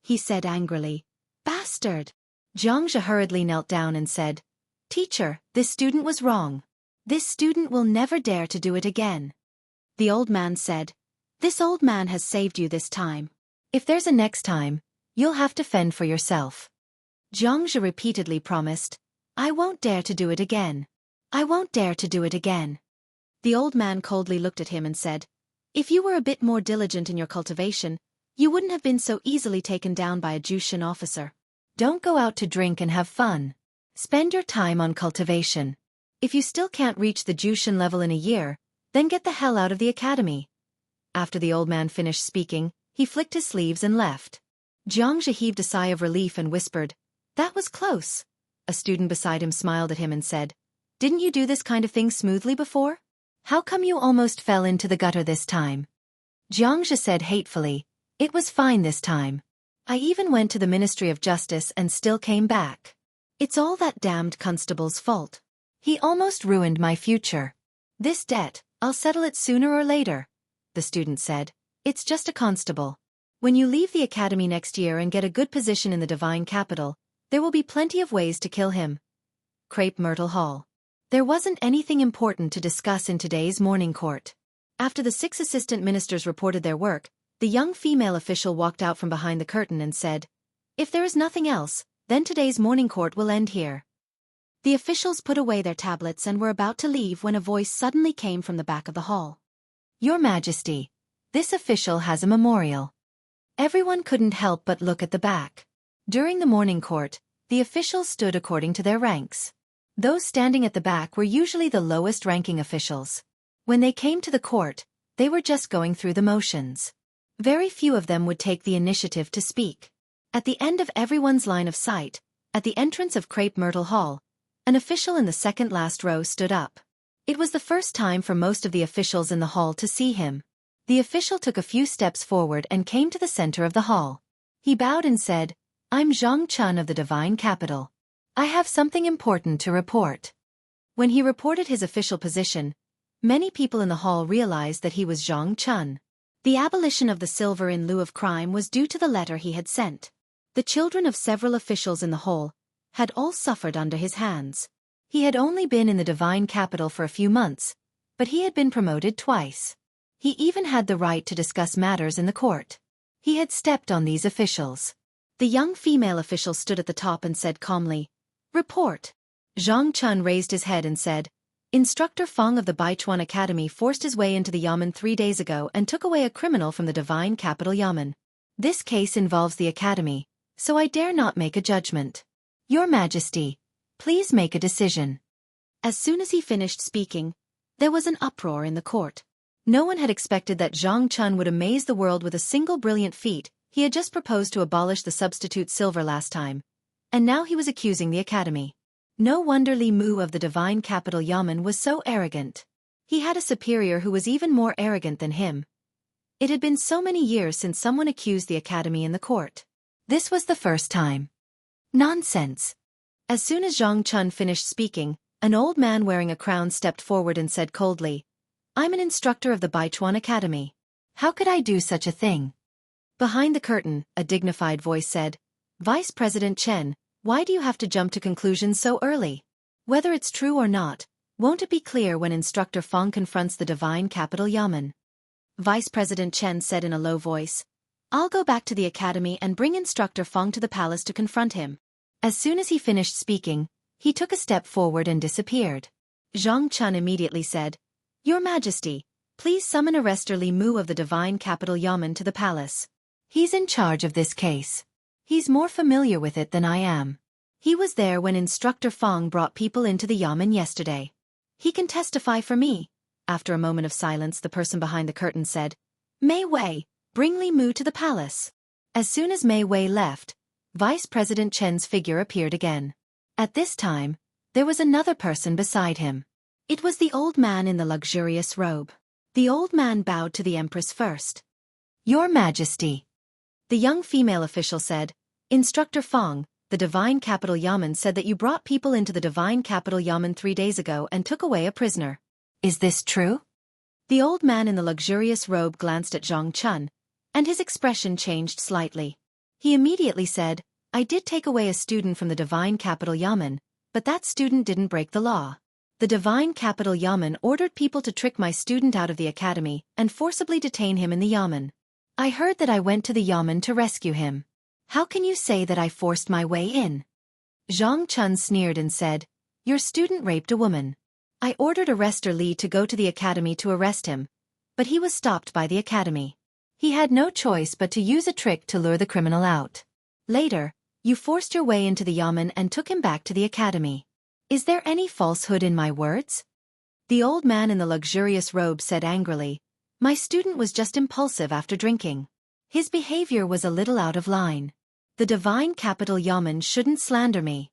He said angrily, Bastard! Jiang Zhe hurriedly knelt down and said, Teacher, this student was wrong. This student will never dare to do it again. The old man said, This old man has saved you this time. If there's a next time, you'll have to fend for yourself. Jiang Zhe repeatedly promised, I won't dare to do it again. I won't dare to do it again. The old man coldly looked at him and said, If you were a bit more diligent in your cultivation, you wouldn't have been so easily taken down by a Jushin officer. Don't go out to drink and have fun. Spend your time on cultivation. If you still can't reach the Jushin level in a year, then get the hell out of the academy. After the old man finished speaking, he flicked his sleeves and left. Jiang Zhe heaved a sigh of relief and whispered, That was close. A student beside him smiled at him and said, Didn't you do this kind of thing smoothly before? How come you almost fell into the gutter this time? Jiang Zhe said hatefully, It was fine this time. I even went to the Ministry of Justice and still came back. It's all that damned constable's fault. He almost ruined my future. This debt, I'll settle it sooner or later. The student said, It's just a constable. When you leave the academy next year and get a good position in the divine capital, there will be plenty of ways to kill him. Crepe Myrtle Hall. There wasn't anything important to discuss in today's morning court. After the 6 assistant ministers reported their work, the young female official walked out from behind the curtain and said, If there is nothing else, then today's morning court will end here. The officials put away their tablets and were about to leave when a voice suddenly came from the back of the hall. Your Majesty, this official has a memorial. Everyone couldn't help but look at the back. During the morning court, the officials stood according to their ranks. Those standing at the back were usually the lowest-ranking officials. When they came to the court, they were just going through the motions. Very few of them would take the initiative to speak. At the end of everyone's line of sight, at the entrance of Crepe Myrtle Hall, an official in the second last row stood up. It was the first time for most of the officials in the hall to see him. The official took a few steps forward and came to the center of the hall. He bowed and said, I'm Zhang Chun of the Divine Capital. I have something important to report. When he reported his official position, many people in the hall realized that he was Zhang Chun. The abolition of the silver in lieu of crime was due to the letter he had sent. The children of several officials in the hall had all suffered under his hands. He had only been in the divine capital for a few months, but he had been promoted twice. He even had the right to discuss matters in the court. He had stepped on these officials. The young female official stood at the top and said calmly, "Report." Zhang Chun raised his head and said, "Instructor Fong of the Baichuan Academy forced his way into the Yamen 3 days ago and took away a criminal from the divine capital Yamen. This case involves the Academy, so I dare not make a judgment. Your Majesty, please make a decision." As soon as he finished speaking, there was an uproar in the court. No one had expected that Zhang Chun would amaze the world with a single brilliant feat. He had just proposed to abolish the substitute silver last time, and now he was accusing the Academy. No wonder Li Mu of the divine capital Yamen was so arrogant. He had a superior who was even more arrogant than him. It had been so many years since someone accused the Academy in the court. This was the first time. Nonsense. As soon as Zhang Chun finished speaking, an old man wearing a crown stepped forward and said coldly, "I'm an instructor of the Baichuan Academy. How could I do such a thing?" Behind the curtain, a dignified voice said, "Vice President Chen, why do you have to jump to conclusions so early? Whether it's true or not, won't it be clear when Instructor Fong confronts the divine capital Yamen?" Vice President Chen said in a low voice, "I'll go back to the Academy and bring Instructor Fong to the palace to confront him." As soon as he finished speaking, he took a step forward and disappeared. Zhang Chun immediately said, "Your Majesty, please summon Arrestor Li Mu of the divine capital Yamen to the palace. He's in charge of this case. He's more familiar with it than I am. He was there when Instructor Fong brought people into the Yamen yesterday. He can testify for me." After a moment of silence, the person behind the curtain said, "Mei Wei, bring Li Mu to the palace." As soon as Mei Wei left, Vice President Chen's figure appeared again. At this time, there was another person beside him. It was the old man in the luxurious robe. The old man bowed to the Empress first. "Your Majesty." The young female official said, "Instructor Fong, the divine capital Yamen said that you brought people into the divine capital Yamen 3 days ago and took away a prisoner. Is this true?" The old man in the luxurious robe glanced at Zhang Chun, and his expression changed slightly. He immediately said, "I did take away a student from the divine capital Yamen, but that student didn't break the law. The divine capital Yamen ordered people to trick my student out of the academy and forcibly detain him in the Yamen. I heard that I went to the Yamen to rescue him. How can you say that I forced my way in?" Zhang Chun sneered and said, "Your student raped a woman. I ordered Arrestor Li to go to the academy to arrest him, but he was stopped by the academy. He had no choice but to use a trick to lure the criminal out. Later, you forced your way into the Yamen and took him back to the academy. Is there any falsehood in my words?" The old man in the luxurious robe said angrily, "My student was just impulsive after drinking. His behavior was a little out of line. The divine capital Yamen shouldn't slander me."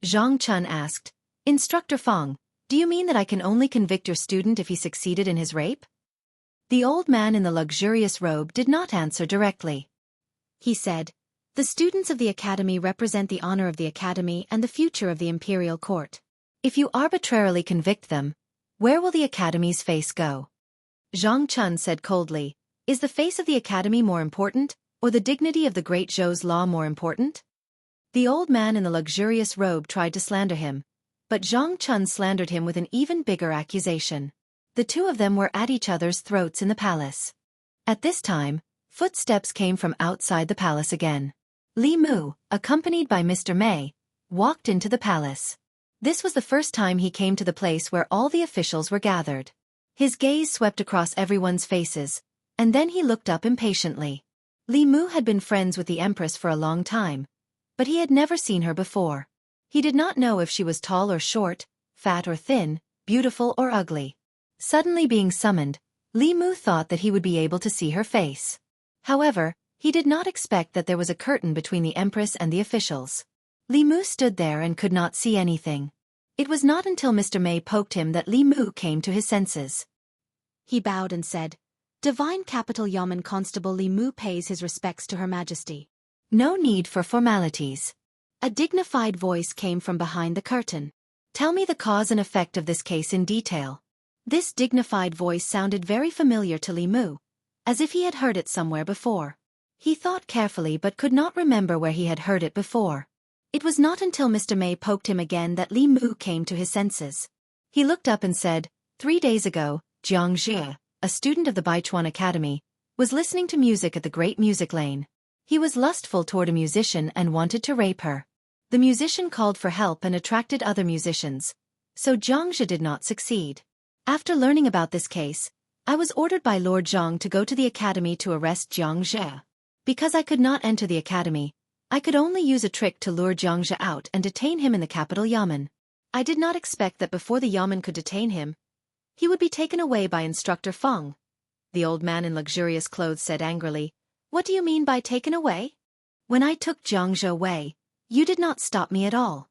Zhang Chun asked, "Instructor Fong, do you mean that I can only convict your student if he succeeded in his rape?" The old man in the luxurious robe did not answer directly. He said, "The students of the academy represent the honor of the academy and the future of the imperial court. If you arbitrarily convict them, where will the academy's face go?" Zhang Chun said coldly, "Is the face of the academy more important, or the dignity of the great Zhou's law more important?" The old man in the luxurious robe tried to slander him, but Zhang Chun slandered him with an even bigger accusation. The two of them were at each other's throats in the palace. At this time, footsteps came from outside the palace again. Li Mu, accompanied by Mr. Mei, walked into the palace. This was the first time he came to the place where all the officials were gathered. His gaze swept across everyone's faces, and then he looked up impatiently. Li Mu had been friends with the Empress for a long time, but he had never seen her before. He did not know if she was tall or short, fat or thin, beautiful or ugly. Suddenly being summoned, Li Mu thought that he would be able to see her face. However, he did not expect that there was a curtain between the Empress and the officials. Li Mu stood there and could not see anything. It was not until Mr. Mei poked him that Li Mu came to his senses. He bowed and said, "Divine Capital Yamen Constable Li Mu pays his respects to Her Majesty." "No need for formalities." A dignified voice came from behind the curtain. "Tell me the cause and effect of this case in detail." This dignified voice sounded very familiar to Li Mu, as if he had heard it somewhere before. He thought carefully but could not remember where he had heard it before. It was not until Mr. May poked him again that Li Mu came to his senses. He looked up and said, 3 days ago, Jiang Zhe, a student of the Baichuan Academy, was listening to music at the Great Music Lane. He was lustful toward a musician and wanted to rape her. The musician called for help and attracted other musicians, so Jiang Zhe did not succeed. After learning about this case, I was ordered by Lord Zhang to go to the academy to arrest Jiang Zhe. Because I could not enter the academy, I could only use a trick to lure Jiang Zhe out and detain him in the capital yamen. I did not expect that before the yamen could detain him, he would be taken away by Instructor Feng. The old man in luxurious clothes said angrily, "What do you mean by taken away? When I took Jiang Zhe away, you did not stop me at all."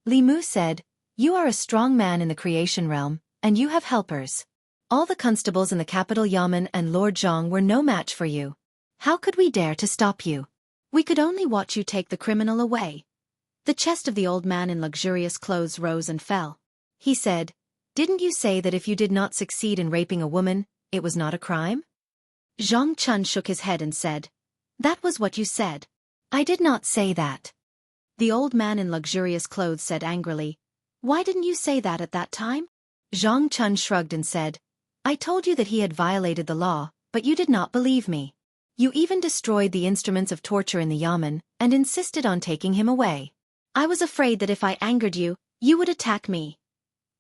Li Mu said, "You are a strong man in the creation realm, and you have helpers. All the constables in the capital yamen and Lord Zhang were no match for you. How could we dare to stop you? We could only watch you take the criminal away." The chest of the old man in luxurious clothes rose and fell. He said, "Didn't you say that if you did not succeed in raping a woman, it was not a crime?" Zhang Chun shook his head and said, "That was what you said." "I did not say that." The old man in luxurious clothes said angrily, "Why didn't you say that at that time?" Zhang Chun shrugged and said, "I told you that he had violated the law, but you did not believe me. You even destroyed the instruments of torture in the yamen and insisted on taking him away. I was afraid that if I angered you, you would attack me."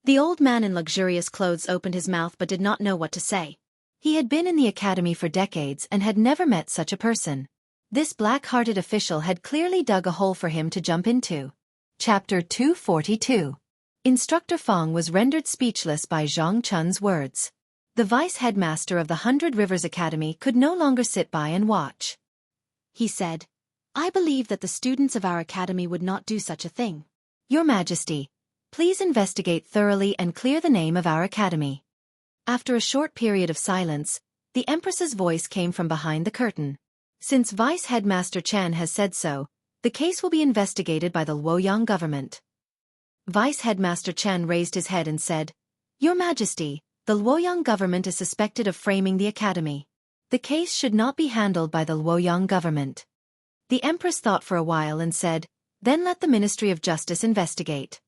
The old man in luxurious clothes opened his mouth but did not know what to say. He had been in the academy for decades and had never met such a person. This black-hearted official had clearly dug a hole for him to jump into. Chapter 242. Instructor Feng was rendered speechless by Zhang Chun's words. The vice-headmaster of the 100 Rivers Academy could no longer sit by and watch. He said, "I believe that the students of our academy would not do such a thing. Your Majesty, please investigate thoroughly and clear the name of our academy." After a short period of silence, the Empress's voice came from behind the curtain. "Since Vice-Headmaster Chen has said so, the case will be investigated by the Luoyang government." Vice-Headmaster Chen raised his head and said, "Your Majesty, the Luoyang government is suspected of framing the academy. The case should not be handled by the Luoyang government." The Empress thought for a while and said, "Then let the Ministry of Justice investigate."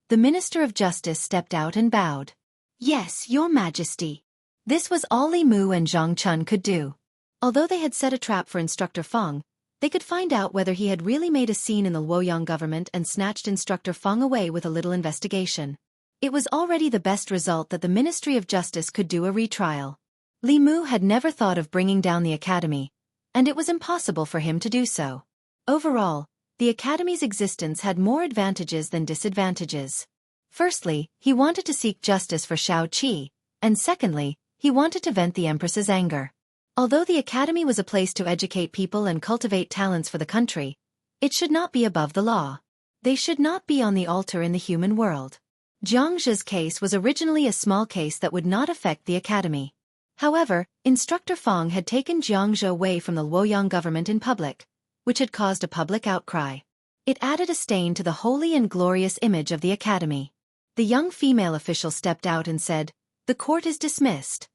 The Minister of Justice stepped out and bowed. "Yes, Your Majesty." This was all Li Mu and Zhang Chun could do. Although they had set a trap for Instructor Feng, they could find out whether he had really made a scene in the Luoyang government and snatched Instructor Feng away with a little investigation. It was already the best result that the Ministry of Justice could do a retrial. Li Mu had never thought of bringing down the academy, and it was impossible for him to do so. Overall, the academy's existence had more advantages than disadvantages. Firstly, he wanted to seek justice for Xiao Qi, and secondly, he wanted to vent the Empress's anger. Although the academy was a place to educate people and cultivate talents for the country, it should not be above the law. They should not be on the altar in the human world. Jiang Zhe's case was originally a small case that would not affect the academy. However, Instructor Feng had taken Jiang Zhe away from the Luoyang government in public, which had caused a public outcry. It added a stain to the holy and glorious image of the academy. The young female official stepped out and said, "The court is dismissed."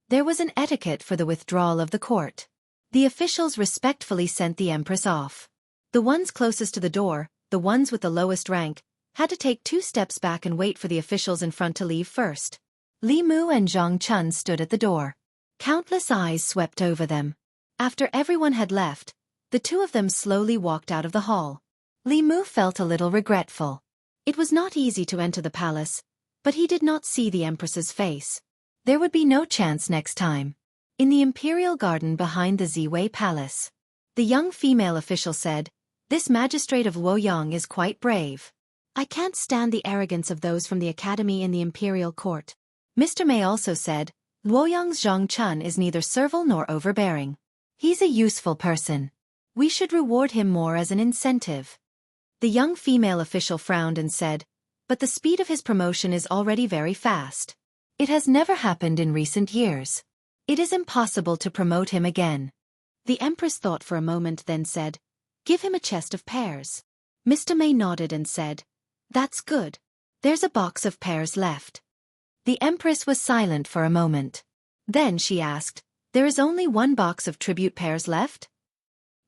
There was an etiquette for the withdrawal of the court. The officials respectfully sent the Empress off. The ones closest to the door, the ones with the lowest rank, had to take 2 steps back and wait for the officials in front to leave first. Li Mu and Zhang Chun stood at the door. Countless eyes swept over them. After everyone had left, the two of them slowly walked out of the hall. Li Mu felt a little regretful. It was not easy to enter the palace, but he did not see the Empress's face. There would be no chance next time. In the imperial garden behind the Ziwei Palace, the young female official said, "This magistrate of Luoyang is quite brave. I can't stand the arrogance of those from the academy in the imperial court." Mr. May also said, "Luoyang's Zhang Chun is neither servile nor overbearing. He's a useful person. We should reward him more as an incentive." The young female official frowned and said, "But the speed of his promotion is already very fast. It has never happened in recent years. It is impossible to promote him again." The Empress thought for a moment, then said, "Give him a chest of pears." Mr. May nodded and said, "That's good. There's a box of pears left." The Empress was silent for a moment. Then she asked, "There is only 1 box of tribute pears left?"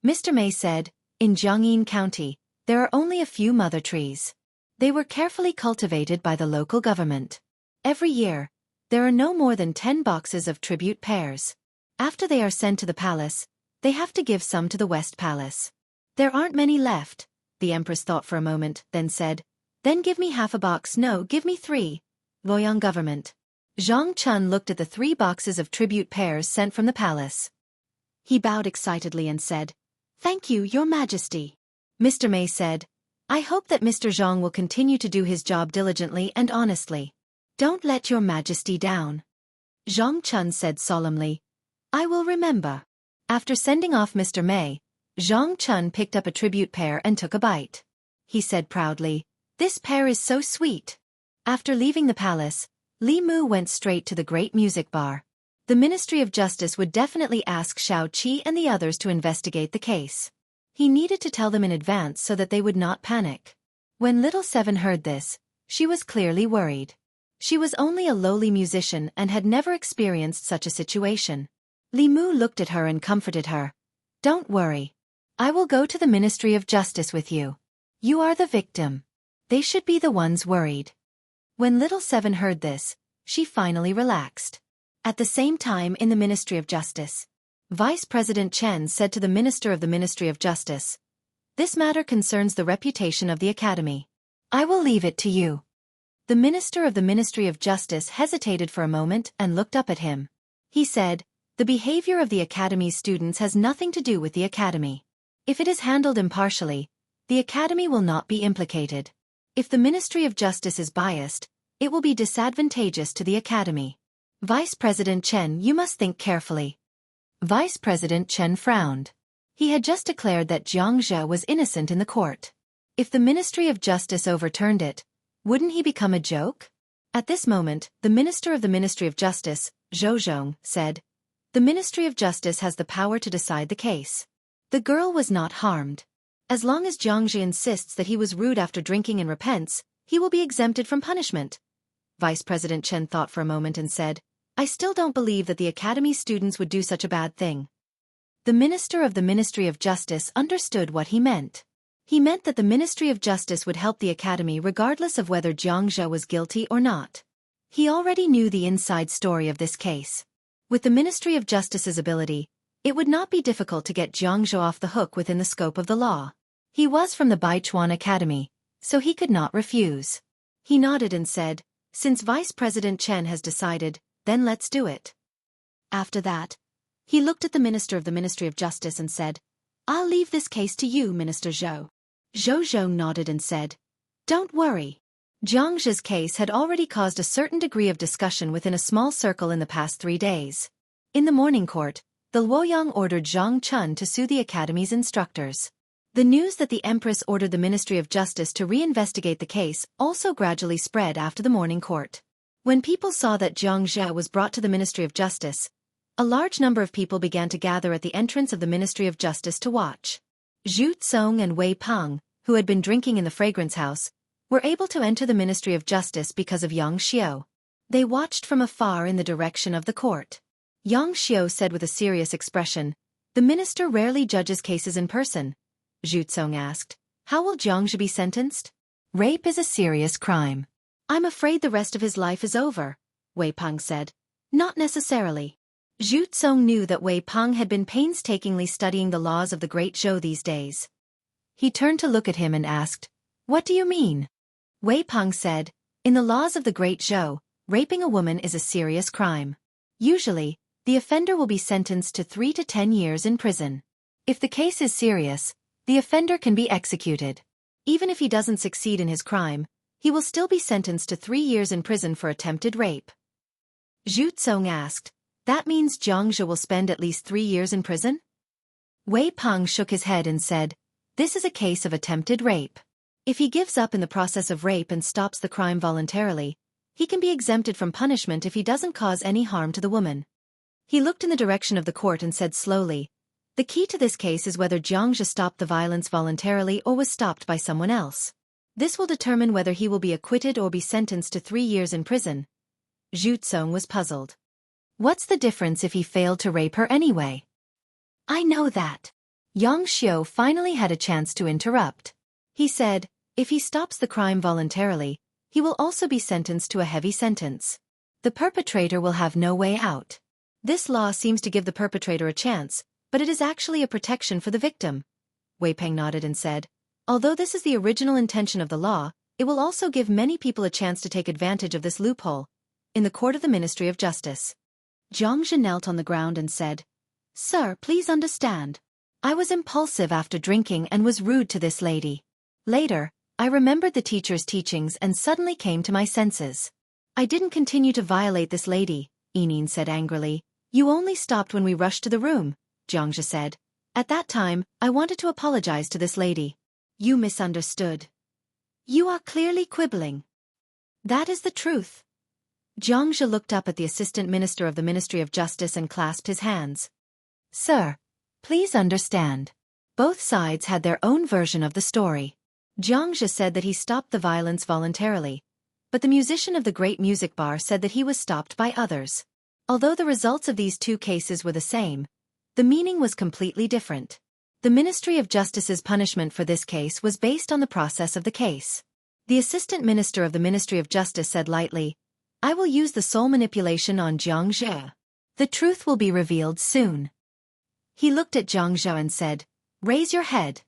Mr. May said, "In Jiangyin County, There are only a few mother trees. They were carefully cultivated by the local government. Every year, there are no more than 10 boxes of tribute pears. After they are sent to the palace, they have to give some to the West Palace. There aren't many left, the Empress thought for a moment, then said, "Then give me half a box, no, give me 3. Luoyang government." Zhang Chun looked at the 3 boxes of tribute pears sent from the palace. He bowed excitedly and said, "Thank you, Your Majesty." Mr. Mei said, "I hope that Mr. Zhang will continue to do his job diligently and honestly. Don't let Your Majesty down." Zhang Chun said solemnly, "I will remember." After sending off Mr. Mei, Zhang Chun picked up a tribute pear and took a bite. He said proudly, "This pear is so sweet." After leaving the palace, Li Mu went straight to the Great Music Bar. The Ministry of Justice would definitely ask Xiao Qi and the others to investigate the case. He needed to tell them in advance so that they would not panic. When Little Seven heard this, she was clearly worried. She was only a lowly musician and had never experienced such a situation. Li Mu looked at her and comforted her. "Don't worry. I will go to the Ministry of Justice with you. You are the victim. They should be the ones worried." When Little Seven heard this, she finally relaxed. At the same time in the Ministry of Justice, Vice President Chen said to the Minister of the Ministry of Justice, "This matter concerns the reputation of the Academy. I will leave it to you." The Minister of the Ministry of Justice hesitated for a moment and looked up at him. He said, "The behavior of the Academy's students has nothing to do with the Academy. If it is handled impartially, the Academy will not be implicated. If the Ministry of Justice is biased, it will be disadvantageous to the Academy. Vice President Chen, you must think carefully." Vice President Chen frowned. He had just declared that Jiang Zhe was innocent in the court. If the Ministry of Justice overturned it, wouldn't he become a joke? At this moment, the Minister of the Ministry of Justice, Zhou Zhong, said, "The Ministry of Justice has the power to decide the case." The girl was not harmed. As long as Jiang Zhe insists that he was rude after drinking and repents, he will be exempted from punishment. Vice President Chen thought for a moment and said, "I still don't believe that the Academy students would do such a bad thing." The Minister of the Ministry of Justice understood what he meant. He meant that the Ministry of Justice would help the Academy regardless of whether Jiang Zhe was guilty or not. He already knew the inside story of this case. With the Ministry of Justice's ability, it would not be difficult to get Jiang Zhe off the hook within the scope of the law. He was from the Baichuan Academy, so he could not refuse. He nodded and said, "Since Vice President Chen has decided, then let's do it." After that, he looked at the Minister of the Ministry of Justice and said, "I'll leave this case to you, Minister Zhou." Zhou Zhou nodded and said, "Don't worry." Jiang Zhe's case had already caused a certain degree of discussion within a small circle in the past 3 days. In the morning court, the Luoyang ordered Zhang Chun to sue the Academy's instructors. The news that the Empress ordered the Ministry of Justice to reinvestigate the case also gradually spread after the morning court. When people saw that Jiang Zhe was brought to the Ministry of Justice, a large number of people began to gather at the entrance of the Ministry of Justice to watch. Zhu Tsong and Wei Peng, who had been drinking in the fragrance house, were able to enter the Ministry of Justice because of Yang Xiao. They watched from afar in the direction of the court. Yang Xiao said with a serious expression, "The minister rarely judges cases in person." Zhu Tsong asked, "How will Jiang Zhe be sentenced?" "Rape is a serious crime." "I'm afraid the rest of his life is over," Wei Peng said. "Not necessarily." Zhu Tsong knew that Wei Peng had been painstakingly studying the laws of the Great Zhou these days. He turned to look at him and asked, "What do you mean?" Wei Peng said, "In the laws of the Great Zhou, raping a woman is a serious crime. Usually, the offender will be sentenced to 3 to 10 years in prison. If the case is serious, the offender can be executed. Even if he doesn't succeed in his crime, he will still be sentenced to 3 years in prison for attempted rape." Zhu Tsong asked, "That means Jiang Zhe will spend at least 3 years in prison?" Wei Peng shook his head and said, "This is a case of attempted rape. If he gives up in the process of rape and stops the crime voluntarily, he can be exempted from punishment if he doesn't cause any harm to the woman." He looked in the direction of the court and said slowly, "The key to this case is whether Jiang Zhe stopped the violence voluntarily or was stopped by someone else. This will determine whether he will be acquitted or be sentenced to 3 years in prison." Zhu Tsong was puzzled. "What's the difference if he failed to rape her anyway?" "I know that." Yang Xiao finally had a chance to interrupt. He said, if he stops the crime voluntarily, he will also be sentenced to a heavy sentence. The perpetrator will have no way out. This law seems to give the perpetrator a chance, but it is actually a protection for the victim. Wei Peng nodded and said, although this is the original intention of the law, it will also give many people a chance to take advantage of this loophole. In the court of the Ministry of Justice. Zhang Zhe knelt on the ground and said, Sir, please understand. I was impulsive after drinking and was rude to this lady. Later, I remembered the teacher's teachings and suddenly came to my senses. I didn't continue to violate this lady, Enin said angrily. You only stopped when we rushed to the room, Zhang Zhe said. At that time, I wanted to apologize to this lady. You misunderstood. You are clearly quibbling. That is the truth. Zhang Zhe looked up at the Assistant Minister of the Ministry of Justice and clasped his hands. Sir, please understand. Both sides had their own version of the story. Zhang Zhe said that he stopped the violence voluntarily, but the musician of the Great Music Bar said that he was stopped by others. Although the results of these two cases were the same, the meaning was completely different. The Ministry of Justice's punishment for this case was based on the process of the case. The Assistant Minister of the Ministry of Justice said lightly, I will use the soul manipulation on Zhang Zhe. The truth will be revealed soon. He looked at Zhang Zhe and said, Raise your head.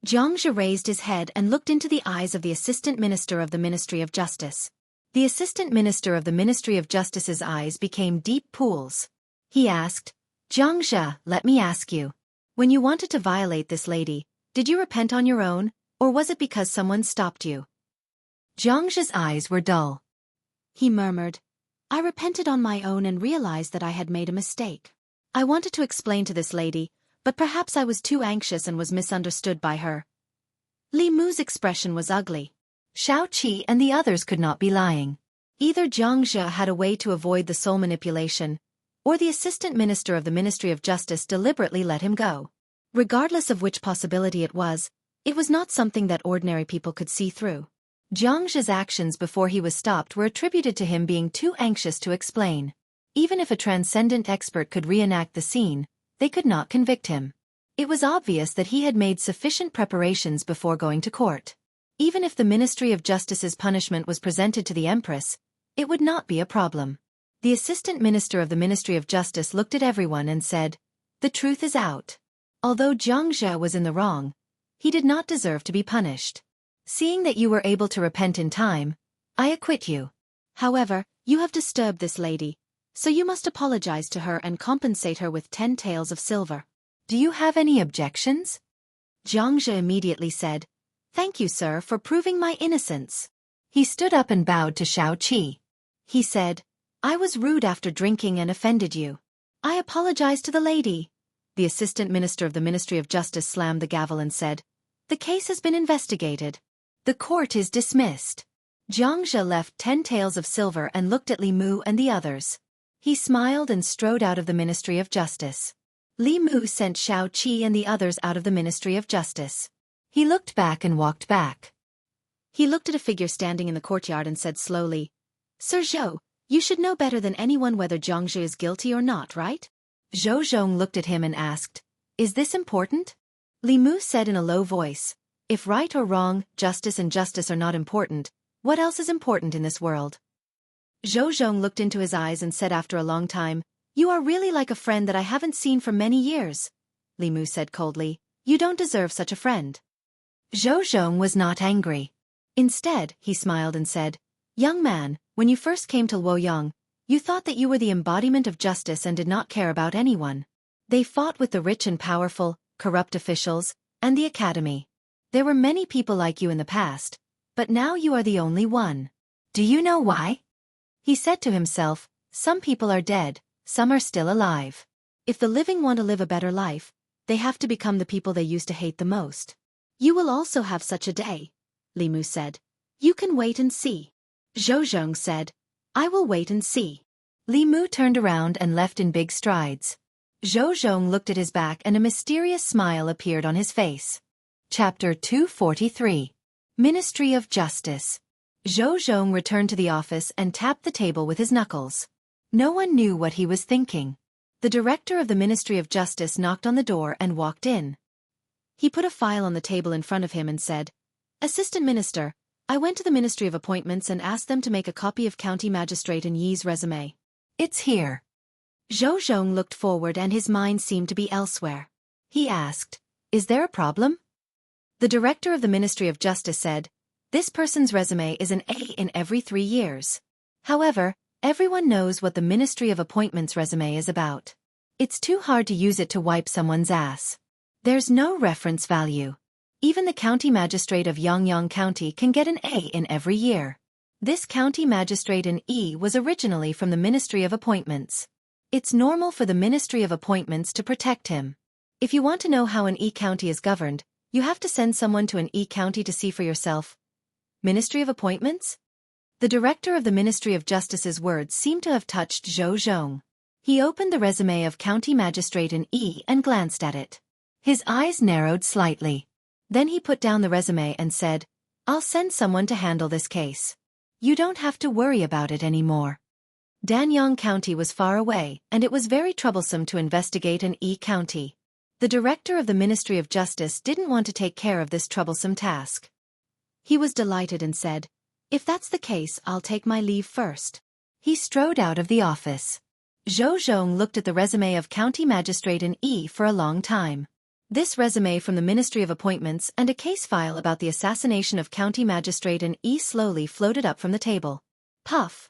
Zhang Zhe raised his head and looked into the eyes of the Assistant Minister of the Ministry of Justice. The Assistant Minister of the Ministry of Justice's eyes became deep pools. He asked, Zhang Zhe, let me ask you. When you wanted to violate this lady, did you repent on your own, or was it because someone stopped you? Zhang Zhe's eyes were dull. He murmured, I repented on my own and realized that I had made a mistake. I wanted to explain to this lady, but perhaps I was too anxious and was misunderstood by her. Li Mu's expression was ugly. Xiao Qi and the others could not be lying. Either Zhang Zhe had a way to avoid the soul manipulation, or the Assistant Minister of the Ministry of Justice deliberately let him go. Regardless of which possibility it was not something that ordinary people could see through. Zhang Zhe's actions before he was stopped were attributed to him being too anxious to explain. Even if a transcendent expert could reenact the scene, they could not convict him. It was obvious that he had made sufficient preparations before going to court. Even if the Ministry of Justice's punishment was presented to the Empress, it would not be a problem. The Assistant Minister of the Ministry of Justice looked at everyone and said, The truth is out. Although Zhang Zhe was in the wrong, he did not deserve to be punished. Seeing that you were able to repent in time, I acquit you. However, you have disturbed this lady, so you must apologize to her and compensate her with 10 taels of silver. Do you have any objections? Zhang Zhe immediately said, Thank you, sir, for proving my innocence. He stood up and bowed to Xiao Qi. He said, I was rude after drinking and offended you. I apologize to the lady. The Assistant Minister of the Ministry of Justice slammed the gavel and said, The case has been investigated. The court is dismissed. Zhang Zhe left 10 taels of silver and looked at Li Mu and the others. He smiled and strode out of the Ministry of Justice. Li Mu sent Xiao Qi and the others out of the Ministry of Justice. He looked back and walked back. He looked at a figure standing in the courtyard and said slowly, Sir Zhou, you should know better than anyone whether Zhang Zhe is guilty or not, right? Zhou Zhong looked at him and asked, Is this important? Li Mu said in a low voice, If right or wrong, justice and justice are not important, what else is important in this world? Zhou Zhong looked into his eyes and said after a long time, You are really like a friend that I haven't seen for many years. Li Mu said coldly, You don't deserve such a friend. Zhou Zhong was not angry. Instead, he smiled and said, Young man, when you first came to Luoyang, you thought that you were the embodiment of justice and did not care about anyone. They fought with the rich and powerful, corrupt officials, and the academy. There were many people like you in the past, but now you are the only one. Do you know why? He said to himself, Some people are dead, some are still alive. If the living want to live a better life, they have to become the people they used to hate the most. You will also have such a day, Li Mu said. You can wait and see. Zhou Zhong said, I will wait and see. Li Mu turned around and left in big strides. Zhou Zhong looked at his back and a mysterious smile appeared on his face. Chapter 243. Ministry of Justice. Zhou Zhong returned to the office and tapped the table with his knuckles. No one knew what he was thinking. The director of the Ministry of Justice knocked on the door and walked in. He put a file on the table in front of him and said, Assistant Minister, I went to the Ministry of Appointments and asked them to make a copy of County Magistrate and Yi's resume. It's here. Zhou Zhong looked forward and his mind seemed to be elsewhere. He asked, "Is there a problem?" The director of the Ministry of Justice said, "This person's resume is an A in every 3 years. However, everyone knows what the Ministry of Appointments resume is about. It's too hard to use it to wipe someone's ass. There's no reference value. Even the county magistrate of Yangyang County can get an A in every year. This county magistrate in E was originally from the Ministry of Appointments. It's normal for the Ministry of Appointments to protect him. If you want to know how an E county is governed, you have to send someone to an E county to see for yourself." Ministry of Appointments? The director of the Ministry of Justice's words seemed to have touched Zhou Zhong. He opened the resume of county magistrate in E and glanced at it. His eyes narrowed slightly. Then he put down the resume and said, "I'll send someone to handle this case. You don't have to worry about it anymore." Danyang County was far away, and it was very troublesome to investigate an E county. The director of the Ministry of Justice didn't want to take care of this troublesome task. He was delighted and said, "If that's the case, I'll take my leave first." He strode out of the office. Zhou Zhong looked at the resume of County Magistrate in E for a long time. This resume from the Ministry of Appointments and a case file about the assassination of County Magistrate in E slowly floated up from the table. Puff!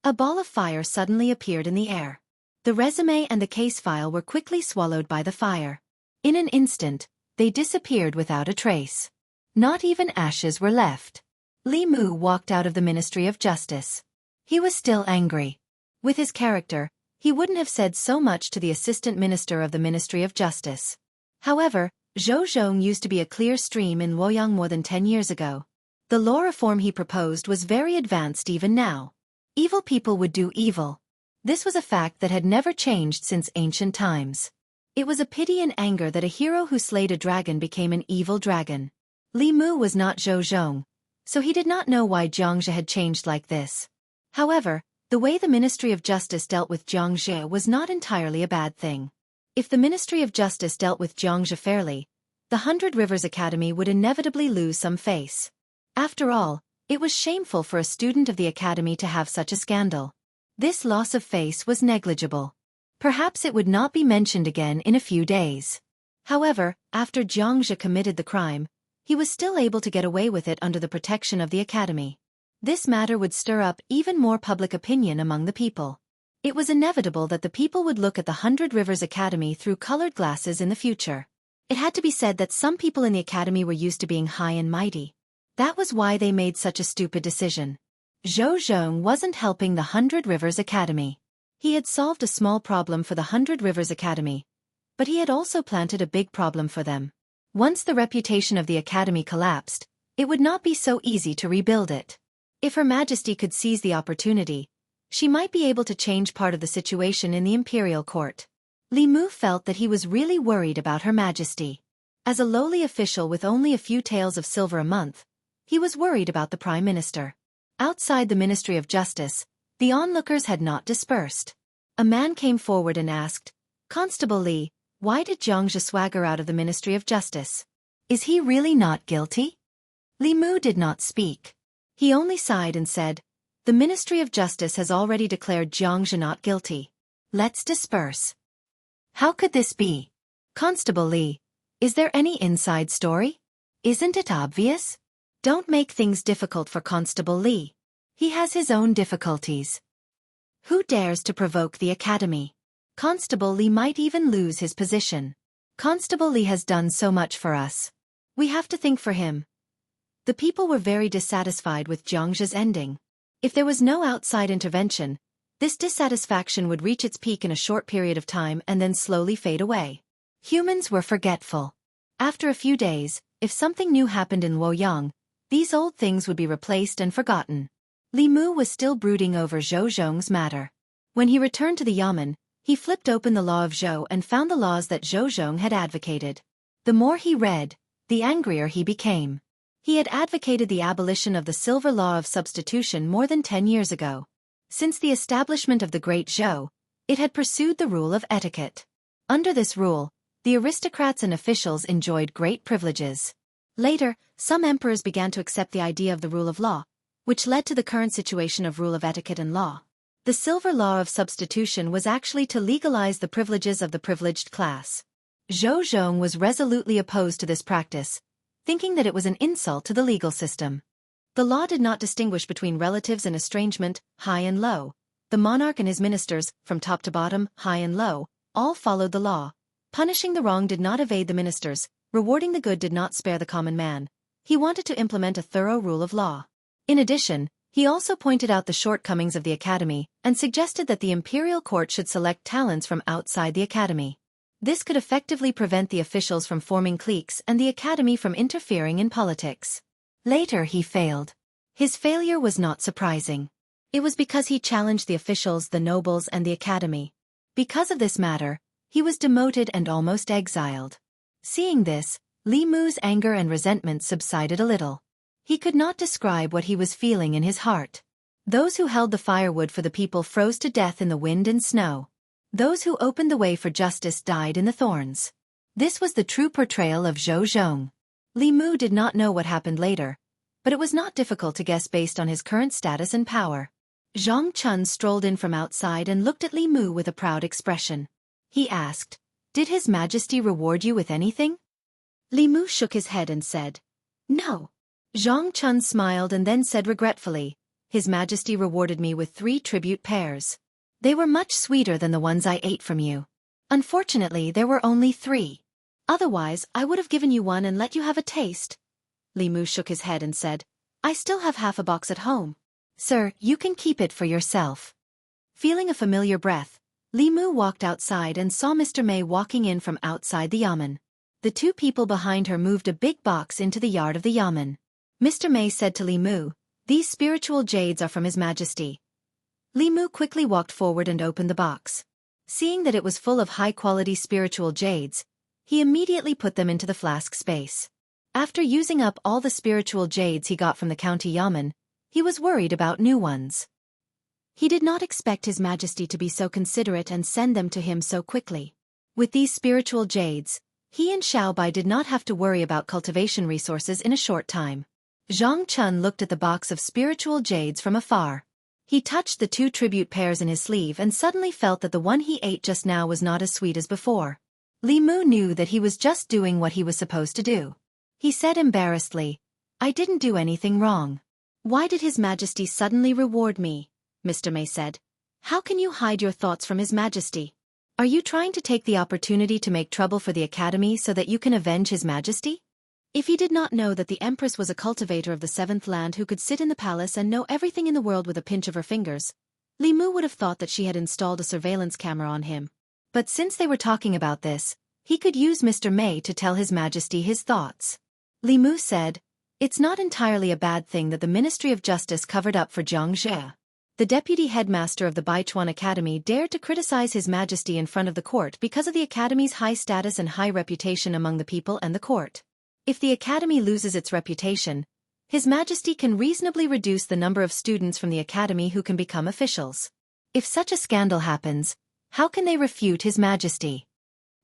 A ball of fire suddenly appeared in the air. The resume and the case file were quickly swallowed by the fire. In an instant, they disappeared without a trace. Not even ashes were left. Li Mu walked out of the Ministry of Justice. He was still angry. With his character, he wouldn't have said so much to the Assistant Minister of the Ministry of Justice. However, Zhou Zhong used to be a clear stream in Luoyang more than 10 years ago. The law reform he proposed was very advanced even now. Evil people would do evil. This was a fact that had never changed since ancient times. It was a pity and anger that a hero who slayed a dragon became an evil dragon. Li Mu was not Zhou Zhong, so he did not know why Jiangxia had changed like this. However, the way the Ministry of Justice dealt with Jiangxia was not entirely a bad thing. If the Ministry of Justice dealt with Jiangxia fairly, the 100 Rivers Academy would inevitably lose some face. After all, it was shameful for a student of the academy to have such a scandal. This loss of face was negligible. Perhaps it would not be mentioned again in a few days. However, after Jiangxia committed the crime, he was still able to get away with it under the protection of the academy. This matter would stir up even more public opinion among the people. It was inevitable that the people would look at the 100 Rivers Academy through colored glasses in the future. It had to be said that some people in the academy were used to being high and mighty. That was why they made such a stupid decision. Zhou Zhong wasn't helping the 100 Rivers Academy. He had solved a small problem for the 100 Rivers Academy, but he had also planted a big problem for them. Once the reputation of the academy collapsed, it would not be so easy to rebuild it. If Her Majesty could seize the opportunity, she might be able to change part of the situation in the imperial court. Li Mu felt that he was really worried about Her Majesty. As a lowly official with only a few taels of silver a month, he was worried about the Prime Minister. Outside the Ministry of Justice, the onlookers had not dispersed. A man came forward and asked, "Constable Li, why did Jiangxia swagger out of the Ministry of Justice? Is he really not guilty?" Li Mu did not speak. He only sighed and said, "The Ministry of Justice has already declared Jiangxia not guilty. Let's disperse." "How could this be? Constable Li, is there any inside story? Isn't it obvious? Don't make things difficult for Constable Li. He has his own difficulties. Who dares to provoke the academy? Constable Li might even lose his position. Constable Li has done so much for us. We have to think for him." The people were very dissatisfied with Jiangxia's ending. If there was no outside intervention, this dissatisfaction would reach its peak in a short period of time and then slowly fade away. Humans were forgetful. After a few days, if something new happened in Luoyang, these old things would be replaced and forgotten. Li Mu was still brooding over Zhou Zhong's matter. When he returned to the Yamen, he flipped open the law of Zhou and found the laws that Zhou Zhong had advocated. The more he read, the angrier he became. He had advocated the abolition of the silver law of substitution more than 10 years ago. Since the establishment of the Great Zhou, it had pursued the rule of etiquette. Under this rule, the aristocrats and officials enjoyed great privileges. Later, some emperors began to accept the idea of the rule of law, which led to the current situation of rule of etiquette and law. The silver law of substitution was actually to legalize the privileges of the privileged class. Zhou Zhong was resolutely opposed to this practice, thinking that it was an insult to the legal system. The law did not distinguish between relatives in estrangement, high and low. The monarch and his ministers, from top to bottom, high and low, all followed the law. Punishing the wrong did not evade the ministers, rewarding the good did not spare the common man. He wanted to implement a thorough rule of law. In addition, he also pointed out the shortcomings of the academy and suggested that the imperial court should select talents from outside the academy. This could effectively prevent the officials from forming cliques and the academy from interfering in politics. Later he failed. His failure was not surprising. It was because he challenged the officials, the nobles, and the academy. Because of this matter, he was demoted and almost exiled. Seeing this, Li Mu's anger and resentment subsided a little. He could not describe what he was feeling in his heart. Those who held the firewood for the people froze to death in the wind and snow. Those who opened the way for justice died in the thorns. This was the true portrayal of Zhou Zhong. Li Mu did not know what happened later, but it was not difficult to guess based on his current status and power. Zhang Chun strolled in from outside and looked at Li Mu with a proud expression. He asked, "Did His Majesty reward you with anything?" Li Mu shook his head and said, "No." Zhang Chun smiled and then said regretfully, "His Majesty rewarded me with 3 tribute pears. They were much sweeter than the ones I ate from you. Unfortunately, there were only 3. Otherwise, I would have given you one and let you have a taste." Li Mu shook his head and said, "I still have half a box at home. Sir, you can keep it for yourself." Feeling a familiar breath, Li Mu walked outside and saw Mr. Mei walking in from outside the yamen. The 2 people behind her moved a big box into the yard of the yamen. Mr. Mei said to Li Mu, "These spiritual jades are from His Majesty." Li Mu quickly walked forward and opened the box. Seeing that it was full of high-quality spiritual jades, he immediately put them into the flask space. After using up all the spiritual jades he got from the county yamen, he was worried about new ones. He did not expect His Majesty to be so considerate and send them to him so quickly. With these spiritual jades, he and Xiaobai did not have to worry about cultivation resources in a short time. Zhang Chun looked at the box of spiritual jades from afar. He touched the 2 tribute pears in his sleeve and suddenly felt that the one he ate just now was not as sweet as before. Li Mu knew that he was just doing what he was supposed to do. He said embarrassedly, "I didn't do anything wrong." "Why did His Majesty suddenly reward me?" Mr. Mei said. "How can you hide your thoughts from His Majesty? Are you trying to take the opportunity to make trouble for the Academy so that you can avenge His Majesty?" If he did not know that the Empress was a cultivator of the 7th land who could sit in the palace and know everything in the world with a pinch of her fingers, Li Mu would have thought that she had installed a surveillance camera on him. But since they were talking about this, he could use Mr. Mei to tell His Majesty his thoughts. Li Mu said, "It's not entirely a bad thing that the Ministry of Justice covered up for Jiang Zhe." The deputy headmaster of the Baichuan Academy dared to criticize His Majesty in front of the court because of the Academy's high status and high reputation among the people and the court. If the Academy loses its reputation, His Majesty can reasonably reduce the number of students from the Academy who can become officials. If such a scandal happens, how can they refute His Majesty?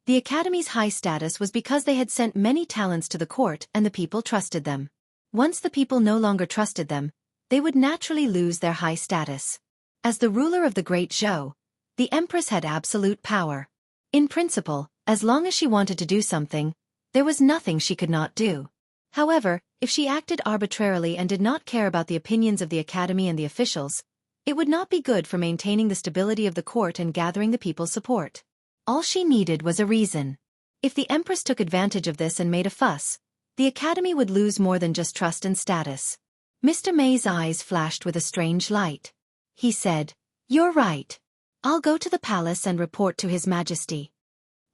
The Academy's high status was because they had sent many talents to the court and the people trusted them. Once the people no longer trusted them, they would naturally lose their high status. As the ruler of the Great Zhou, the Empress had absolute power. In principle, as long as she wanted to do something, there was nothing she could not do. However, if she acted arbitrarily and did not care about the opinions of the Academy and the officials, it would not be good for maintaining the stability of the court and gathering the people's support. All she needed was a reason. If the Empress took advantage of this and made a fuss, the Academy would lose more than just trust and status. Mr. Mei's eyes flashed with a strange light. He said, "You're right. I'll go to the palace and report to His Majesty."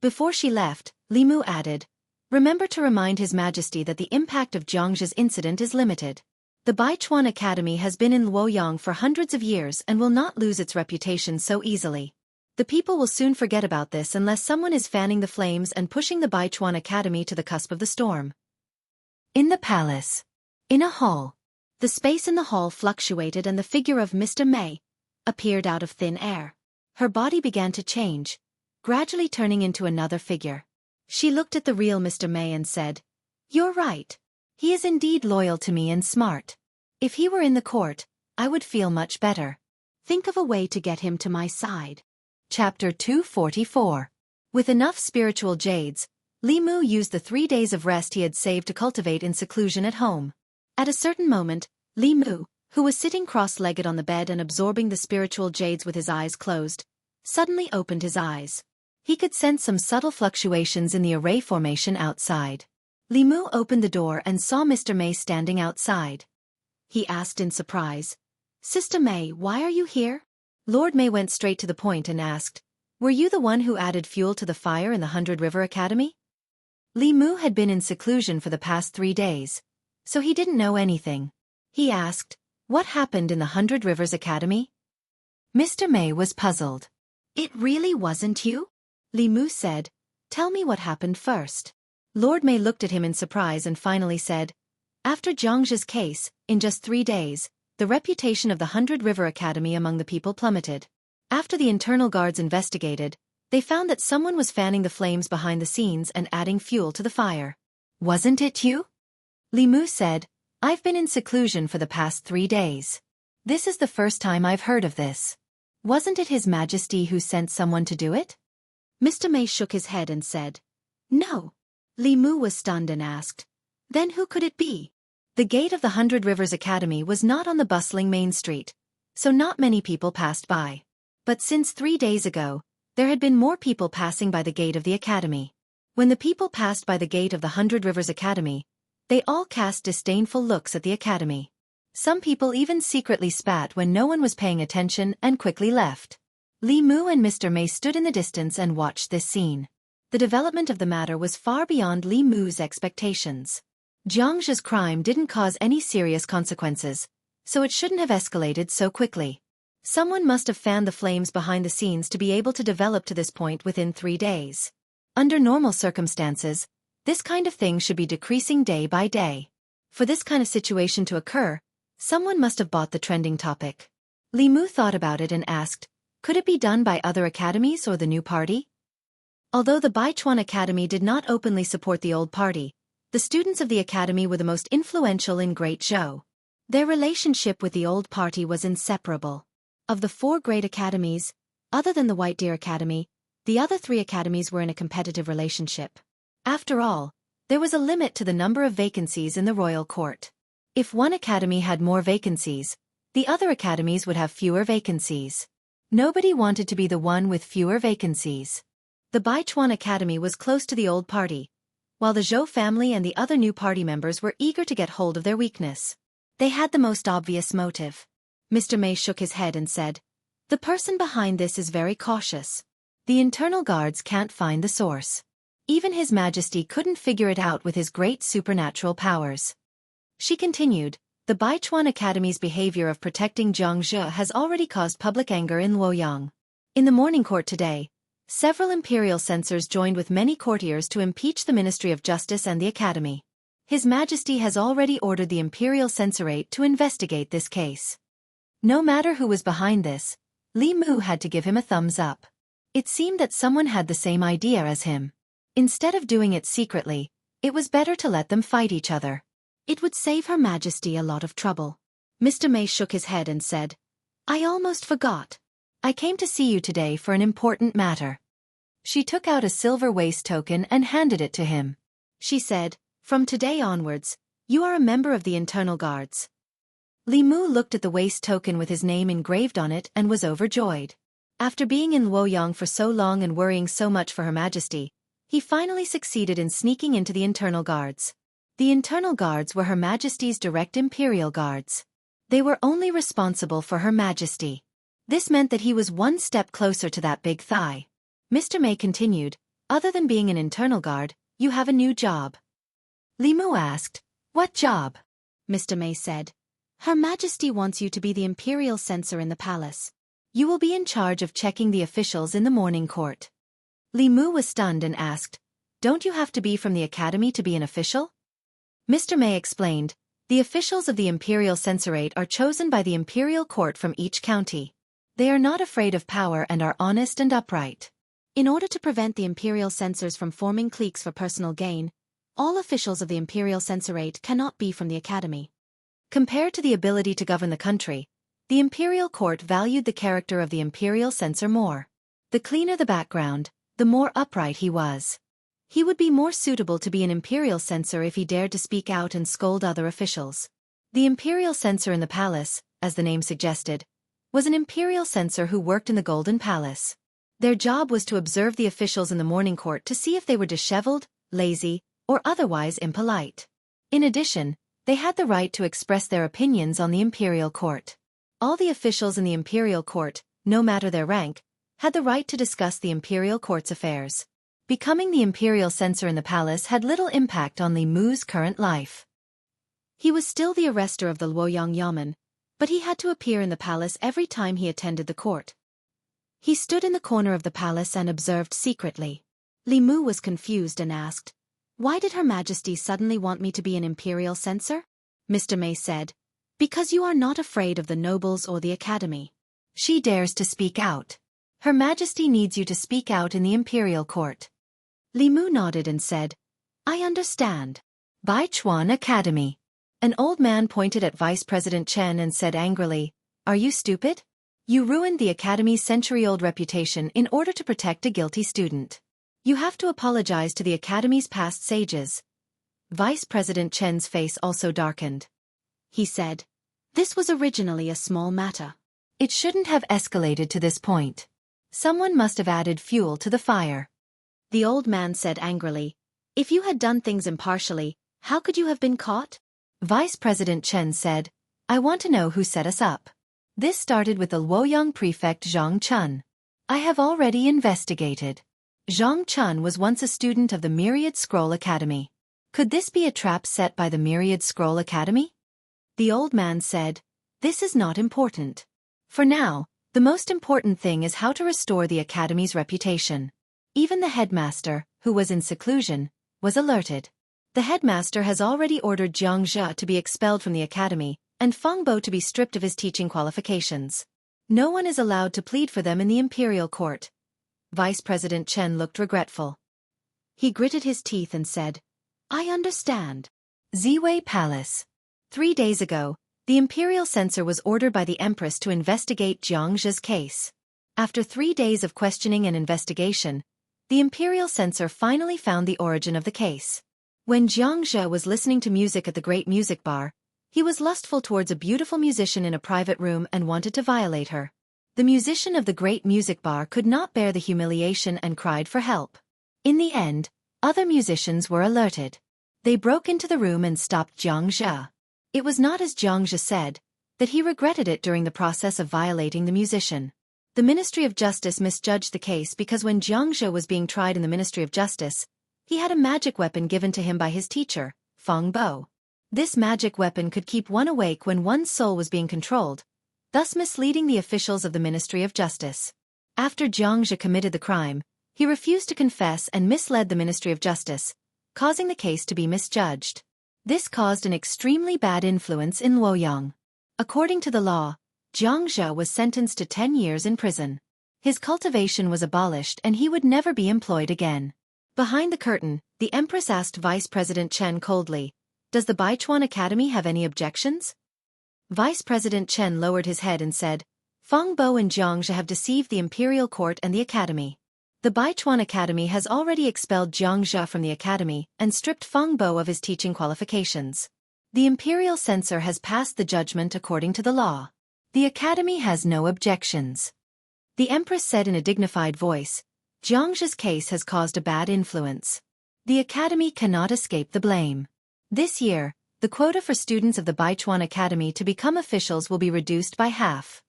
Before she left, Li Mu added, "Remember to remind His Majesty that the impact of Jiangzhe's incident is limited. The Baichuan Academy has been in Luoyang for hundreds of years and will not lose its reputation so easily. The people will soon forget about this unless someone is fanning the flames and pushing the Baichuan Academy to the cusp of the storm." In the palace. In a hall. The space in the hall fluctuated and the figure of Mr. Mei appeared out of thin air. Her body began to change, gradually turning into another figure. She looked at the real Mr. Mei and said, "You're right. He is indeed loyal to me and smart. If he were in the court, I would feel much better. Think of a way to get him to my side. Chapter 244. With enough spiritual jades, Li Mu used the 3 days of rest he had saved to cultivate in seclusion at home. At a certain moment, Li Mu, who was sitting cross-legged on the bed and absorbing the spiritual jades with his eyes closed, suddenly opened his eyes. He could sense some subtle fluctuations in the array formation outside. Li Mu opened the door and saw Mr. Mei standing outside. He asked in surprise, "Sister Mei, why are you here?" Lord Mei went straight to the point and asked, "Were you the one who added fuel to the fire in the 100 River Academy?" Li Mu had been in seclusion for the past 3 days, so he didn't know anything. He asked, "What happened in the 100 Rivers Academy?" Mr. Mei was puzzled. "It really wasn't you?" Li Mu said, "Tell me what happened first." Lord Mei looked at him in surprise and finally said, "After Zhangzhe's case, in just 3 days, the reputation of the 100 River Academy among the people plummeted. After the internal guards investigated, they found that someone was fanning the flames behind the scenes and adding fuel to the fire." "Wasn't it you?" Li Mu said, "I've been in seclusion for the past 3 days. This is the first time I've heard of this. Wasn't it His Majesty who sent someone to do it?" Mr. Mei shook his head and said, "No." Li Mu was stunned and asked, "Then who could it be?" The gate of the 100 Rivers Academy was not on the bustling main street, so not many people passed by. But since 3 days ago, there had been more people passing by the gate of the academy. When the people passed by the gate of the 100 Rivers Academy, they all cast disdainful looks at the academy. Some people even secretly spat when no one was paying attention and quickly left. Li Mu and Mr. Mei stood in the distance and watched this scene. The development of the matter was far beyond Li Mu's expectations. Zhangzhe's crime didn't cause any serious consequences, so it shouldn't have escalated so quickly. Someone must have fanned the flames behind the scenes to be able to develop to this point within 3 days. Under normal circumstances, this kind of thing should be decreasing day by day. For this kind of situation to occur, someone must have bought the trending topic. Li Mu thought about it and asked, could it be done by other academies or the new party? Although the Baichuan Academy did not openly support the old party, the students of the academy were the most influential in Great Zhou. Their relationship with the old party was inseparable. Of the 4 great academies, other than the White Deer Academy, the other 3 academies were in a competitive relationship. After all, there was a limit to the number of vacancies in the royal court. If one academy had more vacancies, the other academies would have fewer vacancies. Nobody wanted to be the one with fewer vacancies. The Baichuan Academy was close to the old party, while the Zhou family and the other new party members were eager to get hold of their weakness. They had the most obvious motive. Mr. Mei shook his head and said, "The person behind this is very cautious. The internal guards can't find the source. Even His Majesty couldn't figure it out with his great supernatural powers." She continued, "The Baichuan Academy's behavior of protecting Zhangzhe has already caused public anger in Luoyang. In the morning court today, several imperial censors joined with many courtiers to impeach the Ministry of Justice and the Academy. His Majesty has already ordered the imperial censorate to investigate this case." No matter who was behind this, Li Mu had to give him a thumbs up. It seemed that someone had the same idea as him. Instead of doing it secretly, it was better to let them fight each other. It would save Her Majesty a lot of trouble. Mr. Mei shook his head and said, "I almost forgot. I came to see you today for an important matter." She took out a silver waist token and handed it to him. She said, "From today onwards, you are a member of the internal guards." Li Mu looked at the waist token with his name engraved on it and was overjoyed. After being in Luoyang for so long and worrying so much for Her Majesty, he finally succeeded in sneaking into the internal guards. The internal guards were Her Majesty's direct imperial guards. They were only responsible for Her Majesty. This meant that he was one step closer to that big thigh. Mr. Mei continued, "Other than being an internal guard, you have a new job." Li Mu asked, "What job?" Mr. Mei said, "Her Majesty wants you to be the imperial censor in the palace. You will be in charge of checking the officials in the morning court." Li Mu was stunned and asked, "Don't you have to be from the academy to be an official?" Mr. Mei explained, "The officials of the imperial censorate are chosen by the imperial court from each county. They are not afraid of power and are honest and upright." In order to prevent the imperial censors from forming cliques for personal gain, All officials of the imperial censorate cannot be from the academy. Compared to the ability to govern the country, the imperial court valued the character of the imperial censor more. The cleaner the background, the more upright he was. He would be more suitable to be an imperial censor if he dared to speak out and scold other officials. The imperial censor in the palace, as the name suggested, was an imperial censor who worked in the Golden Palace. Their job was to observe the officials in the morning court to see if they were disheveled, lazy, or otherwise impolite. In addition, they had the right to express their opinions on the imperial court. All the officials in the imperial court, no matter their rank, had the right to discuss the imperial court's affairs. Becoming the imperial censor in the palace had little impact on Li Mu's current life. He was still the arrestor of the Luoyang Yamen, but he had to appear in the palace every time he attended the court. He stood in the corner of the palace and observed secretly. Li Mu was confused and asked, "Why did Her Majesty suddenly want me to be an imperial censor?" Mr. Mei said, "Because you are not afraid of the nobles or the academy. She dares to speak out. Her Majesty needs you to speak out in the imperial court." Li Mu nodded and said, "I understand." Baichuan Academy. An old man pointed at Vice President Chen and said angrily, "Are you stupid? You ruined the academy's century-old reputation in order to protect a guilty student. You have to apologize to the academy's past sages." Vice President Chen's face also darkened. He said, "This was originally a small matter. It shouldn't have escalated to this point. Someone must have added fuel to the fire." The old man said angrily, "If you had done things impartially, how could you have been caught?" Vice President Chen said, "I want to know who set us up. This started with the Luoyang prefect Zhang Chun. I have already investigated. Zhang Chun was once a student of the Myriad Scroll Academy. Could this be a trap set by the Myriad Scroll Academy?" The old man said, "This is not important. For now, the most important thing is how to restore the academy's reputation." Even the headmaster, who was in seclusion, was alerted. The headmaster has already ordered Jiang Zhe to be expelled from the academy, and Feng Bo to be stripped of his teaching qualifications. No one is allowed to plead for them in the imperial court. Vice President Chen looked regretful. He gritted his teeth and said, "I understand." Ziwei Palace. 3 days ago, the imperial censor was ordered by the empress to investigate Jiang Zhe's case. After 3 days of questioning and investigation, the imperial censor finally found the origin of the case. When Jiang Zhe was listening to music at the Great Music Bar, he was lustful towards a beautiful musician in a private room and wanted to violate her. The musician of the Great Music Bar could not bear the humiliation and cried for help. In the end, other musicians were alerted. They broke into the room and stopped Jiang Zhe. It was not as Jiang Zhe said, that he regretted it during the process of violating the musician. The Ministry of Justice misjudged the case because when Jiang Zhe was being tried in the Ministry of Justice, he had a magic weapon given to him by his teacher, Feng Bo. This magic weapon could keep one awake when one's soul was being controlled, thus misleading the officials of the Ministry of Justice. After Jiang Zhe committed the crime, he refused to confess and misled the Ministry of Justice, causing the case to be misjudged. This caused an extremely bad influence in Luoyang. According to the law, Jiang Zhe was sentenced to 10 years in prison. His cultivation was abolished and he would never be employed again. Behind the curtain, the Empress asked Vice President Chen coldly, "Does the Baichuan Academy have any objections?" Vice President Chen lowered his head and said, "Feng Bo and Jiang Zhe have deceived the imperial court and the academy. The Baichuan Academy has already expelled Jiang Zhe from the academy and stripped Feng Bo of his teaching qualifications. The imperial censor has passed the judgment according to the law. The academy has no objections." The Empress said in a dignified voice, "Jiang Zhe's case has caused a bad influence. The academy cannot escape the blame. This year, the quota for students of the Baichuan Academy to become officials will be reduced by half."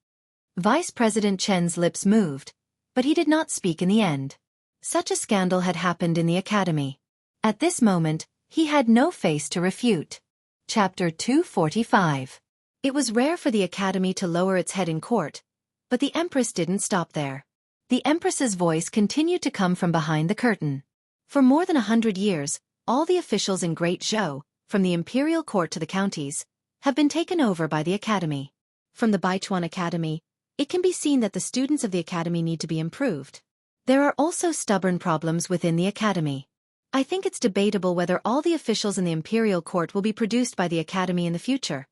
Vice President Chen's lips moved, but he did not speak in the end. Such a scandal had happened in the academy. At this moment, he had no face to refute. Chapter 245. It was rare for the academy to lower its head in court, but the Empress didn't stop there. The Empress's voice continued to come from behind the curtain. For more than 100 years, all the officials in Great Zhou, from the imperial court to the counties, have been taken over by the academy. From the Baichuan Academy, it can be seen that the students of the academy need to be improved. There are also stubborn problems within the academy. I think it's debatable whether all the officials in the imperial court will be produced by the academy in the future.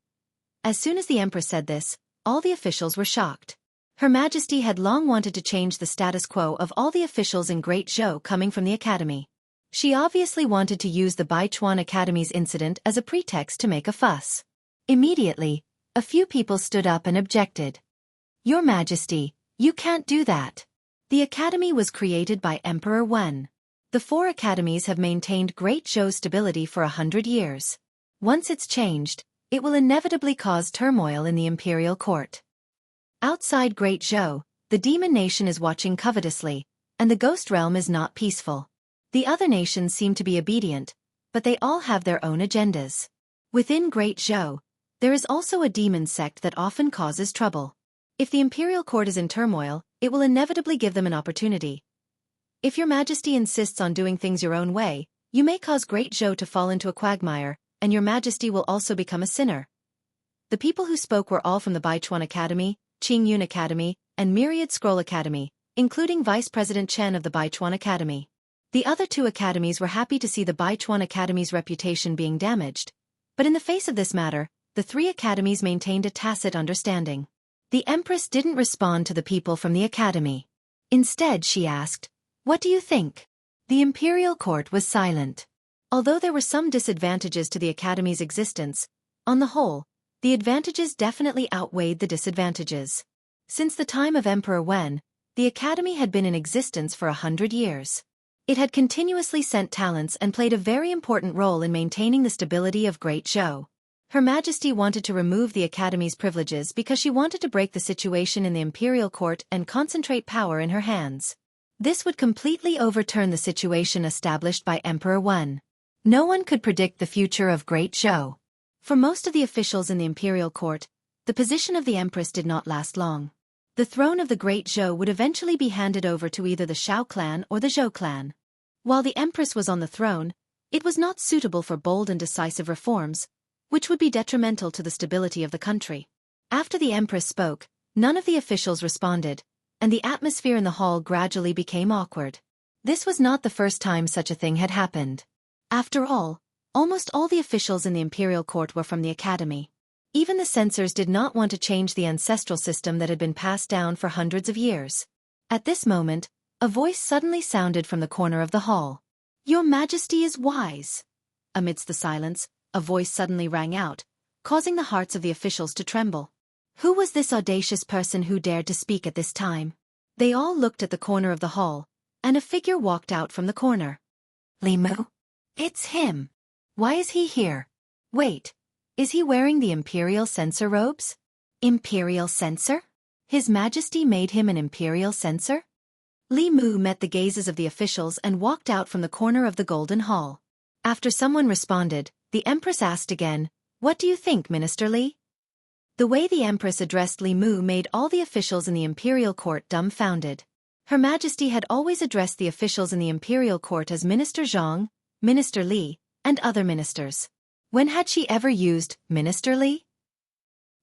As soon as the empress said this, all the officials were shocked. Her Majesty had long wanted to change the status quo of all the officials in Great Zhou coming from the academy. She obviously wanted to use the Baichuan Academy's incident as a pretext to make a fuss. Immediately, a few people stood up and objected. Your Majesty, you can't do that. The academy was created by Emperor Wen. The 4 academies have maintained Great Zhou's stability for 100 years. Once it's changed, it will inevitably cause turmoil in the imperial court. Outside Great Zhou, the demon nation is watching covetously, and the ghost realm is not peaceful. The other nations seem to be obedient, but they all have their own agendas. Within Great Zhou, there is also a demon sect that often causes trouble. If the imperial court is in turmoil, it will inevitably give them an opportunity. If your Majesty insists on doing things your own way, you may cause Great Zhou to fall into a quagmire, and your Majesty will also become a sinner. The people who spoke were all from the Baichuan Academy, Qingyun Academy, and Myriad Scroll Academy, including Vice President Chen of the Baichuan Academy. The other 2 academies were happy to see the Baichuan Academy's reputation being damaged, but in the face of this matter, the 3 academies maintained a tacit understanding. The Empress didn't respond to the people from the academy. Instead, she asked, "What do you think?" The imperial court was silent. Although there were some disadvantages to the academy's existence, on the whole, the advantages definitely outweighed the disadvantages. Since the time of Emperor Wen, the academy had been in existence for 100 years. It had continuously sent talents and played a very important role in maintaining the stability of Great Zhou. Her Majesty wanted to remove the academy's privileges because she wanted to break the situation in the imperial court and concentrate power in her hands. This would completely overturn the situation established by Emperor Wen. No one could predict the future of Great Zhou. For most of the officials in the imperial court, the position of the empress did not last long. The throne of the Great Zhou would eventually be handed over to either the Xiao clan or the Zhou clan. While the empress was on the throne, it was not suitable for bold and decisive reforms, which would be detrimental to the stability of the country. After the empress spoke, none of the officials responded, and the atmosphere in the hall gradually became awkward. This was not the first time such a thing had happened. After all, almost all the officials in the imperial court were from the academy. Even the censors did not want to change the ancestral system that had been passed down for hundreds of years. At this moment, a voice suddenly sounded from the corner of the hall. "Your Majesty is wise." Amidst the silence, a voice suddenly rang out, causing the hearts of the officials to tremble. Who was this audacious person who dared to speak at this time? They all looked at the corner of the hall, and a figure walked out from the corner. Li Mu? It's him. Why is he here? Wait, is he wearing the imperial censor robes? Imperial censor? His Majesty made him an imperial censor? Li Mu met the gazes of the officials and walked out from the corner of the Golden Hall. After someone responded, the Empress asked again, "What do you think, Minister Li?" The way the Empress addressed Li Mu made all the officials in the imperial court dumbfounded. Her Majesty had always addressed the officials in the imperial court as Minister Zhang, Minister Li, and other ministers. When had she ever used Minister Li?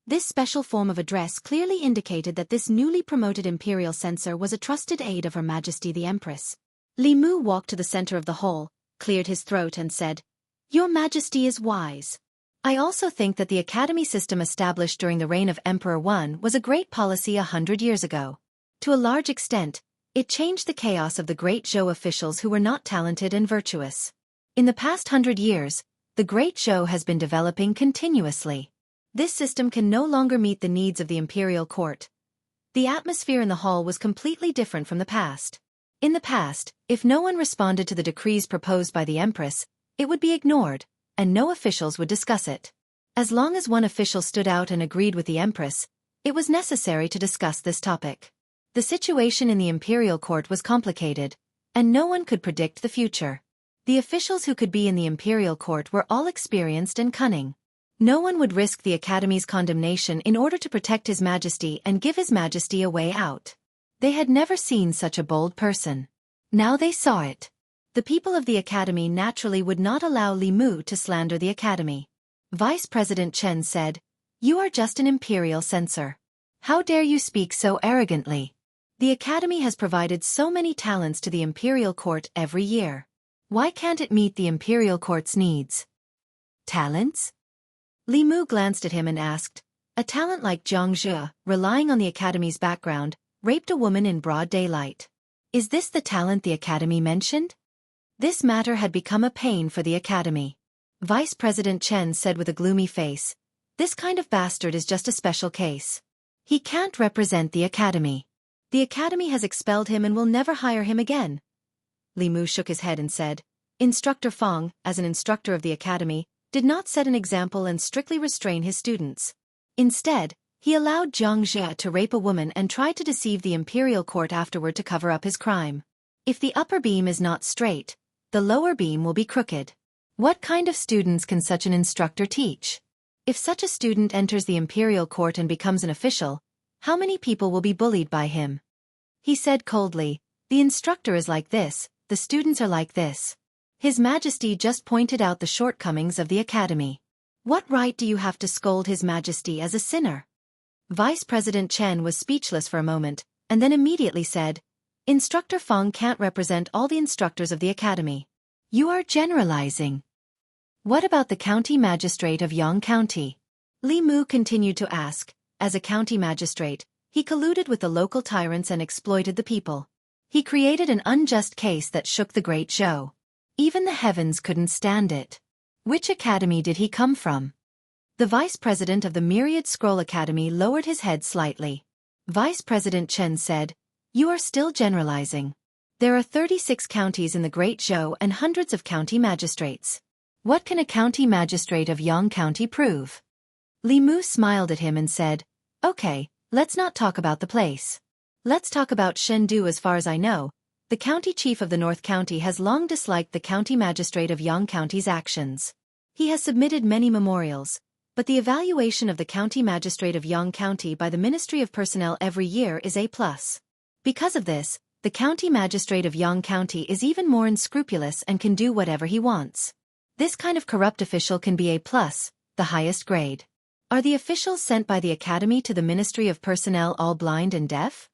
This special form of address clearly indicated that this newly promoted imperial censor was a trusted aide of Her Majesty the Empress. Li Mu walked to the center of the hall, cleared his throat and said, "Your Majesty is wise. I also think that the academy system established during the reign of Emperor Wen was a great policy 100 years ago. To a large extent, it changed the chaos of the Great Zhou officials who were not talented and virtuous. In the past 100 years, the Great Zhou has been developing continuously. This system can no longer meet the needs of the imperial court. The atmosphere in the hall was completely different from the past. In the past, if no one responded to the decrees proposed by the Empress, it would be ignored, and no officials would discuss it. As long as one official stood out and agreed with the Empress, it was necessary to discuss this topic. The situation in the imperial court was complicated, and no one could predict the future. The officials who could be in the imperial court were all experienced and cunning. No one would risk the Academy's condemnation in order to protect His Majesty and give His Majesty a way out. They had never seen such a bold person. Now they saw it. The people of the Academy naturally would not allow Li Mu to slander the Academy. Vice President Chen said, "You are just an imperial censor. How dare you speak so arrogantly? The Academy has provided so many talents to the imperial court every year. Why can't it meet the imperial court's needs? Talents? Li Mu glanced at him and asked, a talent like Zhang Zhe, relying on the academy's background, raped a woman in broad daylight. Is this the talent the academy mentioned? This matter had become a pain for the academy. Vice President Chen said with a gloomy face, this kind of bastard is just a special case. He can't represent the academy. The academy has expelled him and will never hire him again. Li Mu shook his head and said, Instructor Fong, as an instructor of the academy, did not set an example and strictly restrain his students. Instead, he allowed Zhang Zhe to rape a woman and tried to deceive the imperial court afterward to cover up his crime. If the upper beam is not straight, the lower beam will be crooked. What kind of students can such an instructor teach? If such a student enters the imperial court and becomes an official, how many people will be bullied by him? He said coldly, the instructor is like this, the students are like this. His Majesty just pointed out the shortcomings of the academy. What right do you have to scold His Majesty as a sinner? Vice President Chen was speechless for a moment, and then immediately said, Instructor Fong can't represent all the instructors of the academy. You are generalizing. What about the county magistrate of Yang County? Li Mu continued to ask. As a county magistrate, he colluded with the local tyrants and exploited the people. He created an unjust case that shook the great Zhou. Even the heavens couldn't stand it. Which academy did he come from? The vice president of the Myriad Scroll Academy lowered his head slightly. Vice President Chen said, You are still generalizing. There are 36 counties in the Great Zhou and hundreds of county magistrates. What can a county magistrate of Yang County prove? Li Mu smiled at him and said, Okay, let's not talk about the place. Let's talk about Shendu. As far as I know, the county chief of the North County has long disliked the county magistrate of Yang County's actions. He has submitted many memorials, but the evaluation of the county magistrate of Yang County by the Ministry of Personnel every year is A+. Because of this, the county magistrate of Yang County is even more unscrupulous and can do whatever he wants. This kind of corrupt official can be A+, the highest grade. Are the officials sent by the academy to the Ministry of Personnel all blind and deaf?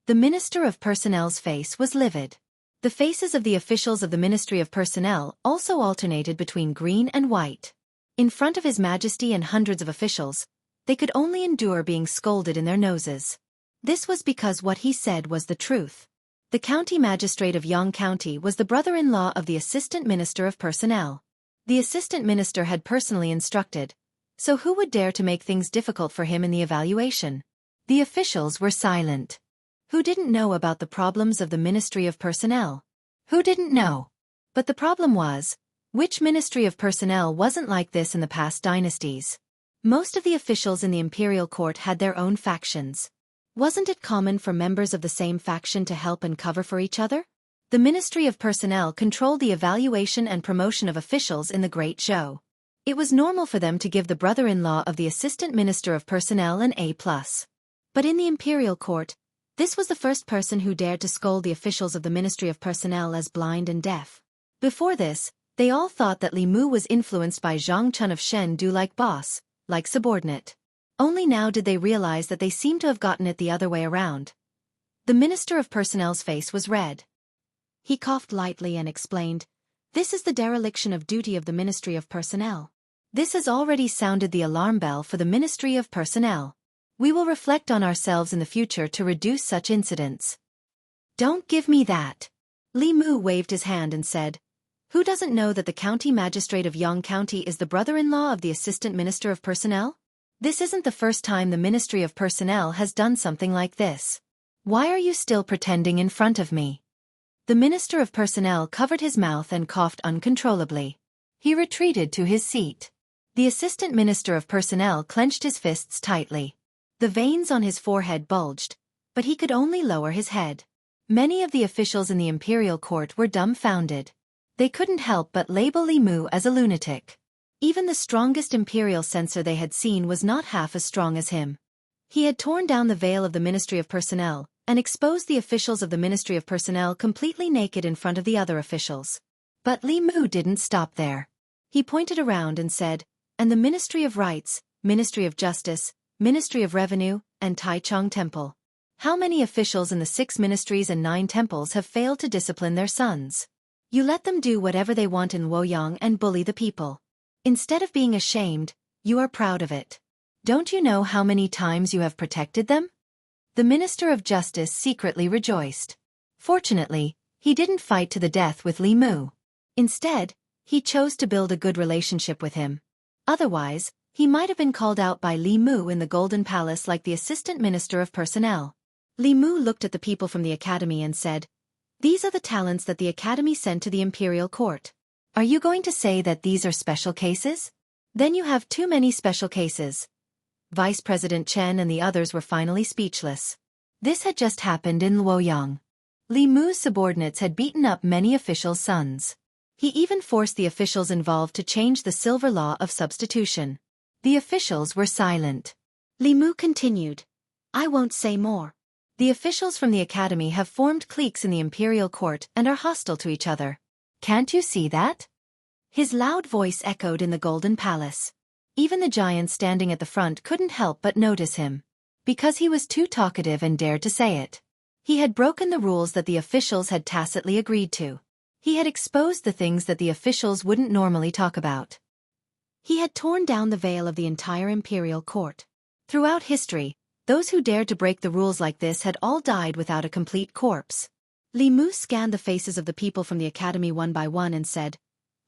The Minister of Personnel's face was livid. The faces of the officials of the Ministry of Personnel also alternated between green and white. In front of His Majesty and hundreds of officials, they could only endure being scolded in their noses. This was because what he said was the truth. The county magistrate of Yang County was the brother-in-law of the Assistant Minister of Personnel. The Assistant Minister had personally instructed, so who would dare to make things difficult for him in the evaluation? The officials were silent. Who didn't know about the problems of the Ministry of Personnel? Who didn't know? But the problem was, which Ministry of Personnel wasn't like this in the past dynasties? Most of the officials in the imperial court had their own factions. Wasn't it common for members of the same faction to help and cover for each other? The Ministry of Personnel controlled the evaluation and promotion of officials in the Great Zhou. It was normal for them to give the brother-in-law of the Assistant Minister of Personnel an A+. But in the imperial court, this was the first person who dared to scold the officials of the Ministry of Personnel as blind and deaf. Before this, they all thought that Li Mu was influenced by Zhang Chun of Shendu like boss, like subordinate. Only now did they realize that they seemed to have gotten it the other way around. The Minister of Personnel's face was red. He coughed lightly and explained, This is the dereliction of duty of the Ministry of Personnel. This has already sounded the alarm bell for the Ministry of Personnel. We will reflect on ourselves in the future to reduce such incidents. Don't give me that. Li Mu waved his hand and said, Who doesn't know that the county magistrate of Yang County is the brother-in-law of the Assistant Minister of Personnel? This isn't the first time the Ministry of Personnel has done something like this. Why are you still pretending in front of me? The Minister of Personnel covered his mouth and coughed uncontrollably. He retreated to his seat. The Assistant Minister of Personnel clenched his fists tightly. The veins on his forehead bulged, but he could only lower his head. Many of the officials in the imperial court were dumbfounded. They couldn't help but label Li Mu as a lunatic. Even the strongest imperial censor they had seen was not half as strong as him. He had torn down the veil of the Ministry of Personnel and exposed the officials of the Ministry of Personnel completely naked in front of the other officials. But Li Mu didn't stop there. He pointed around and said, And the Ministry of Rights, Ministry of Justice, Ministry of Revenue, and Taichung Temple. How many officials in the 6 ministries and 9 temples have failed to discipline their sons? You let them do whatever they want in Luoyang and bully the people. Instead of being ashamed, you are proud of it. Don't you know how many times you have protected them? The Minister of Justice secretly rejoiced. Fortunately, he didn't fight to the death with Li Mu. Instead, he chose to build a good relationship with him. Otherwise, he might have been called out by Li Mu in the Golden Palace like the Assistant Minister of Personnel. Li Mu looked at the people from the academy and said, "These are the talents that the academy sent to the imperial court. Are you going to say that these are special cases? Then you have too many special cases." Vice President Chen and the others were finally speechless. This had just happened in Luoyang. Li Mu's subordinates had beaten up many officials' sons. He even forced the officials involved to change the silver law of substitution. The officials were silent. Li Mu continued, "I won't say more. The officials from the academy have formed cliques in the imperial court and are hostile to each other. Can't you see that?" His loud voice echoed in the Golden Palace. Even the giants standing at the front couldn't help but notice him. Because he was too talkative and dared to say it. He had broken the rules that the officials had tacitly agreed to. He had exposed the things that the officials wouldn't normally talk about. He had torn down the veil of the entire imperial court. Throughout history, those who dared to break the rules like this had all died without a complete corpse. Li Mu scanned the faces of the people from the academy one by one and said,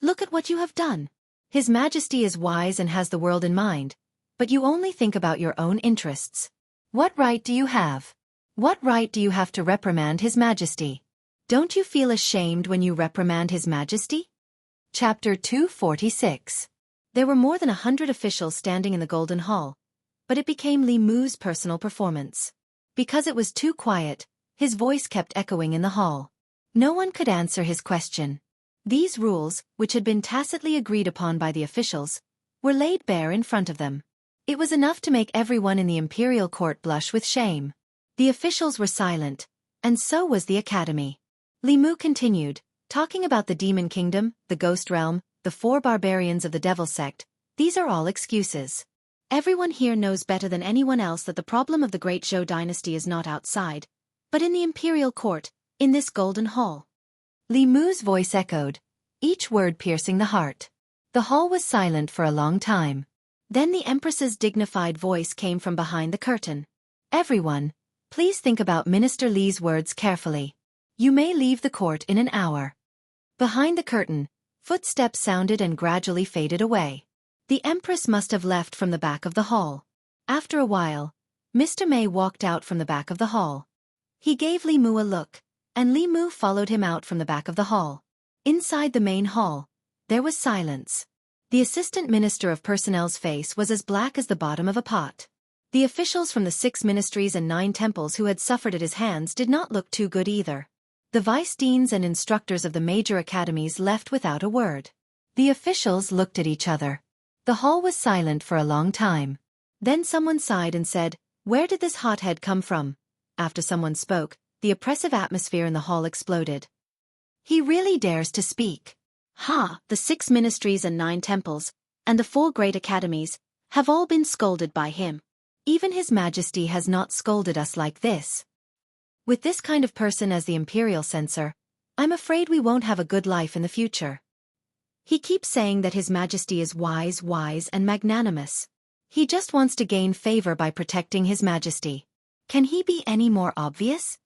"Look at what you have done. His Majesty is wise and has the world in mind, but you only think about your own interests. What right do you have? What right do you have to reprimand His Majesty? Don't you feel ashamed when you reprimand His Majesty?" Chapter 246. There were more than 100 officials standing in the Golden Hall, but it became Li Mu's personal performance. Because it was too quiet, his voice kept echoing in the hall. No one could answer his question. These rules, which had been tacitly agreed upon by the officials, were laid bare in front of them. It was enough to make everyone in the imperial court blush with shame. The officials were silent, and so was the academy. Li Mu continued, talking about the demon kingdom, the ghost realm, the 4 barbarians of the devil sect. These are all excuses. Everyone here knows better than anyone else that the problem of the great Zhou dynasty is not outside, but in the imperial court, in this golden hall. Li Mu's voice echoed, each word piercing the heart. The hall was silent for a long time. Then the Empress's dignified voice came from behind the curtain. "Everyone, please think about Minister Li's words carefully. You may leave the court in an hour." Behind the curtain, footsteps sounded and gradually faded away. The Empress must have left from the back of the hall. After a while, Mr. May walked out from the back of the hall. He gave Li Mu a look, and Li Mu followed him out from the back of the hall. Inside the main hall, there was silence. The Assistant Minister of Personnel's face was as black as the bottom of a pot. The officials from the 6 ministries and 9 temples who had suffered at his hands did not look too good either. The vice-deans and instructors of the major academies left without a word. The officials looked at each other. The hall was silent for a long time. Then someone sighed and said, "Where did this hothead come from?" After someone spoke, the oppressive atmosphere in the hall exploded. "He really dares to speak. Ha! The 6 ministries and 9 temples, and the 4 great academies, have all been scolded by him. Even His Majesty has not scolded us like this. With this kind of person as the imperial censor, I'm afraid we won't have a good life in the future. He keeps saying that His Majesty is wise and magnanimous. He just wants to gain favor by protecting His Majesty. Can he be any more obvious?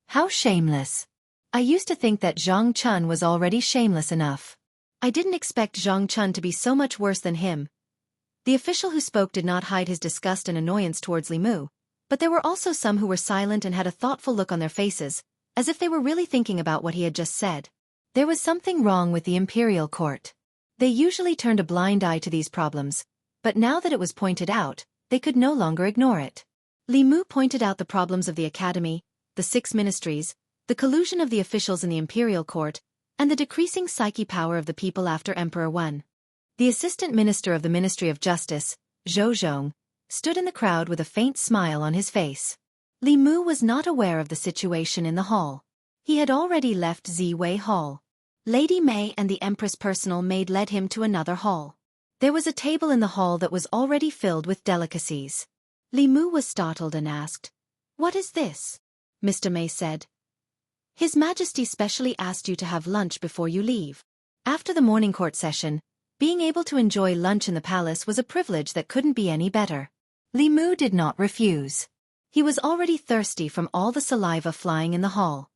How shameless. I used to think that Zhang Chun was already shameless enough. I didn't expect Zhang Chun to be so much worse than him." The official who spoke did not hide his disgust and annoyance towards Li Mu, but there were also some who were silent and had a thoughtful look on their faces, as if they were really thinking about what he had just said. There was something wrong with the imperial court. They usually turned a blind eye to these problems, but now that it was pointed out, they could no longer ignore it. Li Mu pointed out the problems of the academy, the 6 ministries, the collusion of the officials in the imperial court, and the decreasing psyche power of the people after Emperor Wen. The assistant minister of the Ministry of Justice, Zhou Zhong, stood in the crowd with a faint smile on his face. Li Mu was not aware of the situation in the hall. He had already left Ziwei Hall. Lady Mei and the Empress personal maid led him to another hall. There was a table in the hall that was already filled with delicacies. Li Mu was startled and asked, "What is this?" Mr. Mei said, His Majesty specially asked you to have lunch before you leave. After the morning court session, being able to enjoy lunch in the palace was a privilege that couldn't be any better. Li Mu did not refuse. He was already thirsty from all the saliva flying in the hall.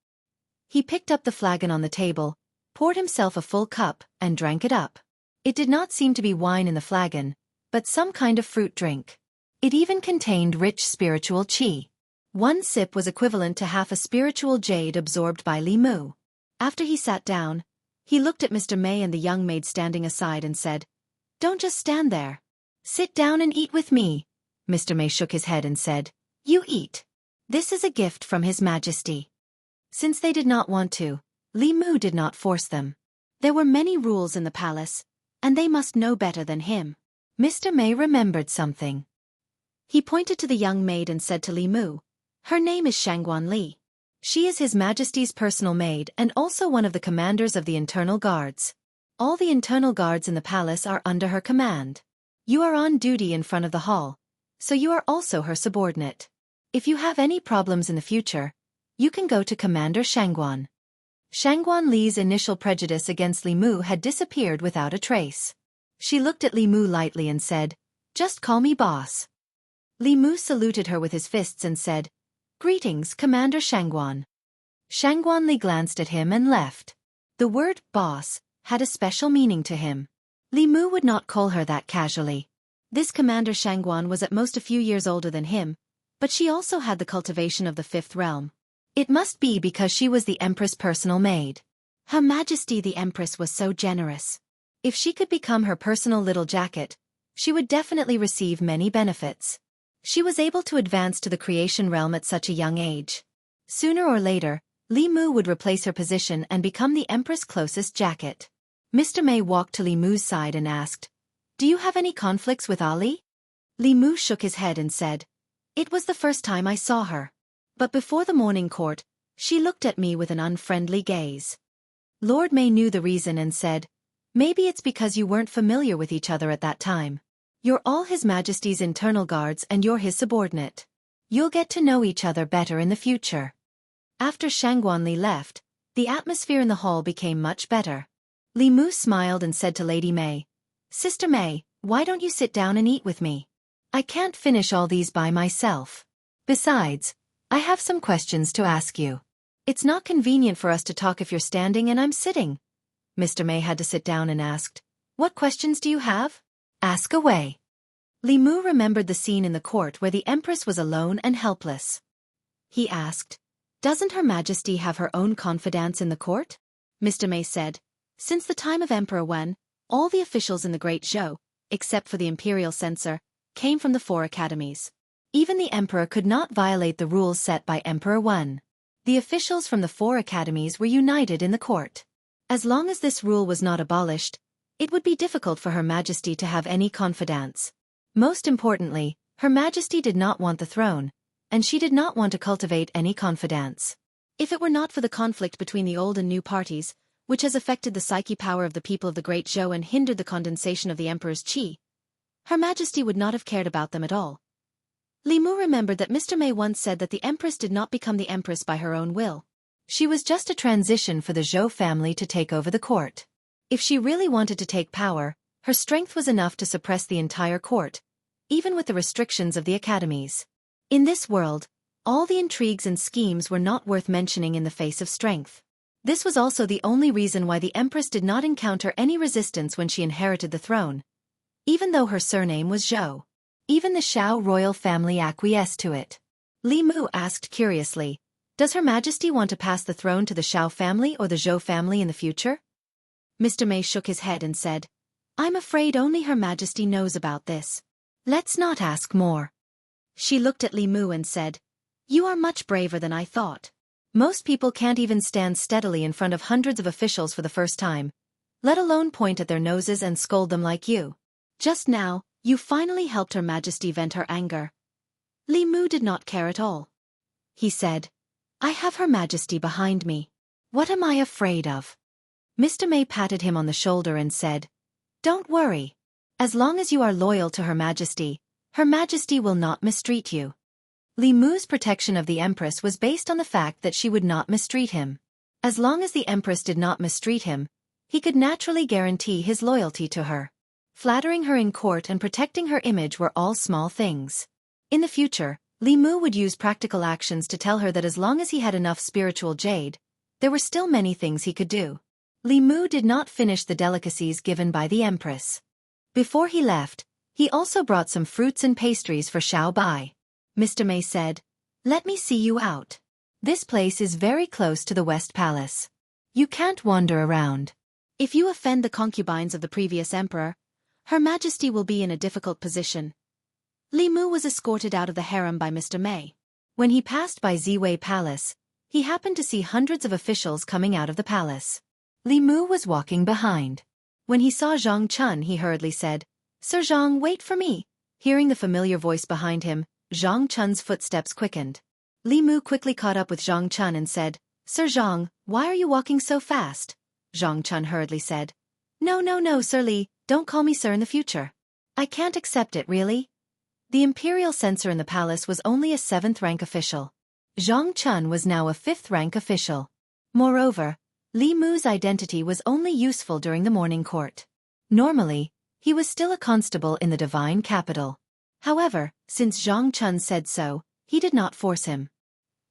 He picked up the flagon on the table, poured himself a full cup, and drank it up. It did not seem to be wine in the flagon, but some kind of fruit drink. It even contained rich spiritual qi. One sip was equivalent to half a spiritual jade absorbed by Li Mu. After he sat down, he looked at Mr. May and the young maid standing aside and said, "Don't just stand there. Sit down and eat with me." Mr. May shook his head and said, "You eat. This is a gift from His Majesty." Since they did not want to, Li Mu did not force them. There were many rules in the palace, and they must know better than him. Mr. May remembered something. He pointed to the young maid and said to Li Mu, "Her name is Shangguan Li. She is His Majesty's personal maid and also one of the commanders of the internal guards. All the internal guards in the palace are under her command. You are on duty in front of the hall, so you are also her subordinate. If you have any problems in the future, you can go to Commander Shangguan." Shangguan Li's initial prejudice against Li Mu had disappeared without a trace. She looked at Li Mu lightly and said, "Just call me boss." Li Mu saluted her with his fists and said, "Greetings, Commander Shangguan." Shangguan Li glanced at him and left. The word boss had a special meaning to him. Li Mu would not call her that casually. This Commander Shangguan was at most a few years older than him, but she also had the cultivation of the fifth realm. It must be because she was the Empress' personal maid. Her Majesty the Empress was so generous. If she could become her personal little jacket, she would definitely receive many benefits. She was able to advance to the creation realm at such a young age. Sooner or later, Li Mu would replace her position and become the Empress' closest jacket. Mr. May walked to Li Mu's side and asked, "Do you have any conflicts with Ali?" Li Mu shook his head and said, "It was the first time I saw her. But before the morning court, she looked at me with an unfriendly gaze." Lord May knew the reason and said, "Maybe it's because you weren't familiar with each other at that time. You're all His Majesty's internal guards and you're his subordinate. You'll get to know each other better in the future." After Shangguan Li left, the atmosphere in the hall became much better. Li Mu smiled and said to Lady May, "Sister May, why don't you sit down and eat with me? I can't finish all these by myself. Besides, I have some questions to ask you." "It's not convenient for us to talk if you're standing and I'm sitting." Mr. May had to sit down and asked, "What questions do you have?" "Ask away." Li Mu remembered the scene in the court where the Empress was alone and helpless. He asked, "Doesn't Her Majesty have her own confidants in the court?" Mr. May said, "Since the time of Emperor Wen, all the officials in the Great Zhou, except for the Imperial Censor, came from the 4 academies. Even the Emperor could not violate the rules set by Emperor Wen. The officials from the 4 academies were united in the court. As long as this rule was not abolished, it would be difficult for Her Majesty to have any confidants. Most importantly, Her Majesty did not want the throne, and she did not want to cultivate any confidants. If it were not for the conflict between the old and new parties, which has affected the psyche power of the people of the Great Zhou and hindered the condensation of the Emperor's qi, Her Majesty would not have cared about them at all." Li Mu remembered that Mr. May once said that the Empress did not become the Empress by her own will. She was just a transition for the Zhou family to take over the court. If she really wanted to take power, her strength was enough to suppress the entire court, even with the restrictions of the academies. In this world, all the intrigues and schemes were not worth mentioning in the face of strength. This was also the only reason why the Empress did not encounter any resistance when she inherited the throne. Even though her surname was Zhou, even the Xiao royal family acquiesced to it. Li Mu asked curiously, "Does Her Majesty want to pass the throne to the Xiao family or the Zhou family in the future?" Mr. May shook his head and said, "I'm afraid only Her Majesty knows about this. Let's not ask more." She looked at Li Mu and said, "You are much braver than I thought. Most people can't even stand steadily in front of hundreds of officials for the first time, let alone point at their noses and scold them like you. Just now, you finally helped Her Majesty vent her anger." Li Mu did not care at all. He said, "I have Her Majesty behind me. What am I afraid of?" Mr. May patted him on the shoulder and said, "Don't worry. As long as you are loyal to Her Majesty will not mistreat you." Li Mu's protection of the Empress was based on the fact that she would not mistreat him. As long as the Empress did not mistreat him, he could naturally guarantee his loyalty to her. Flattering her in court and protecting her image were all small things. In the future, Li Mu would use practical actions to tell her that as long as he had enough spiritual jade, there were still many things he could do. Li Mu did not finish the delicacies given by the Empress. Before he left, he also brought some fruits and pastries for Xiao Bai. Mr. Mei said, "Let me see you out. This place is very close to the West Palace. You can't wander around. If you offend the concubines of the previous emperor, Her Majesty will be in a difficult position." Li Mu was escorted out of the harem by Mr. Mei. When he passed by Ziwei Palace, he happened to see hundreds of officials coming out of the palace. Li Mu was walking behind. When he saw Zhang Chun, he hurriedly said, "Sir Zhang, wait for me." Hearing the familiar voice behind him, Zhang Chun's footsteps quickened. Li Mu quickly caught up with Zhang Chun and said, "Sir Zhang, why are you walking so fast?" Zhang Chun hurriedly said, No, Sir Li, don't call me sir in the future. I can't accept it, really." The imperial censor in the palace was only a 7th-rank official. Zhang Chun was now a 5th-rank official. Moreover, Li Mu's identity was only useful during the morning court. Normally, he was still a constable in the divine capital. However, since Zhang Chun said so, he did not force him.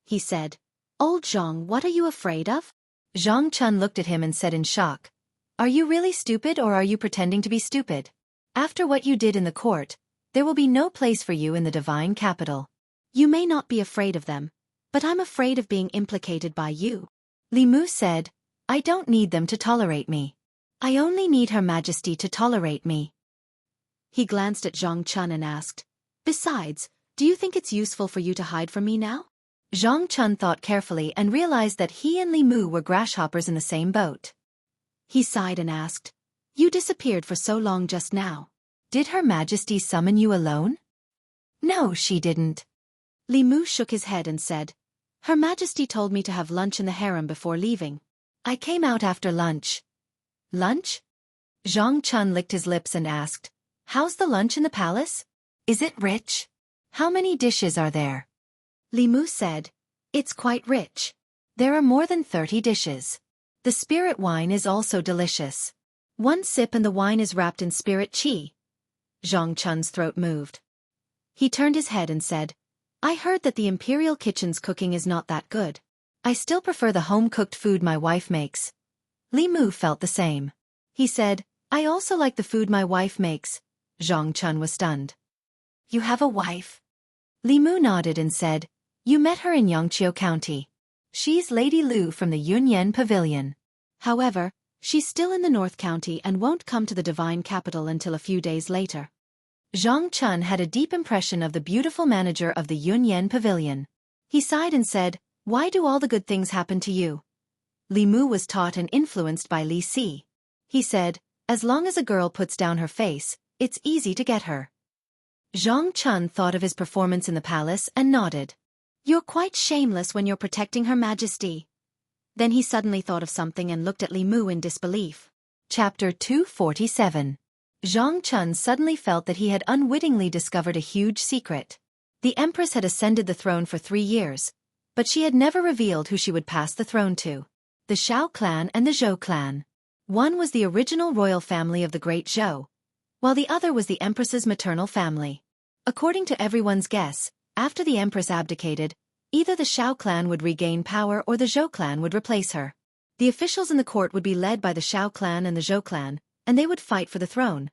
He said, "Old Zhang, what are you afraid of?" Zhang Chun looked at him and said in shock, "Are you really stupid or are you pretending to be stupid? After what you did in the court, there will be no place for you in the divine capital. You may not be afraid of them, but I'm afraid of being implicated by you." Li Mu said, "I don't need them to tolerate me. I only need Her Majesty to tolerate me." He glanced at Zhang Chun and asked, "Besides, do you think it's useful for you to hide from me now?" Zhang Chun thought carefully and realized that he and Li Mu were grasshoppers in the same boat. He sighed and asked, "You disappeared for so long just now. Did Her Majesty summon you alone?" "No, she didn't." Li Mu shook his head and said, "Her Majesty told me to have lunch in the harem before leaving. I came out after lunch." "Lunch?" Zhang Chun licked his lips and asked, "How's the lunch in the palace? Is it rich? How many dishes are there?" Li Mu said, "It's quite rich. There are more than 30 dishes. The spirit wine is also delicious. One sip and the wine is wrapped in spirit qi." Zhang Chun's throat moved. He turned his head and said, "I heard that the imperial kitchen's cooking is not that good. I still prefer the home-cooked food my wife makes." Li Mu felt the same. He said, "I also like the food my wife makes." Zhang Chun was stunned. "You have a wife?" Li Mu nodded and said, "You met her in Yangqiu County. She's Lady Lu from the Yunyan Pavilion. However, she's still in the North County and won't come to the divine capital until a few days later." Zhang Chun had a deep impression of the beautiful manager of the Yunyan Pavilion. He sighed and said, "Why do all the good things happen to you?" Li Mu was taught and influenced by Li Si. He said, "As long as a girl puts down her face, it's easy to get her." Zhang Chun thought of his performance in the palace and nodded. "You're quite shameless when you're protecting Her Majesty." Then he suddenly thought of something and looked at Li Mu in disbelief. Chapter 247. Zhang Chun suddenly felt that he had unwittingly discovered a huge secret. The Empress had ascended the throne for 3 years, but she had never revealed who she would pass the throne to. The Xiao clan and the Zhou clan. One was the original royal family of the Great Zhou, while the other was the Empress's maternal family. According to everyone's guess, after the Empress abdicated, either the Xiao clan would regain power or the Zhou clan would replace her. The officials in the court would be led by the Xiao clan and the Zhou clan, and they would fight for the throne.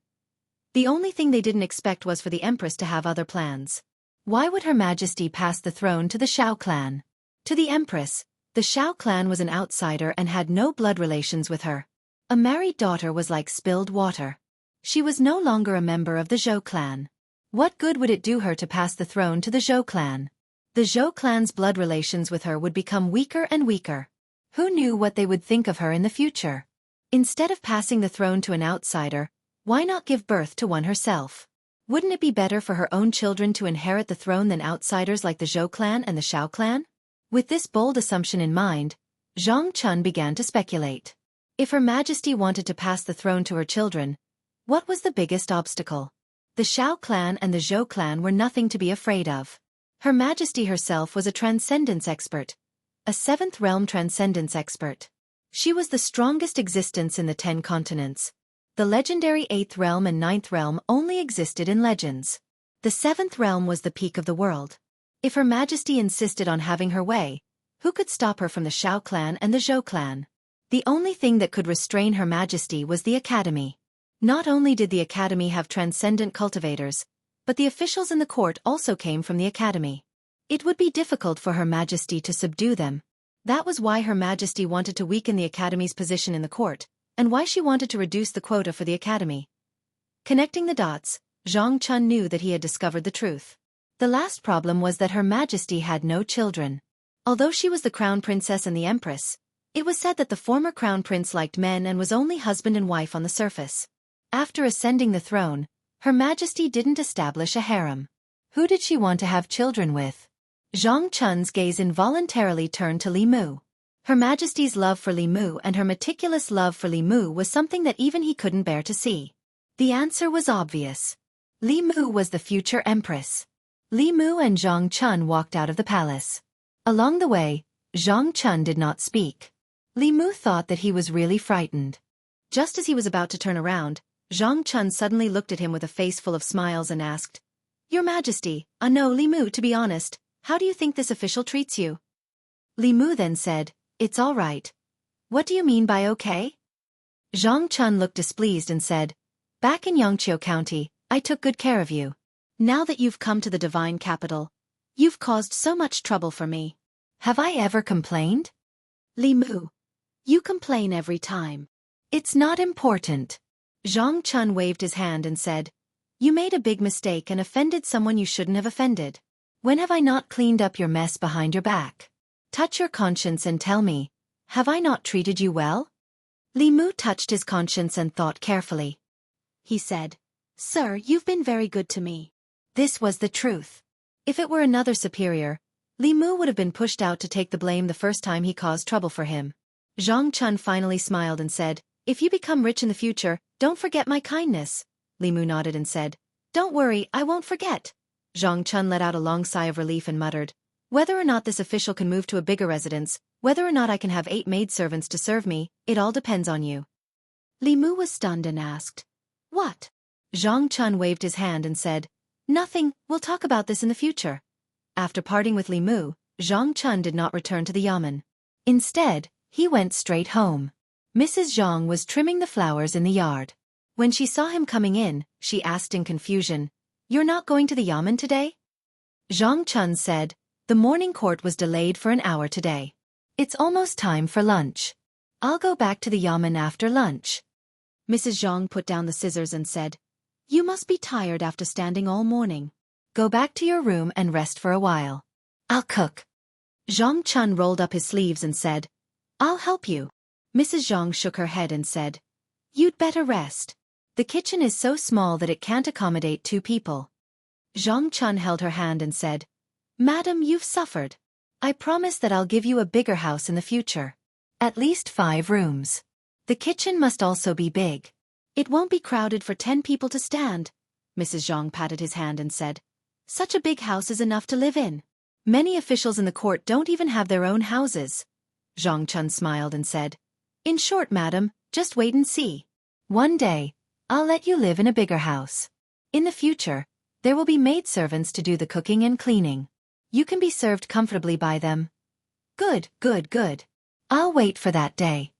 The only thing they didn't expect was for the Empress to have other plans. Why would Her Majesty pass the throne to the Xiao clan? To the Empress, the Xiao clan was an outsider and had no blood relations with her. A married daughter was like spilled water. She was no longer a member of the Zhou clan. What good would it do her to pass the throne to the Zhou clan? The Zhou clan's blood relations with her would become weaker and weaker. Who knew what they would think of her in the future? Instead of passing the throne to an outsider, why not give birth to one herself? Wouldn't it be better for her own children to inherit the throne than outsiders like the Zhou clan and the Xiao clan? With this bold assumption in mind, Zhang Chun began to speculate. If Her Majesty wanted to pass the throne to her children, what was the biggest obstacle? The Xiao clan and the Zhou clan were nothing to be afraid of. Her Majesty herself was a transcendence expert. a 7th realm transcendence expert. She was the strongest existence in the 10 continents. The legendary 8th realm and 9th realm only existed in legends. The 7th realm was the peak of the world. If Her Majesty insisted on having her way, who could stop her from the Xiao clan and the Zhou clan? The only thing that could restrain Her Majesty was the Academy. Not only did the Academy have transcendent cultivators, but the officials in the court also came from the Academy. It would be difficult for Her Majesty to subdue them. That was why Her Majesty wanted to weaken the Academy's position in the court, and why she wanted to reduce the quota for the Academy. Connecting the dots, Zhang Chun knew that he had discovered the truth. The last problem was that Her Majesty had no children. Although she was the crown princess and the empress, it was said that the former crown prince liked men and was only husband and wife on the surface. After ascending the throne, Her Majesty didn't establish a harem. Who did she want to have children with? Zhang Chun's gaze involuntarily turned to Li Mu. Her Majesty's love for Li Mu and her meticulous love for Li Mu was something that even he couldn't bear to see. The answer was obvious. Li Mu was the future empress. Li Mu and Zhang Chun walked out of the palace. Along the way, Zhang Chun did not speak. Li Mu thought that he was really frightened. Just as he was about to turn around, Zhang Chun suddenly looked at him with a face full of smiles and asked, "Your Majesty, no, Li Mu, to be honest, how do you think this official treats you?" Li Mu then said, "It's all right." "What do you mean by okay?" Zhang Chun looked displeased and said, "Back in Yangqiu County, I took good care of you. Now that you've come to the divine capital, you've caused so much trouble for me. Have I ever complained?" "Li Mu, you complain every time." "It's not important." Zhang Chun waved his hand and said, "You made a big mistake and offended someone you shouldn't have offended. When have I not cleaned up your mess behind your back? Touch your conscience and tell me, have I not treated you well?" Li Mu touched his conscience and thought carefully. He said, "Sir, you've been very good to me." This was the truth. If it were another superior, Li Mu would have been pushed out to take the blame the first time he caused trouble for him. Zhang Chun finally smiled and said, "If you become rich in the future, don't forget my kindness." Li Mu nodded and said, "Don't worry, I won't forget." Zhang Chun let out a long sigh of relief and muttered, "Whether or not this official can move to a bigger residence, whether or not I can have 8 maidservants to serve me, it all depends on you." Li Mu was stunned and asked, "What?" Zhang Chun waved his hand and said, "Nothing, we'll talk about this in the future." After parting with Li Mu, Zhang Chun did not return to the yamen. Instead, he went straight home. Mrs. Zhang was trimming the flowers in the yard. When she saw him coming in, she asked in confusion, "You're not going to the yamen today?" Zhang Chun said, "The morning court was delayed for an hour today. It's almost time for lunch. I'll go back to the yamen after lunch." Mrs. Zhang put down the scissors and said, "You must be tired after standing all morning. Go back to your room and rest for a while. I'll cook." Zhang Chun rolled up his sleeves and said, "I'll help you." Mrs. Zhang shook her head and said, "You'd better rest. The kitchen is so small that it can't accommodate 2 people." Zhang Chun held her hand and said, "Madam, you've suffered. I promise that I'll give you a bigger house in the future. At least 5 rooms. The kitchen must also be big. It won't be crowded for 10 people to stand." Mrs. Zhang patted his hand and said, "Such a big house is enough to live in. Many officials in the court don't even have their own houses." Zhang Chun smiled and said, "In short, madam, just wait and see. One day, I'll let you live in a bigger house. In the future, there will be maidservants to do the cooking and cleaning. You can be served comfortably by them." "Good, good, good. I'll wait for that day."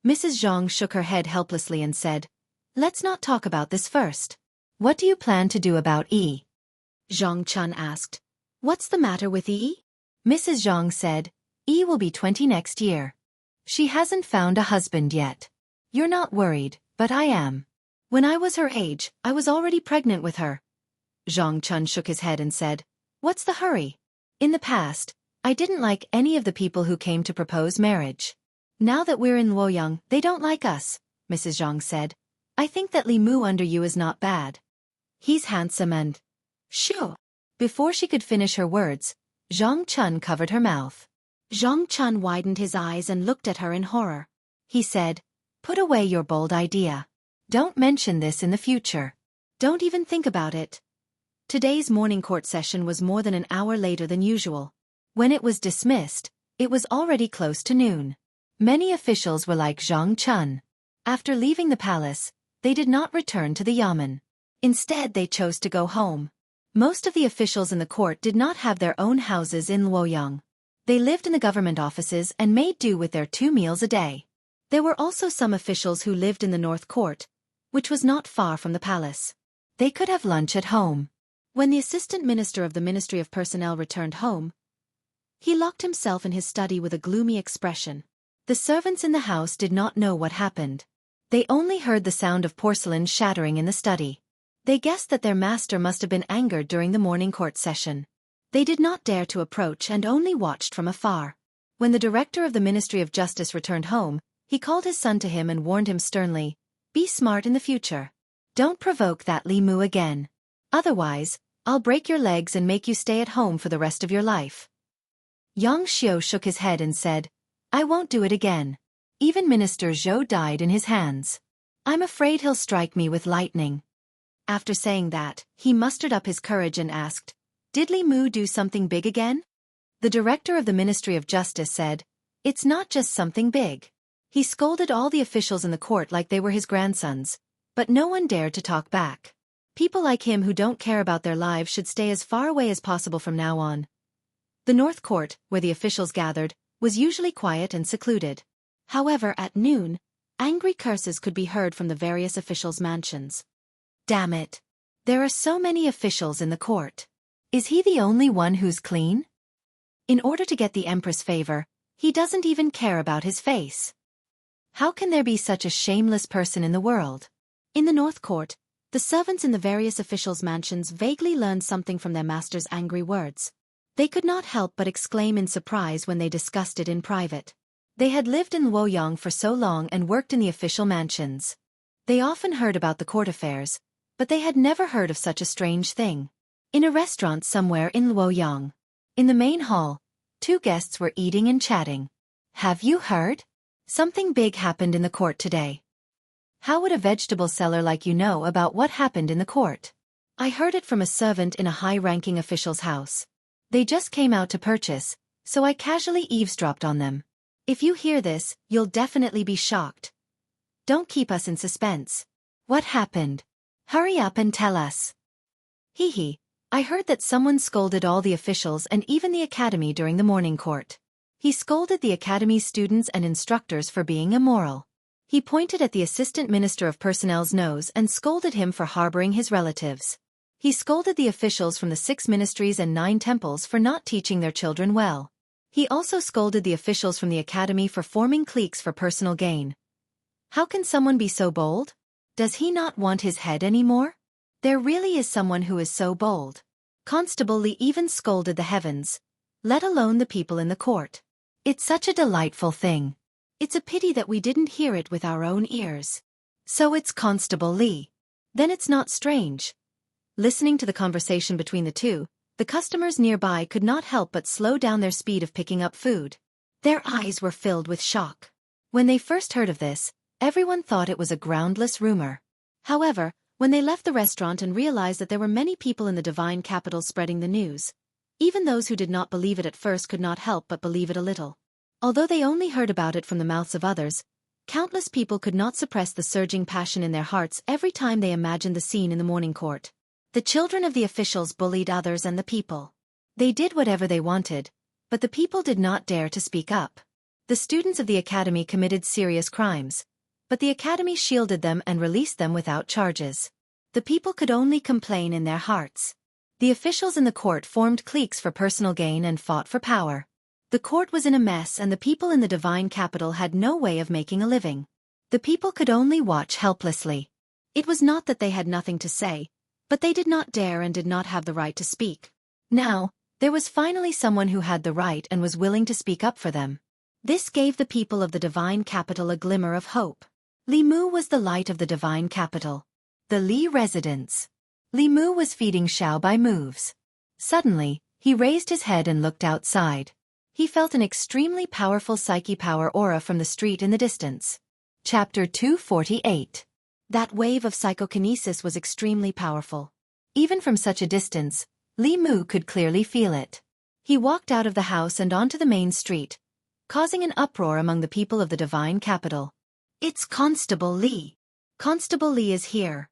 Mrs. Zhang shook her head helplessly and said, "Let's not talk about this first. What do you plan to do about Yi?" Zhang Chun asked, "What's the matter with Yi?" Mrs. Zhang said, "Yi will be 20 next year. She hasn't found a husband yet. You're not worried, but I am. When I was her age, I was already pregnant with her." Zhang Chun shook his head and said, "What's the hurry? In the past, I didn't like any of the people who came to propose marriage. Now that we're in Luoyang, they don't like us," Mrs. Zhang said. "I think that Li Mu under you is not bad. He's handsome and..." "Shoo!" Before she could finish her words, Zhang Chun covered her mouth. Zhang Chun widened his eyes and looked at her in horror. He said, "Put away your bold idea. Don't mention this in the future. Don't even think about it." Today's morning court session was more than an hour later than usual. When it was dismissed, It was already close to noon. Many officials were like Zhang Chun. After leaving the palace, they did not return to the yamen. Instead, they chose to go home. Most of the officials in the court did not have their own houses in Luoyang. They lived in the government offices and made do with their 2 meals a day. There were also some officials who lived in the North Court, which was not far from the palace. They could have lunch at home. When the assistant minister of the Ministry of Personnel returned home, he locked himself in his study with a gloomy expression. The servants in the house did not know what happened. They only heard the sound of porcelain shattering in the study. They guessed that their master must have been angered during the morning court session. They did not dare to approach and only watched from afar. When the director of the Ministry of Justice returned home, he called his son to him and warned him sternly, "Be smart in the future. Don't provoke that Li Mu again. Otherwise, I'll break your legs and make you stay at home for the rest of your life." Yang Xiu shook his head and said, "I won't do it again. Even Minister Zhou died in his hands. I'm afraid he'll strike me with lightning." After saying that, he mustered up his courage and asked, "Did Li Mu do something big again?" The director of the Ministry of Justice said, "It's not just something big. He scolded all the officials in the court like they were his grandsons, but no one dared to talk back. People like him who don't care about their lives should stay as far away as possible from now on." The North Court, where the officials gathered, was usually quiet and secluded. However, at noon, angry curses could be heard from the various officials' mansions. "Damn it! There are so many officials in the court. Is he the only one who's clean? In order to get the Empress' favor, he doesn't even care about his face. How can there be such a shameless person in the world?" In the North Court, the servants in the various officials' mansions vaguely learned something from their master's angry words. They could not help but exclaim in surprise when they discussed it in private. They had lived in Luoyang for so long and worked in the official mansions. They often heard about the court affairs, but they had never heard of such a strange thing. In a restaurant somewhere in Luoyang, in the main hall, 2 guests were eating and chatting. "Have you heard? Something big happened in the court today." "How would a vegetable seller like you know about what happened in the court?" "I heard it from a servant in a high-ranking official's house. They just came out to purchase, so I casually eavesdropped on them. If you hear this, you'll definitely be shocked. Don't keep us in suspense. What happened? Hurry up and tell us." "Hee. I heard that someone scolded all the officials and even the academy during the morning court. He scolded the academy's students and instructors for being immoral. He pointed at the assistant minister of personnel's nose and scolded him for harboring his relatives. He scolded the officials from the 6 ministries and 9 temples for not teaching their children well. He also scolded the officials from the academy for forming cliques for personal gain. How can someone be so bold? Does he not want his head anymore? There really is someone who is so bold. Constable Li even scolded the heavens, let alone the people in the court. It's such a delightful thing. It's a pity that we didn't hear it with our own ears. So it's Constable Li. Then it's not strange." Listening to the conversation between the two, the customers nearby could not help but slow down their speed of picking up food. Their eyes were filled with shock. When they first heard of this, everyone thought it was a groundless rumor. However, when they left the restaurant and realized that there were many people in the divine capital spreading the news, even those who did not believe it at first could not help but believe it a little. Although they only heard about it from the mouths of others, countless people could not suppress the surging passion in their hearts every time they imagined the scene in the morning court. The children of the officials bullied others and the people. They did whatever they wanted, but the people did not dare to speak up. The students of the academy committed serious crimes, but the academy shielded them and released them without charges. The people could only complain in their hearts. The officials in the court formed cliques for personal gain and fought for power. The court was in a mess and the people in the divine capital had no way of making a living. The people could only watch helplessly. It was not that they had nothing to say, but they did not dare and did not have the right to speak. Now, there was finally someone who had the right and was willing to speak up for them. This gave the people of the divine capital a glimmer of hope. Li Mu was the light of the divine capital. The Li residence. Li Mu was feeding Xiao by moves. Suddenly, he raised his head and looked outside. He felt an extremely powerful psyche power aura from the street in the distance. Chapter 248. That wave of psychokinesis was extremely powerful. Even from such a distance, Li Mu could clearly feel it. He walked out of the house and onto the main street, causing an uproar among the people of the divine capital. It's Constable Li. Constable Li is here.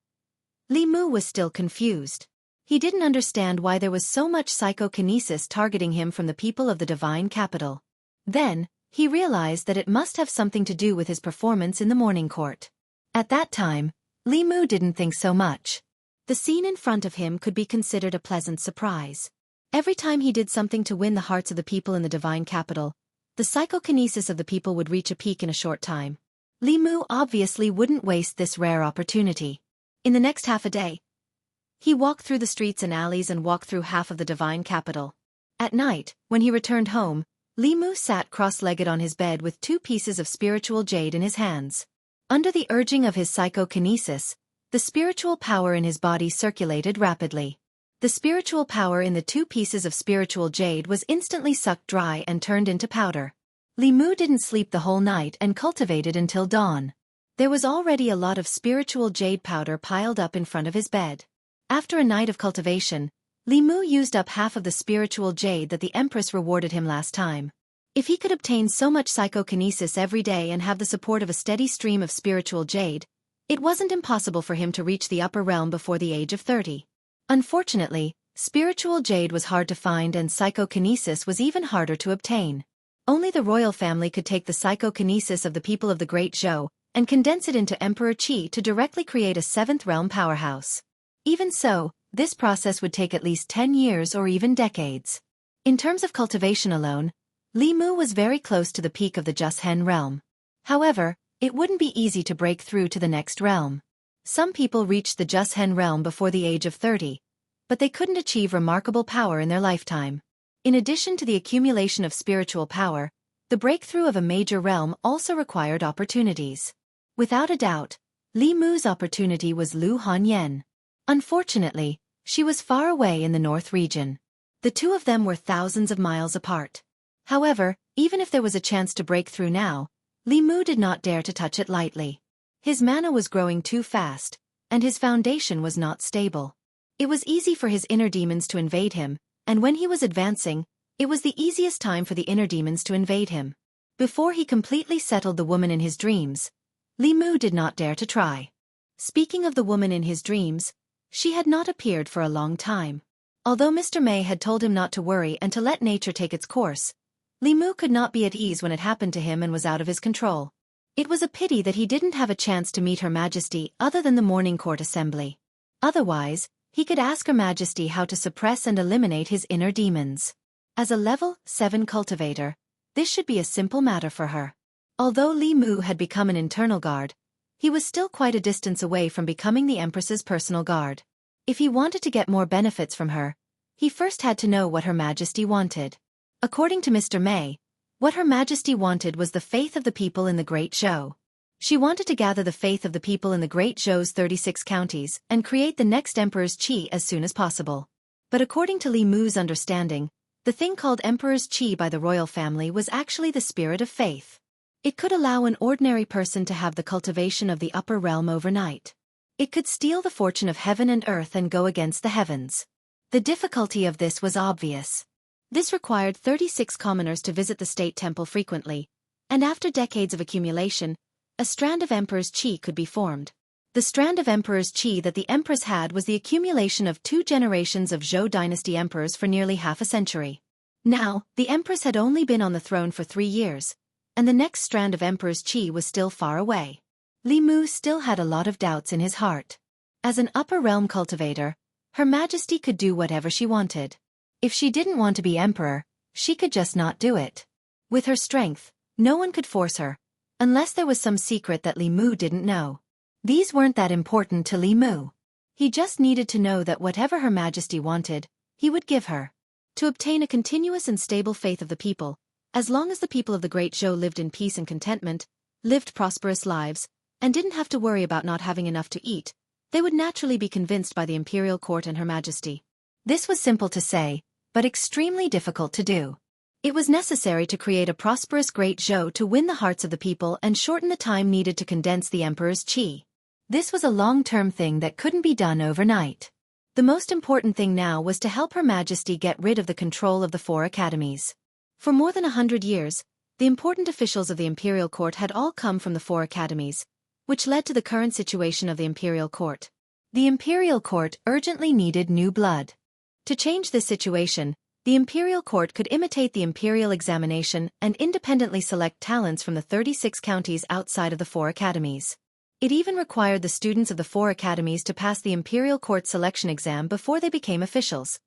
Li Mu was still confused. He didn't understand why there was so much psychokinesis targeting him from the people of the divine capital. Then, he realized that it must have something to do with his performance in the morning court. At that time, Li Mu didn't think so much. The scene in front of him could be considered a pleasant surprise. Every time he did something to win the hearts of the people in the divine capital, the psychokinesis of the people would reach a peak in a short time. Li Mu obviously wouldn't waste this rare opportunity. In the next half a day, he walked through the streets and alleys and walked through half of the divine capital. At night, when he returned home, Li Mu sat cross-legged on his bed with 2 pieces of spiritual jade in his hands. Under the urging of his psychokinesis, the spiritual power in his body circulated rapidly. The spiritual power in the 2 pieces of spiritual jade was instantly sucked dry and turned into powder. Li Mu didn't sleep the whole night and cultivated until dawn. There was already a lot of spiritual jade powder piled up in front of his bed. After a night of cultivation, Li Mu used up half of the spiritual jade that the Empress rewarded him last time. If he could obtain so much psychokinesis every day and have the support of a steady stream of spiritual jade, it wasn't impossible for him to reach the upper realm before the age of 30. Unfortunately, spiritual jade was hard to find and psychokinesis was even harder to obtain. Only the royal family could take the psychokinesis of the people of the Great Zhou and condense it into Emperor Qi to directly create a 7th realm powerhouse. Even so, this process would take at least 10 years or even decades. In terms of cultivation alone, Li Mu was very close to the peak of the Jushen realm. However, it wouldn't be easy to break through to the next realm. Some people reached the Jushen realm before the age of 30, but they couldn't achieve remarkable power in their lifetime. In addition to the accumulation of spiritual power, the breakthrough of a major realm also required opportunities. Without a doubt, Li Mu's opportunity was Lu Hanyan. Unfortunately, she was far away in the north region. The 2 of them were thousands of miles apart. However, even if there was a chance to break through now, Li Mu did not dare to touch it lightly. His mana was growing too fast, and his foundation was not stable. It was easy for his inner demons to invade him, and when he was advancing, it was the easiest time for the inner demons to invade him. Before he completely settled the woman in his dreams, Li Mu did not dare to try. Speaking of the woman in his dreams, she had not appeared for a long time. Although Mr. May had told him not to worry and to let nature take its course, Li Mu could not be at ease when it happened to him and was out of his control. It was a pity that he didn't have a chance to meet Her Majesty other than the morning court assembly. Otherwise, he could ask Her Majesty how to suppress and eliminate his inner demons. As a level 7 cultivator, this should be a simple matter for her. Although Li Mu had become an internal guard, he was still quite a distance away from becoming the Empress's personal guard. If he wanted to get more benefits from her, he first had to know what Her Majesty wanted. According to Mr. May, what Her Majesty wanted was the faith of the people in the Great Zhou. She wanted to gather the faith of the people in the Great Zhou's 36 counties and create the next Emperor's Qi as soon as possible. But according to Li Mu's understanding, the thing called Emperor's Qi by the royal family was actually the spirit of faith. It could allow an ordinary person to have the cultivation of the upper realm overnight. It could steal the fortune of heaven and earth and go against the heavens. The difficulty of this was obvious. This required 36 commoners to visit the state temple frequently, and after decades of accumulation, a strand of Emperor's Qi could be formed. The strand of Emperor's Qi that the Empress had was the accumulation of 2 generations of Zhou dynasty emperors for nearly half a century. Now, the Empress had only been on the throne for 3 years, and the next strand of Emperor's Qi was still far away. Li Mu still had a lot of doubts in his heart. As an upper realm cultivator, Her Majesty could do whatever she wanted. If she didn't want to be emperor, she could just not do it. With her strength, no one could force her, unless there was some secret that Li Mu didn't know. These weren't that important to Li Mu. He just needed to know that whatever Her Majesty wanted, he would give her. To obtain a continuous and stable faith of the people, as long as the people of the Great Zhou lived in peace and contentment, lived prosperous lives, and didn't have to worry about not having enough to eat, they would naturally be convinced by the imperial court and Her Majesty. This was simple to say, but extremely difficult to do. It was necessary to create a prosperous Great Zhou to win the hearts of the people and shorten the time needed to condense the Emperor's Qi. This was a long-term thing that couldn't be done overnight. The most important thing now was to help Her Majesty get rid of the control of the 4 academies. For more than 100 years, The important officials of the imperial court had all come from the 4 academies, which led to the current situation of the imperial court. The imperial court urgently needed new blood. To change this situation, the imperial court could imitate the imperial examination and independently select talents from the 36 counties outside of the 4 academies. It even required the students of the 4 academies to pass the imperial court selection exam before they became officials,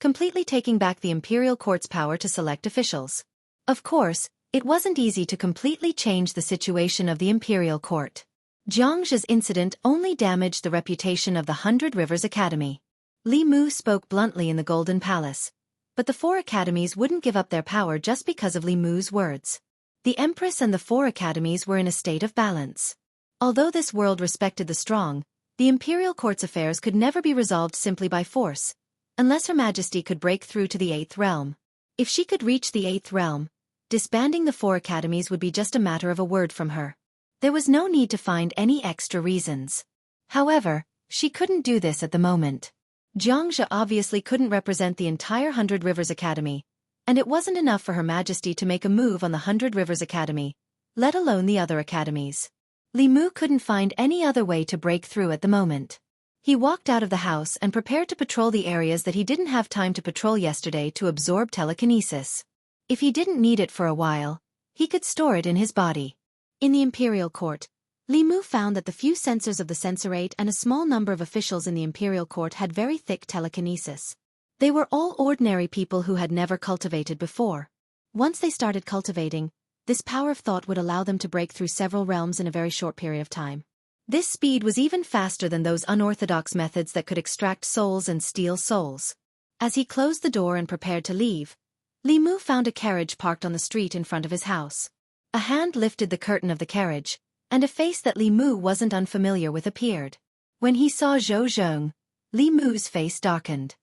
completely taking back the imperial court's power to select officials. Of course, it wasn't easy to completely change the situation of the imperial court. Jiangzhe's incident only damaged the reputation of the 100 Rivers Academy. Li Mu spoke bluntly in the Golden Palace, but the 4 academies wouldn't give up their power just because of Li Mu's words. The Empress and the 4 academies were in a state of balance. Although this world respected the strong, the imperial court's affairs could never be resolved simply by force, unless Her Majesty could break through to the 8th realm. If she could reach the 8th realm, disbanding the 4 academies would be just a matter of a word from her. There was no need to find any extra reasons. However, she couldn't do this at the moment. Jiangzhe obviously couldn't represent the entire 100 Rivers Academy, and it wasn't enough for Her Majesty to make a move on the 100 Rivers Academy, let alone the other academies. Li Mu couldn't find any other way to break through at the moment. He walked out of the house and prepared to patrol the areas that he didn't have time to patrol yesterday to absorb telekinesis. If he didn't need it for a while, he could store it in his body. In the imperial court, Li Mu found that the few censors of the censorate and a small number of officials in the imperial court had very thick telekinesis. They were all ordinary people who had never cultivated before. Once they started cultivating, this power of thought would allow them to break through several realms in a very short period of time. This speed was even faster than those unorthodox methods that could extract souls and steal souls. As he closed the door and prepared to leave, Li Mu found a carriage parked on the street in front of his house. A hand lifted the curtain of the carriage, and a face that Li Mu wasn't unfamiliar with appeared. When he saw Zhou Zhong, Li Mu's face darkened.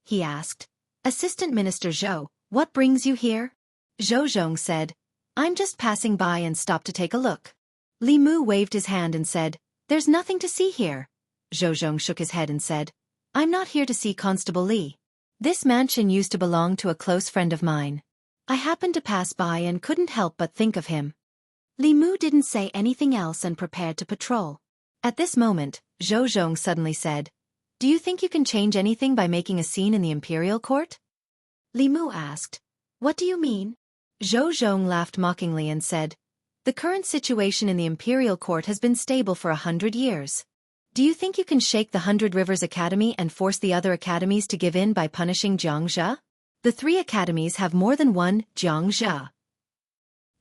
He asked, "Assistant Minister Zhou, what brings you here?" Zhou Zhong said, "I'm just passing by and stopped to take a look." Li Mu waved his hand and said, "There's nothing to see here." Zhou Zhong shook his head and said, "I'm not here to see Constable Li. This mansion used to belong to a close friend of mine. I happened to pass by and couldn't help but think of him." Li Mu didn't say anything else and prepared to patrol. At this moment, Zhou Zhong suddenly said, "Do you think you can change anything by making a scene in the imperial court?" Li Mu asked, "What do you mean?" Zhou Zhong laughed mockingly and said, "The current situation in the imperial court has been stable for 100 years. Do you think you can shake the 100 Rivers Academy and force the other academies to give in by punishing Jiangzhe? The 3 academies have more than one Jiangzhe.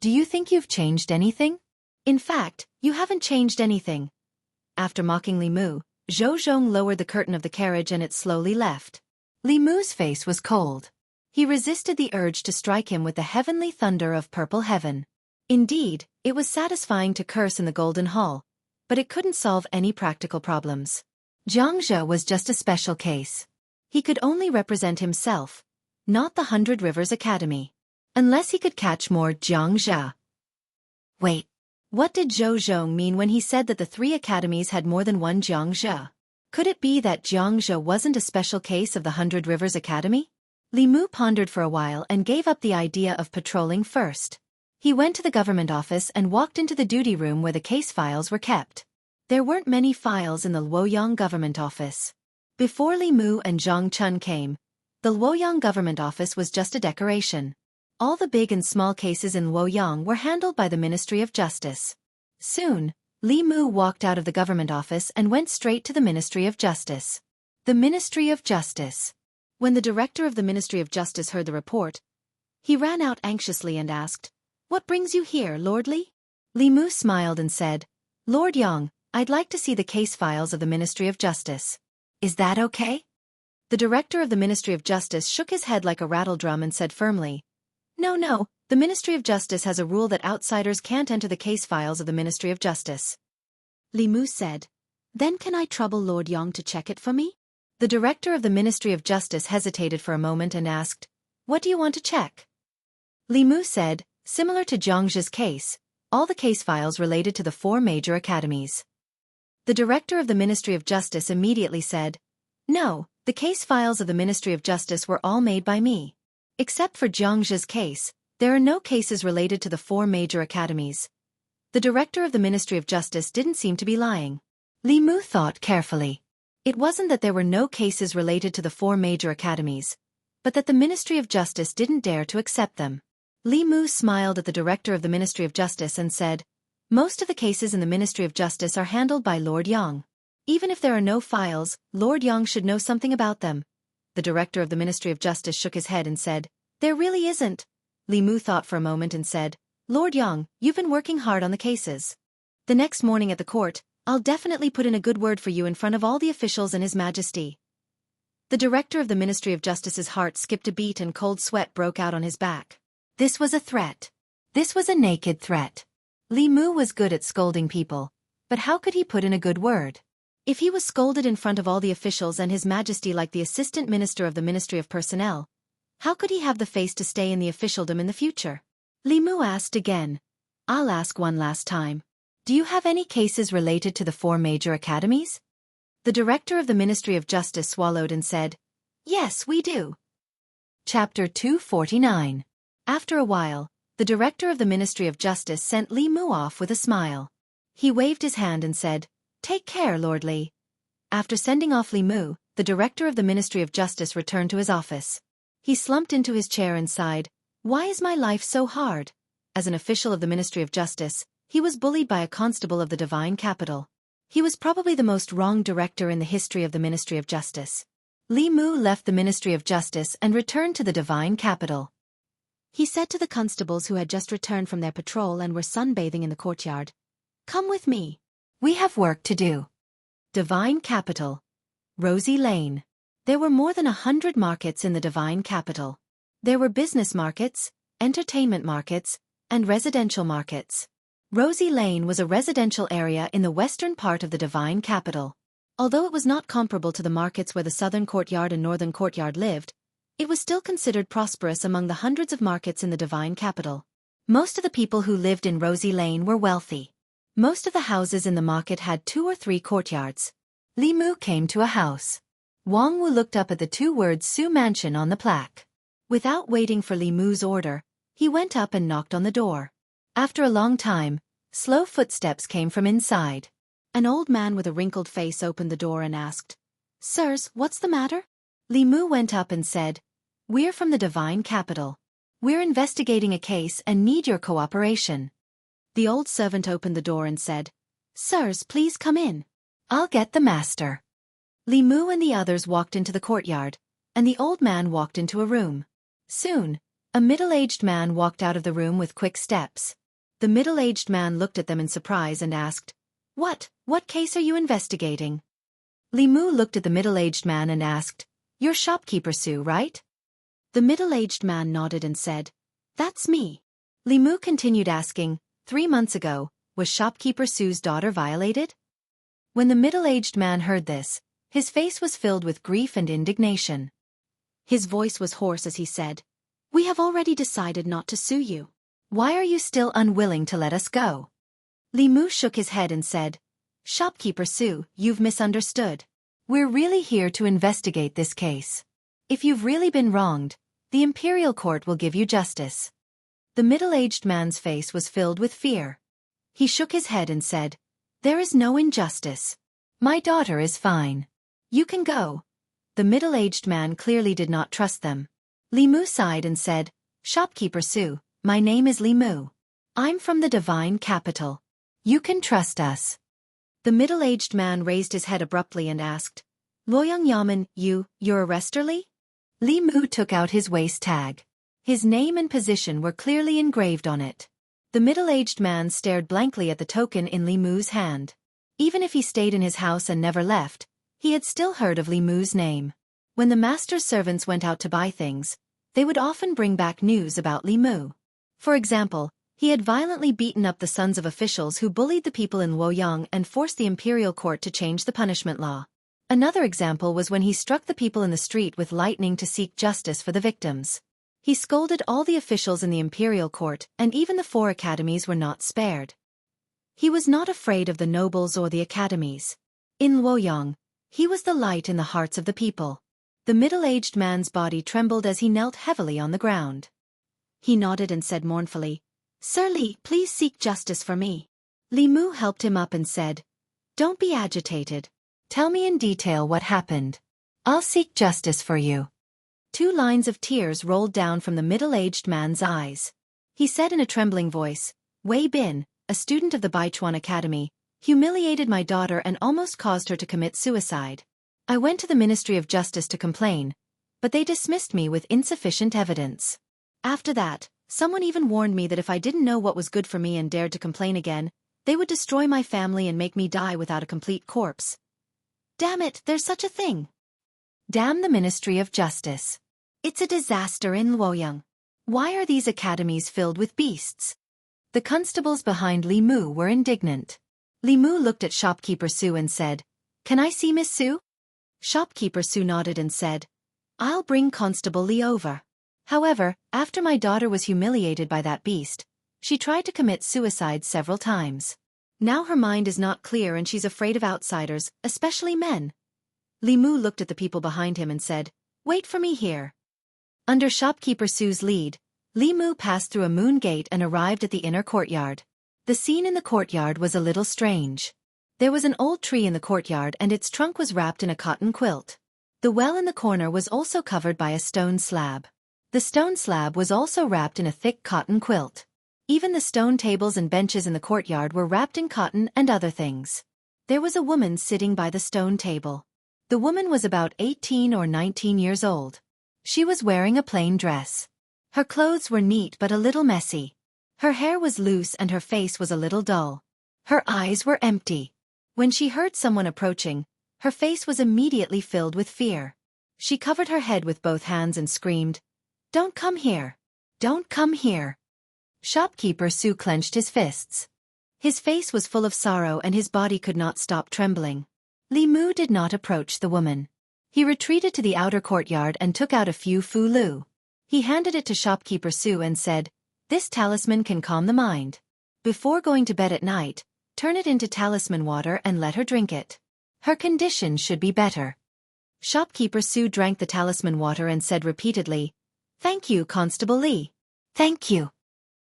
Do you think you've changed anything? In fact, you haven't changed anything." After mocking Li Mu, Zhou Zhong lowered the curtain of the carriage and it slowly left. Li Mu's face was cold. He resisted the urge to strike him with the heavenly thunder of purple heaven. Indeed, it was satisfying to curse in the Golden Hall, but it couldn't solve any practical problems. Jiangzhe was just a special case. He could only represent himself, not the 100 Rivers Academy. Unless he could catch more Jiangzhe. Wait, what did Zhou Zhong mean when he said that the 3 academies had more than one Jiangzhe? Could it be that Jiangzhe wasn't a special case of the 100 Rivers Academy? Li Mu pondered for a while and gave up the idea of patrolling first. He went to the government office and walked into the duty room where the case files were kept. There weren't many files in the Luoyang government office. Before Li Mu and Zhang Chun came, the Luoyang government office was just a decoration. All the big and small cases in Luoyang were handled by the Ministry of Justice. Soon, Li Mu walked out of the government office and went straight to the Ministry of Justice. The Ministry of Justice. When the director of the Ministry of Justice heard the report, he ran out anxiously and asked, "What brings you here, Lord Li?" Li Mu smiled and said, "Lord Yang, I'd like to see the case files of the Ministry of Justice. Is that okay?" The director of the Ministry of Justice shook his head like a rattledrum and said firmly, No, the Ministry of Justice has a rule that outsiders can't enter the case files of the Ministry of Justice." Li Mu said, "Then can I trouble Lord Yang to check it for me?" The director of the Ministry of Justice hesitated for a moment and asked, "What do you want to check?" Li Mu said, "Similar to Jiangzhe's case, all the case files related to the 4 major academies." The director of the Ministry of Justice immediately said, "No, the case files of the Ministry of Justice were all made by me. Except for Jiangzhe's case, There are no cases related to the 4 major academies. The director of the Ministry of Justice didn't seem to be lying. Li Mu thought carefully. It wasn't that there were no cases related to the 4 major academies, but that the Ministry of Justice didn't dare to accept them. Li Mu smiled at the director of the Ministry of Justice and said, "Most of the cases in the Ministry of Justice are handled by Lord Yang. Even if there are no files, Lord Yang should know something about them." The director of the Ministry of Justice shook his head and said, "There really isn't." Li Mu thought for a moment and said, "Lord Yang, you've been working hard on the cases. The next morning at the court, I'll definitely put in a good word for you in front of all the officials and His Majesty." The director of the Ministry of Justice's heart skipped a beat and cold sweat broke out on his back. This was a threat. This was a naked threat. Li Mu was good at scolding people, but how could he put in a good word? If he was scolded in front of all the officials and His Majesty like the Assistant Minister of the Ministry of Personnel, how could he have the face to stay in the officialdom in the future? Li Mu asked again. "I'll ask one last time. Do you have any cases related to the 4 major academies?" The director of the Ministry of Justice swallowed and said, "Yes, we do." Chapter 249. After a while, the director of the Ministry of Justice sent Li Mu off with a smile. He waved his hand and said, "Take care, Lord Li." After sending off Li Mu, the director of the Ministry of Justice returned to his office. He slumped into his chair and sighed, "Why is my life so hard?" As an official of the Ministry of Justice, he was bullied by a constable of the divine capital. He was probably the most wronged director in the history of the Ministry of Justice. Li Mu left the Ministry of Justice and returned to the divine capital. He said to the constables who had just returned from their patrol and were sunbathing in the courtyard, "Come with me. We have work to do." Divine capital. Rosy Lane. There were more than 100 markets in the divine capital. There were business markets, entertainment markets, and residential markets. Rosy Lane was a residential area in the western part of the divine capital. Although it was not comparable to the markets where the southern courtyard and northern courtyard lived, it was still considered prosperous among the hundreds of markets in the divine capital. Most of the people who lived in Rosy Lane were wealthy. Most of the houses in the market had 2 or 3 courtyards. Li Mu came to a house. Wang Wu looked up at the 2 words Su Mansion on the plaque. Without waiting for Li Mu's order, he went up and knocked on the door. After a long time, slow footsteps came from inside. An old man with a wrinkled face opened the door and asked, "Sirs, what's the matter?" Li Mu went up and said, "We're from the divine capital. We're investigating a case and need your cooperation." The old servant opened the door and said, "Sirs, please come in. I'll get the master." Li Mu and the others walked into the courtyard, and the old man walked into a room. Soon, a middle-aged man walked out of the room with quick steps. The middle-aged man looked at them in surprise and asked, What case are you investigating?" Li Mu looked at the middle-aged man and asked, "You're shopkeeper Su, right?" The middle-aged man nodded and said, "That's me." Li Mu continued asking, 3 months ago, was shopkeeper Su's daughter violated?" When the middle-aged man heard this, his face was filled with grief and indignation. His voice was hoarse as he said, "We have already decided not to sue you. Why are you still unwilling to let us go?" Li Mu shook his head and said, "Shopkeeper Su, you've misunderstood. We're really here to investigate this case. If you've really been wronged, the Imperial Court will give you justice." The middle-aged man's face was filled with fear. He shook his head and said, "There is no injustice. My daughter is fine. You can go." The middle-aged man clearly did not trust them. Li Mu sighed and said, "Shopkeeper Su, my name is Li Mu. I'm from the divine capital. You can trust us." The middle-aged man raised his head abruptly and asked, "Luoyang Yamen, you're a Resterly?" Li Mu took out his waist tag. His name and position were clearly engraved on it. The middle-aged man stared blankly at the token in Li Mu's hand. Even if he stayed in his house and never left, he had still heard of Li Mu's name. When the master's servants went out to buy things, they would often bring back news about Li Mu. For example, he had violently beaten up the sons of officials who bullied the people in Luoyang and forced the imperial court to change the punishment law. Another example was when he struck the people in the street with lightning to seek justice for the victims. He scolded all the officials in the imperial court, and even the 4 academies were not spared. He was not afraid of the nobles or the academies. In Luoyang, he was the light in the hearts of the people. The middle-aged man's body trembled as he knelt heavily on the ground. He nodded and said mournfully, Sir Li, please seek justice for me. Li Mu helped him up and said, Don't be agitated. Tell me in detail what happened. I'll seek justice for you. 2 lines of tears rolled down from the middle-aged man's eyes. He said in a trembling voice, Wei Bin, a student of the Baichuan Academy, humiliated my daughter and almost caused her to commit suicide. I went to the Ministry of Justice to complain, but they dismissed me with insufficient evidence. After that, someone even warned me that if I didn't know what was good for me and dared to complain again, they would destroy my family and make me die without a complete corpse. Damn it, there's such a thing. Damn the Ministry of Justice. It's a disaster in Luoyang. Why are these academies filled with beasts? The constables behind Li Mu were indignant. Li Mu looked at shopkeeper Su and said, Can I see Miss Su? Shopkeeper Su nodded and said, I'll bring Constable Li over. However, after my daughter was humiliated by that beast, she tried to commit suicide several times. Now her mind is not clear and she's afraid of outsiders, especially men. Li Mu looked at the people behind him and said, Wait for me here. Under shopkeeper Su's lead, Li Mu passed through a moon gate and arrived at the inner courtyard. The scene in the courtyard was a little strange. There was an old tree in the courtyard and its trunk was wrapped in a cotton quilt. The well in the corner was also covered by a stone slab. The stone slab was also wrapped in a thick cotton quilt. Even the stone tables and benches in the courtyard were wrapped in cotton and other things. There was a woman sitting by the stone table. The woman was about 18 or 19 years old. She was wearing a plain dress. Her clothes were neat but a little messy. Her hair was loose and her face was a little dull. Her eyes were empty. When she heard someone approaching, her face was immediately filled with fear. She covered her head with both hands and screamed, Don't come here! Don't come here! Shopkeeper Su clenched his fists. His face was full of sorrow and his body could not stop trembling. Li Mu did not approach the woman. He retreated to the outer courtyard and took out a few fulu. He handed it to shopkeeper Su and said, This talisman can calm the mind. Before going to bed at night, turn it into talisman water and let her drink it. Her condition should be better. Shopkeeper Su drank the talisman water and said repeatedly, Thank you, Constable Li. Thank you.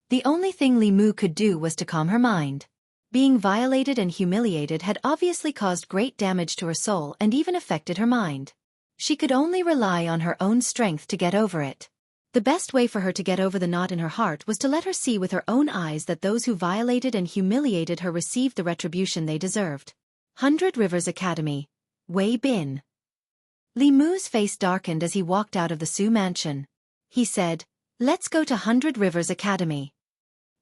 The only thing Li Mu could do was to calm her mind. Being violated and humiliated had obviously caused great damage to her soul and even affected her mind. She could only rely on her own strength to get over it. The best way for her to get over the knot in her heart was to let her see with her own eyes that those who violated and humiliated her received the retribution they deserved. 100 Rivers Academy. Wei Bin. Li Mu's face darkened as he walked out of the Su mansion. He said, Let's go to 100 Rivers Academy.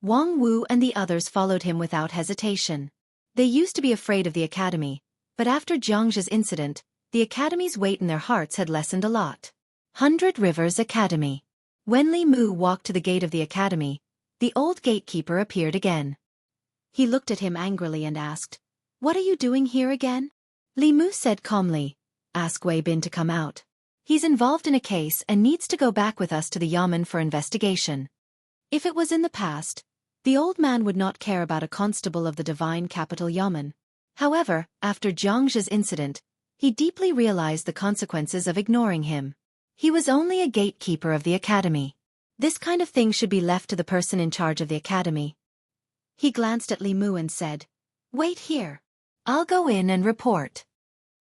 Wang Wu and the others followed him without hesitation. They used to be afraid of the academy, but after Jiangzhe's incident, the academy's weight in their hearts had lessened a lot. 100 Rivers Academy. When Li Mu walked to the gate of the academy, the old gatekeeper appeared again. He looked at him angrily and asked, What are you doing here again? Li Mu said calmly, Ask Wei Bin to come out. He's involved in a case and needs to go back with us to the Yamen for investigation. If it was in the past, the old man would not care about a constable of the divine capital Yamen. However, after Jiangzhe's incident, he deeply realized the consequences of ignoring him. He was only a gatekeeper of the academy. This kind of thing should be left to the person in charge of the academy. He glanced at Li Mu and said, Wait here. I'll go in and report.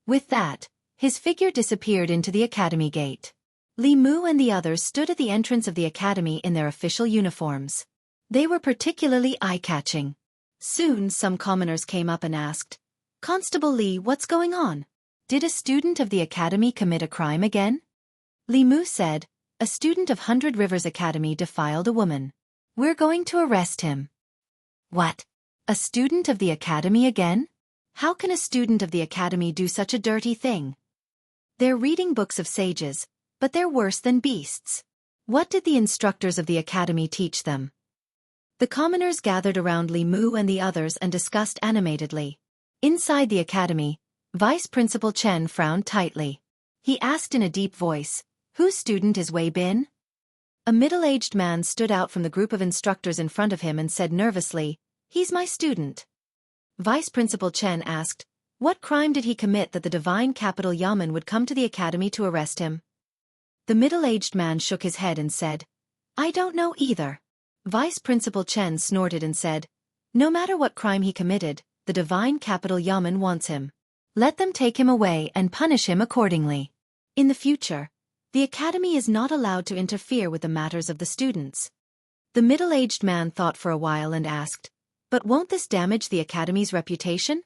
With that, his figure disappeared into the academy gate. Li Mu and the others stood at the entrance of the academy in their official uniforms. They were particularly eye-catching. Soon some commoners came up and asked, Constable Li, what's going on? Did a student of the academy commit a crime again? Li Mu said, A student of 100 Rivers Academy defiled a woman. We're going to arrest him. What? A student of the academy again? How can a student of the academy do such a dirty thing? They're reading books of sages, but they're worse than beasts. What did the instructors of the academy teach them? The commoners gathered around Li Mu and the others and discussed animatedly. Inside the academy, Vice Principal Chen frowned tightly. He asked in a deep voice, Whose student is Wei Bin? A middle-aged man stood out from the group of instructors in front of him and said nervously, He's my student. Vice Principal Chen asked, What crime did he commit that the divine capital Yamen would come to the academy to arrest him? The middle-aged man shook his head and said, I don't know either. Vice Principal Chen snorted and said, no matter what crime he committed, the Divine Capital Yamen wants him. Let them take him away and punish him accordingly. In the future, the academy is not allowed to interfere with the matters of the students. The middle-aged man thought for a while and asked, but won't this damage the academy's reputation?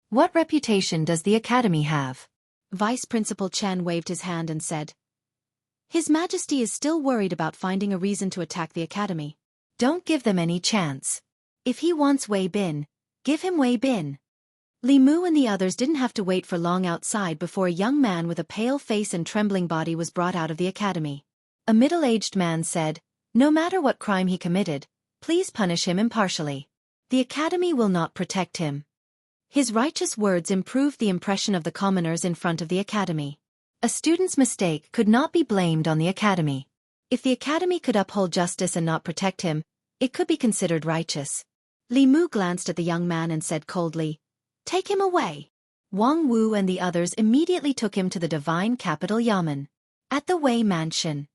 What reputation does the academy have? Vice Principal Chen waved his hand and said, His Majesty is still worried about finding a reason to attack the academy. Don't give them any chance. If he wants Wei Bin, give him Wei Bin. Li Mu and the others didn't have to wait for long outside before a young man with a pale face and trembling body was brought out of the academy. A middle-aged man said, no matter what crime he committed, please punish him impartially. The academy will not protect him. His righteous words improved the impression of the commoners in front of the academy. A student's mistake could not be blamed on the academy. If the academy could uphold justice and not protect him, it could be considered righteous. Li Mu glanced at the young man and said coldly, take him away. Wang Wu and the others immediately took him to the Divine Capital Yamen. At the Wei Mansion.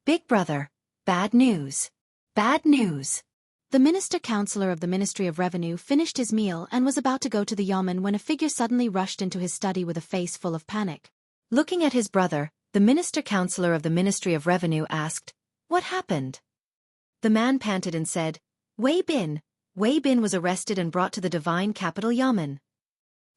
Big brother, bad news. Bad news. The minister-counselor of the Ministry of Revenue finished his meal and was about to go to the Yamen when a figure suddenly rushed into his study with a face full of panic. Looking at his brother, the minister-counselor of the Ministry of Revenue asked, what happened? The man panted and said, Wei Bin was arrested and brought to the Divine Capital Yamen.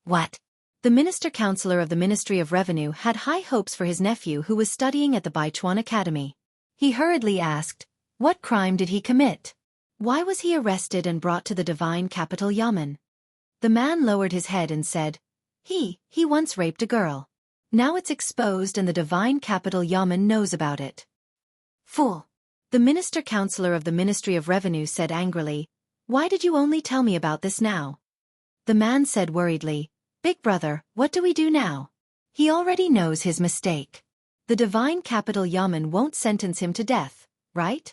What? The minister-counselor of the Ministry of Revenue had high hopes for his nephew who was studying at the Baichuan Academy. He hurriedly asked, what crime did he commit? Why was he arrested and brought to the Divine Capital Yamen? The man lowered his head and said, he once raped a girl. Now it's exposed and the Divine Capital Yamen knows about it. Fool! The minister-counselor of the Ministry of Revenue said angrily, why did you only tell me about this now? The man said worriedly, big brother, what do we do now? He already knows his mistake. The Divine Capital Yamen won't sentence him to death, right?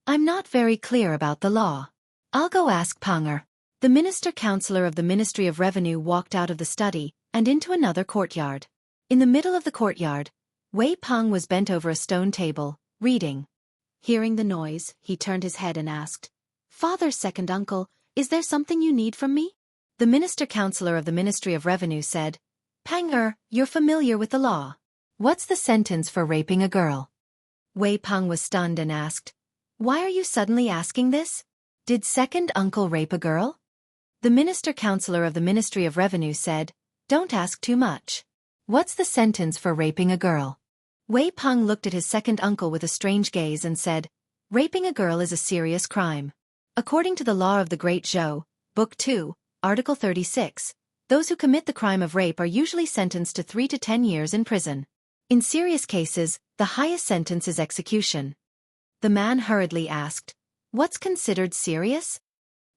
I'm not very clear about the law. I'll go ask Panger. The minister-counselor of the Ministry of Revenue walked out of the study and into another courtyard. In the middle of the courtyard, Wei Peng was bent over a stone table, reading. Hearing the noise, he turned his head and asked, Father's second uncle, is there something you need from me? The minister-counselor of the Ministry of Revenue said, Panger, you're familiar with the law. What's the sentence for raping a girl? Wei Peng was stunned and asked, why are you suddenly asking this? Did second uncle rape a girl? The minister-counselor of the Ministry of Revenue said, don't ask too much. What's the sentence for raping a girl? Wei Peng looked at his second uncle with a strange gaze and said, raping a girl is a serious crime. According to the law of the Great Zhou, Book 2, Article 36, those who commit the crime of rape are usually sentenced to 3 to 10 years in prison. In serious cases, the highest sentence is execution. The man hurriedly asked, what's considered serious?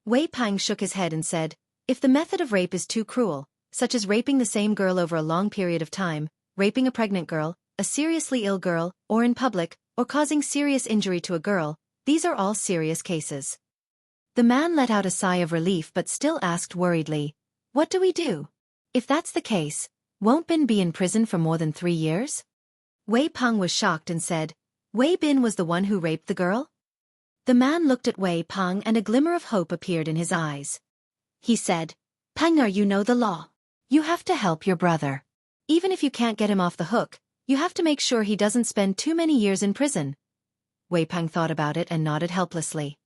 Wei Peng shook his head and said, if the method of rape is too cruel, such as raping the same girl over a long period of time, raping a pregnant girl, a seriously ill girl, or in public, or causing serious injury to a girl, these are all serious cases. The man let out a sigh of relief but still asked worriedly, what do we do? If that's the case, won't Bin be in prison for more than 3 years? Wei Peng was shocked and said, Wei Bin was the one who raped the girl? The man looked at Wei Peng and a glimmer of hope appeared in his eyes. He said, Panger, you know the law. You have to help your brother. Even if you can't get him off the hook, you have to make sure he doesn't spend too many years in prison. Wei Peng thought about it and nodded helplessly.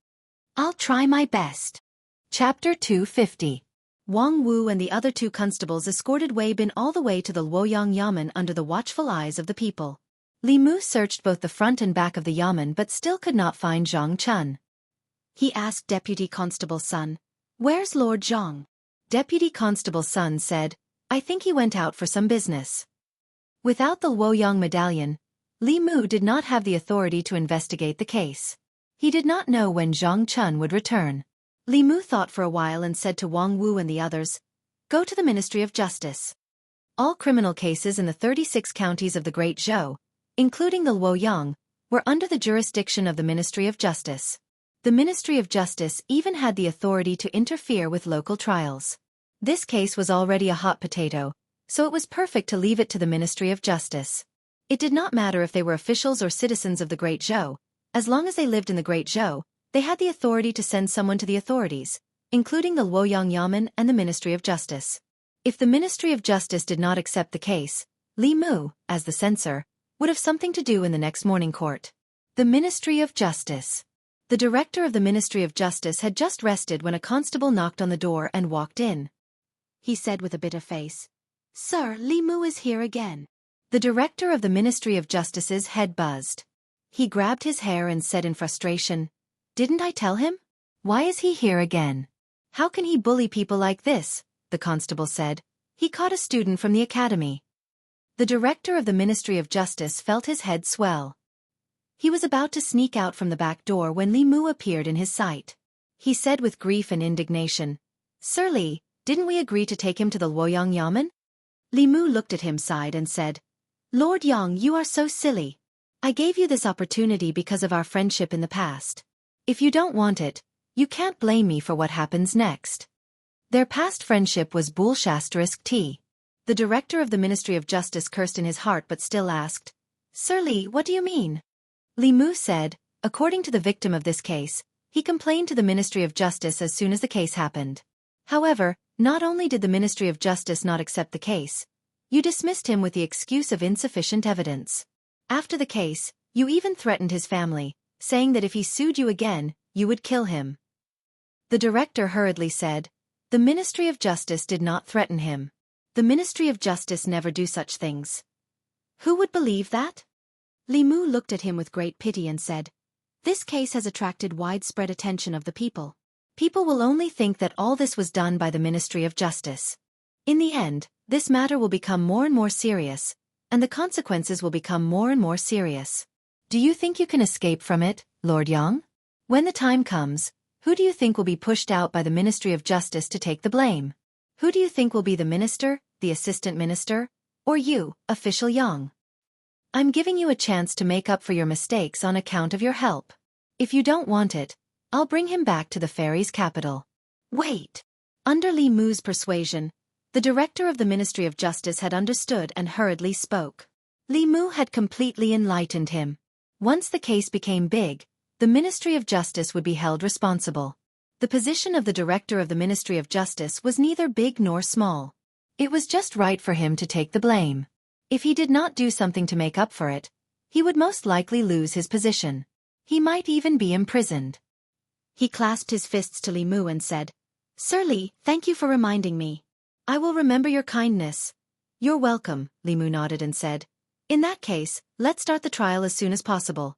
I'll try my best. Chapter 250. Wang Wu and the other 2 constables escorted Wei Bin all the way to the Luoyang Yamen under the watchful eyes of the people. Li Mu searched both the front and back of the Yamen but still could not find Zhang Chun. He asked Deputy Constable Sun, where's Lord Zhang? Deputy Constable Sun said, I think he went out for some business. Without the Luoyang medallion, Li Mu did not have the authority to investigate the case. He did not know when Zhang Chun would return. Li Mu thought for a while and said to Wang Wu and the others, go to the Ministry of Justice. All criminal cases in the 36 counties of the Great Zhou, including the Luoyang, were under the jurisdiction of the Ministry of Justice. The Ministry of Justice even had the authority to interfere with local trials. This case was already a hot potato, so it was perfect to leave it to the Ministry of Justice. It did not matter if they were officials or citizens of the Great Zhou, As long as they lived in the Great Zhou, they had the authority to send someone to the authorities, including the Luoyang Yamen and the Ministry of Justice. If the Ministry of Justice did not accept the case, Li Mu, as the censor, would have something to do in the next morning court. The Ministry of Justice. The director of the Ministry of Justice had just rested when a constable knocked on the door and walked in. He said with a bitter face, "Sir, Li Mu is here again." The director of the Ministry of Justice's head buzzed. He grabbed his hair and said in frustration, "Didn't I tell him? Why is he here again? How can he bully people like this?" The constable said. "He caught a student from the academy." The director of the Ministry of Justice felt his head swell. He was about to sneak out from the back door when Li Mu appeared in his sight. He said with grief and indignation, "Sir Li, didn't we agree to take him to the Luoyang Yamen?" Li Mu looked at him, sighed and said, "Lord Yang, you are so silly. I gave you this opportunity because of our friendship in the past. If you don't want it, you can't blame me for what happens next." Their past friendship was *T. The director of the Ministry of Justice cursed in his heart but still asked, "Sir Li, what do you mean?" Li Mu said, according to the victim of this case, he complained to the Ministry of Justice as soon as the case happened. However, not only did the Ministry of Justice not accept the case, you dismissed him with the excuse of insufficient evidence. After the case, you even threatened his family, saying that if he sued you again, you would kill him. The director hurriedly said, "The Ministry of Justice did not threaten him. The Ministry of Justice never do such things." Who would believe that? Li Mu looked at him with great pity and said, "This case has attracted widespread attention of the people. People will only think that all this was done by the Ministry of Justice. In the end, this matter will become more and more serious, and the consequences will become more and more serious. Do you think you can escape from it, Lord Yang? When the time comes, who do you think will be pushed out by the Ministry of Justice to take the blame? Who do you think will be the minister, the assistant minister, or you, official Yang? I'm giving you a chance to make up for your mistakes on account of your help. If you don't want it, I'll bring him back to the fairies' capital." Wait! Under Li Mu's persuasion, the director of the Ministry of Justice had understood and hurriedly spoke. Li Mu had completely enlightened him. Once the case became big, the Ministry of Justice would be held responsible. The position of the director of the Ministry of Justice was neither big nor small. It was just right for him to take the blame. If he did not do something to make up for it, he would most likely lose his position. He might even be imprisoned. He clasped his fists to Li Mu and said, "Sir Li, thank you for reminding me. I will remember your kindness." "You're welcome," Li Mu nodded and said. "In that case, let's start the trial as soon as possible."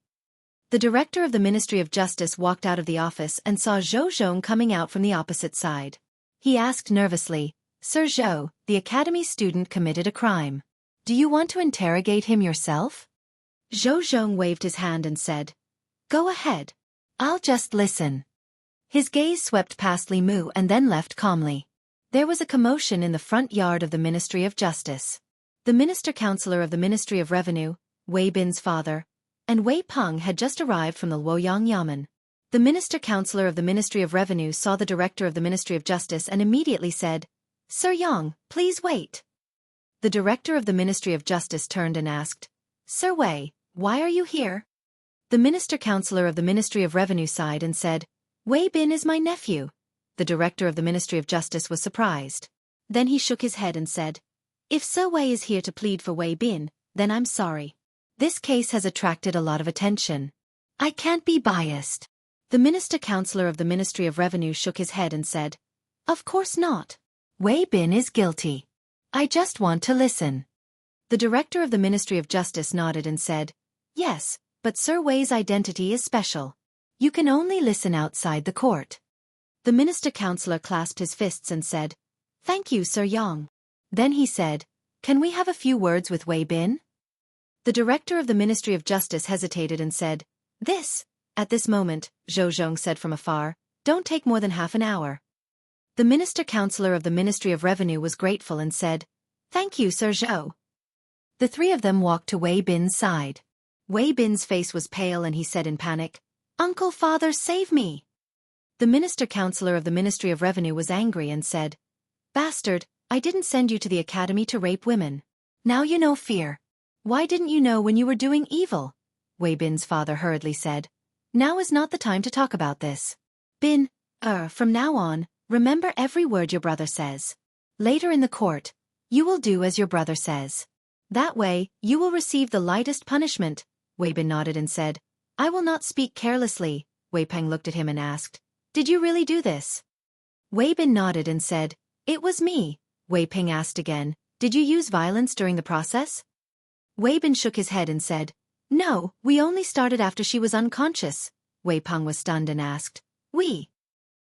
The director of the Ministry of Justice walked out of the office and saw Zhou Zhong coming out from the opposite side. He asked nervously, "Sir Zhou, the academy student committed a crime. Do you want to interrogate him yourself?" Zhou Zhong waved his hand and said, "Go ahead. I'll just listen." His gaze swept past Li Mu and then left calmly. There was a commotion in the front yard of the Ministry of Justice. The minister-counselor of the Ministry of Revenue, Wei Bin's father, and Wei Peng had just arrived from the Luoyang Yamen. The minister-counselor of the Ministry of Revenue saw the director of the Ministry of Justice and immediately said, "Sir Yang, please wait." The director of the Ministry of Justice turned and asked, "Sir Wei, why are you here?" The minister-counselor of the Ministry of Revenue sighed and said, "Wei Bin is my nephew." The director of the Ministry of Justice was surprised. Then he shook his head and said, "If Sir Wei is here to plead for Wei Bin, then I'm sorry. This case has attracted a lot of attention. I can't be biased." The minister-counselor of the Ministry of Revenue shook his head and said, "Of course not. Wei Bin is guilty. I just want to listen." The director of the Ministry of Justice nodded and said, "Yes, but Sir Wei's identity is special. You can only listen outside the court." The minister-counselor clasped his fists and said, "Thank you, Sir Yang." Then he said, "Can we have a few words with Wei Bin?" The director of the Ministry of Justice hesitated and said, At this moment, Zhou Zhong said from afar, "Don't take more than half an hour." The minister-counselor of the Ministry of Revenue was grateful and said, "Thank you, Sir Zhou." The three of them walked to Wei Bin's side. Wei Bin's face was pale and he said in panic, "Uncle, father, save me." The minister-counselor of the Ministry of Revenue was angry and said, "Bastard, I didn't send you to the academy to rape women. Now you know fear. Why didn't you know when you were doing evil?" Wei Bin's father hurriedly said. Now is not the time to talk about this. Bin, from now on, remember every word your brother says. Later in the court, you will do as your brother says. That way, you will receive the lightest punishment. Wei Bin nodded and said, I will not speak carelessly. Wei Peng looked at him and asked, Did you really do this? Wei Bin nodded and said, It was me. Wei Peng asked again, Did you use violence during the process? Wei Bin shook his head and said, No, we only started after she was unconscious. Wei Peng was stunned and asked, We?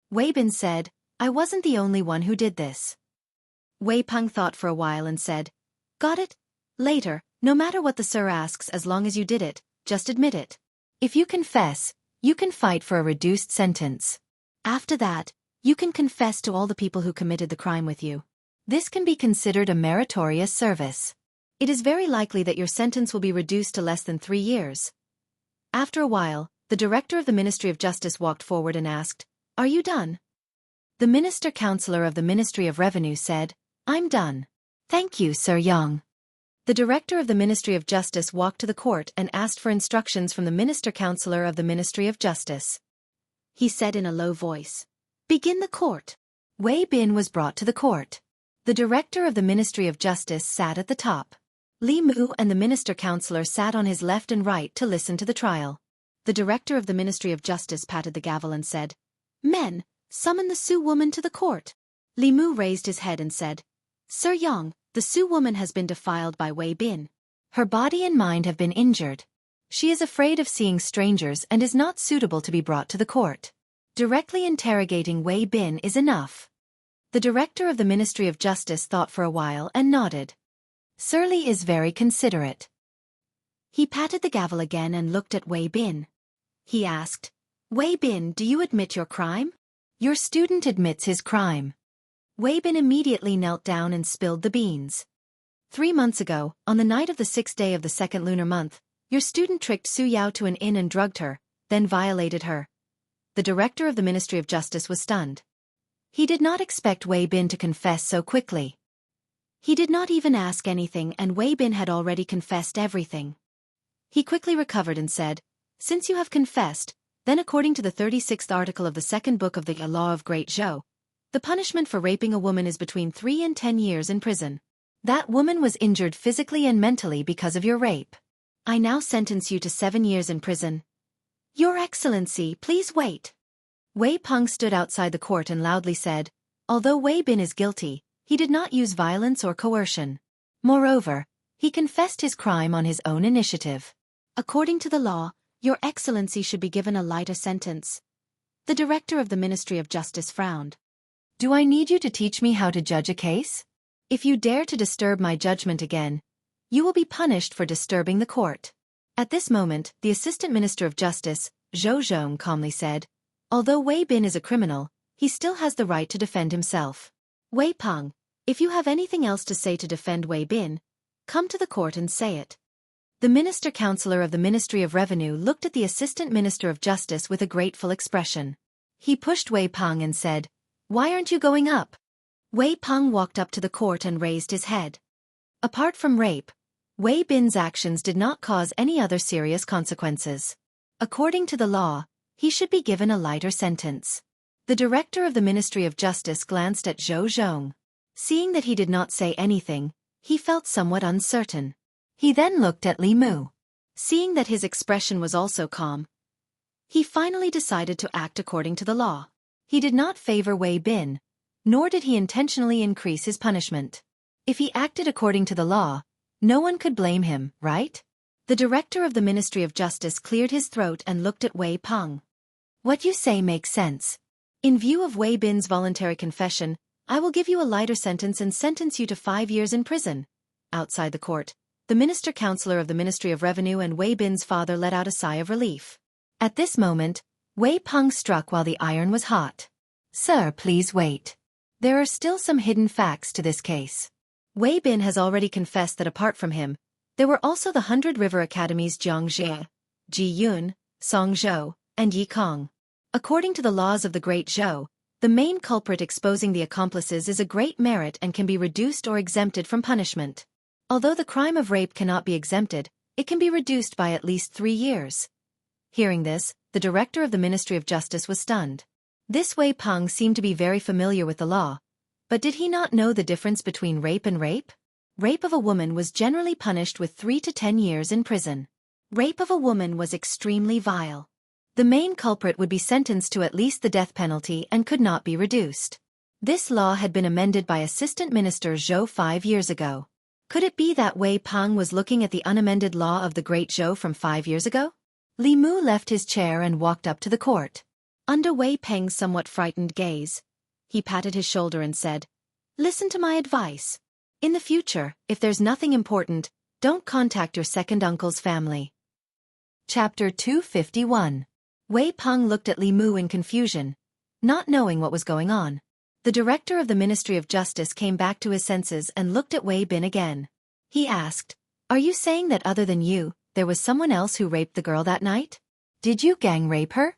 Wei Bin said, I wasn't the only one who did this. Wei Peng thought for a while and said, Got it? Later, no matter what the sir asks, as long as you did it, just admit it. If you confess, you can fight for a reduced sentence. After that, you can confess to all the people who committed the crime with you. This can be considered a meritorious service. It is very likely that your sentence will be reduced to less than 3 years. After a while, the director of the Ministry of Justice walked forward and asked, Are you done? The Minister-Counselor of the Ministry of Revenue said, I'm done. Thank you, Sir Yang. The director of the Ministry of Justice walked to the court and asked for instructions from the Minister-Counselor of the Ministry of Justice. He said in a low voice, Begin the court. Wei Bin was brought to the court. The director of the Ministry of Justice sat at the top. Li Mu and the Minister-Counselor sat on his left and right to listen to the trial. The director of the Ministry of Justice patted the gavel and said, Men, summon the Sioux woman to the court. Li Mu raised his head and said, Sir Yang, the Sioux woman has been defiled by Wei Bin. Her body and mind have been injured. She is afraid of seeing strangers and is not suitable to be brought to the court. Directly interrogating Wei Bin is enough. The director of the Ministry of Justice thought for a while and nodded. Sir Li is very considerate. He patted the gavel again and looked at Wei Bin. He asked, Wei Bin, do you admit your crime? Your student admits his crime. Wei Bin immediately knelt down and spilled the beans. 3 months ago, on the night of the 6th day of the 2nd lunar month, your student tricked Su Yao to an inn and drugged her, then violated her. The director of the Ministry of Justice was stunned. He did not expect Wei Bin to confess so quickly. He did not even ask anything, and Wei Bin had already confessed everything. He quickly recovered and said, Since you have confessed, then according to the 36th article of the 2nd book of the Law of Great Zhou, the punishment for raping a woman is between 3 and 10 years in prison. That woman was injured physically and mentally because of your rape. I now sentence you to 7 years in prison. Your Excellency, please wait. Wei Peng stood outside the court and loudly said, Although Wei Bin is guilty, he did not use violence or coercion. Moreover, he confessed his crime on his own initiative. According to the law, Your Excellency should be given a lighter sentence. The director of the Ministry of Justice frowned. Do I need you to teach me how to judge a case? If you dare to disturb my judgment again, you will be punished for disturbing the court. At this moment, the Assistant Minister of Justice, Zhou Zhong, calmly said, Although Wei Bin is a criminal, he still has the right to defend himself. Wei Peng, if you have anything else to say to defend Wei Bin, come to the court and say it. The Minister-Counselor of the Ministry of Revenue looked at the Assistant Minister of Justice with a grateful expression. He pushed Wei Peng and said, Why aren't you going up? Wei Peng walked up to the court and raised his head. Apart from rape, Wei Bin's actions did not cause any other serious consequences. According to the law, he should be given a lighter sentence. The director of the Ministry of Justice glanced at Zhou Zhong. Seeing that he did not say anything, he felt somewhat uncertain. He then looked at Li Mu. Seeing that his expression was also calm, he finally decided to act according to the law. He did not favor Wei Bin, nor did he intentionally increase his punishment. If he acted according to the law, no one could blame him, right? The director of the Ministry of Justice cleared his throat and looked at Wei Peng. What you say makes sense. In view of Wei Bin's voluntary confession, I will give you a lighter sentence and sentence you to 5 years in prison. Outside the court, the Minister-Counselor of the Ministry of Revenue and Wei Bin's father let out a sigh of relief. At this moment, Wei Peng struck while the iron was hot. Sir, please wait. There are still some hidden facts to this case. Wei Bin has already confessed that apart from him, there were also the 100 River Academies Jiang Jie, Ji Yun, Song Zhou, and Yi Kong. According to the laws of the Great Zhou, the main culprit exposing the accomplices is a great merit and can be reduced or exempted from punishment. Although the crime of rape cannot be exempted, it can be reduced by at least 3 years. Hearing this, the director of the Ministry of Justice was stunned. This Wei Peng seemed to be very familiar with the law, but did he not know the difference between rape and rape? Rape of a woman was generally punished with 3 to 10 years in prison. Rape of a woman was extremely vile. The main culprit would be sentenced to at least the death penalty and could not be reduced. This law had been amended by Assistant Minister Zhou 5 years ago. Could it be that Wei Peng was looking at the unamended law of the Great Zhou from 5 years ago? Li Mu left his chair and walked up to the court. Under Wei Peng's somewhat frightened gaze, he patted his shoulder and said, "Listen to my advice. In the future, if there's nothing important, don't contact your second uncle's family." Chapter 251. Wei Peng looked at Li Mu in confusion, not knowing what was going on. The director of the Ministry of Justice came back to his senses and looked at Wei Bin again. He asked, "Are you saying that other than you, there was someone else who raped the girl that night? Did you gang rape her?"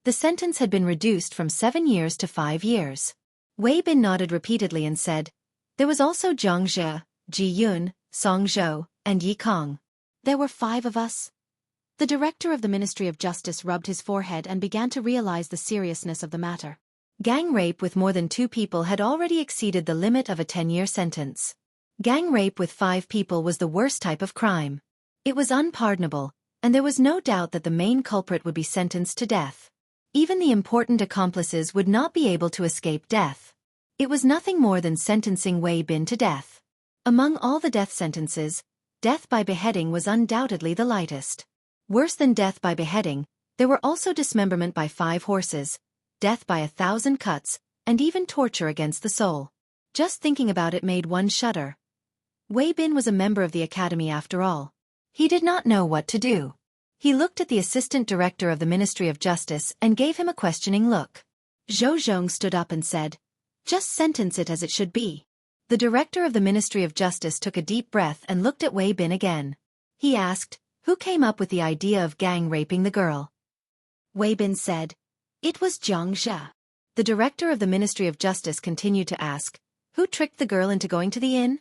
The sentence had been reduced from 7 years to 5 years. Wei Bin nodded repeatedly and said, "There was also Zhang Jie, Ji Yun, Song Zhou, and Yi Kong. There were 5 of us." The director of the Ministry of Justice rubbed his forehead and began to realize the seriousness of the matter. Gang rape with more than 2 people had already exceeded the limit of a 10-year sentence. Gang rape with 5 people was the worst type of crime. It was unpardonable, and there was no doubt that the main culprit would be sentenced to death. Even the important accomplices would not be able to escape death. It was nothing more than sentencing Wei Bin to death. Among all the death sentences, death by beheading was undoubtedly the lightest. Worse than death by beheading, there were also dismemberment by 5 horses, death by 1,000 cuts, and even torture against the soul. Just thinking about it made one shudder. Wei Bin was a member of the academy after all. He did not know what to do. He looked at the assistant director of the Ministry of Justice and gave him a questioning look. Zhou Zhong stood up and said, "Just sentence it as it should be." The director of the Ministry of Justice took a deep breath and looked at Wei Bin again. He asked, "Who came up with the idea of gang raping the girl?" Wei Bin said, "It was Zhang Jie." The director of the Ministry of Justice continued to ask, "Who tricked the girl into going to the inn?"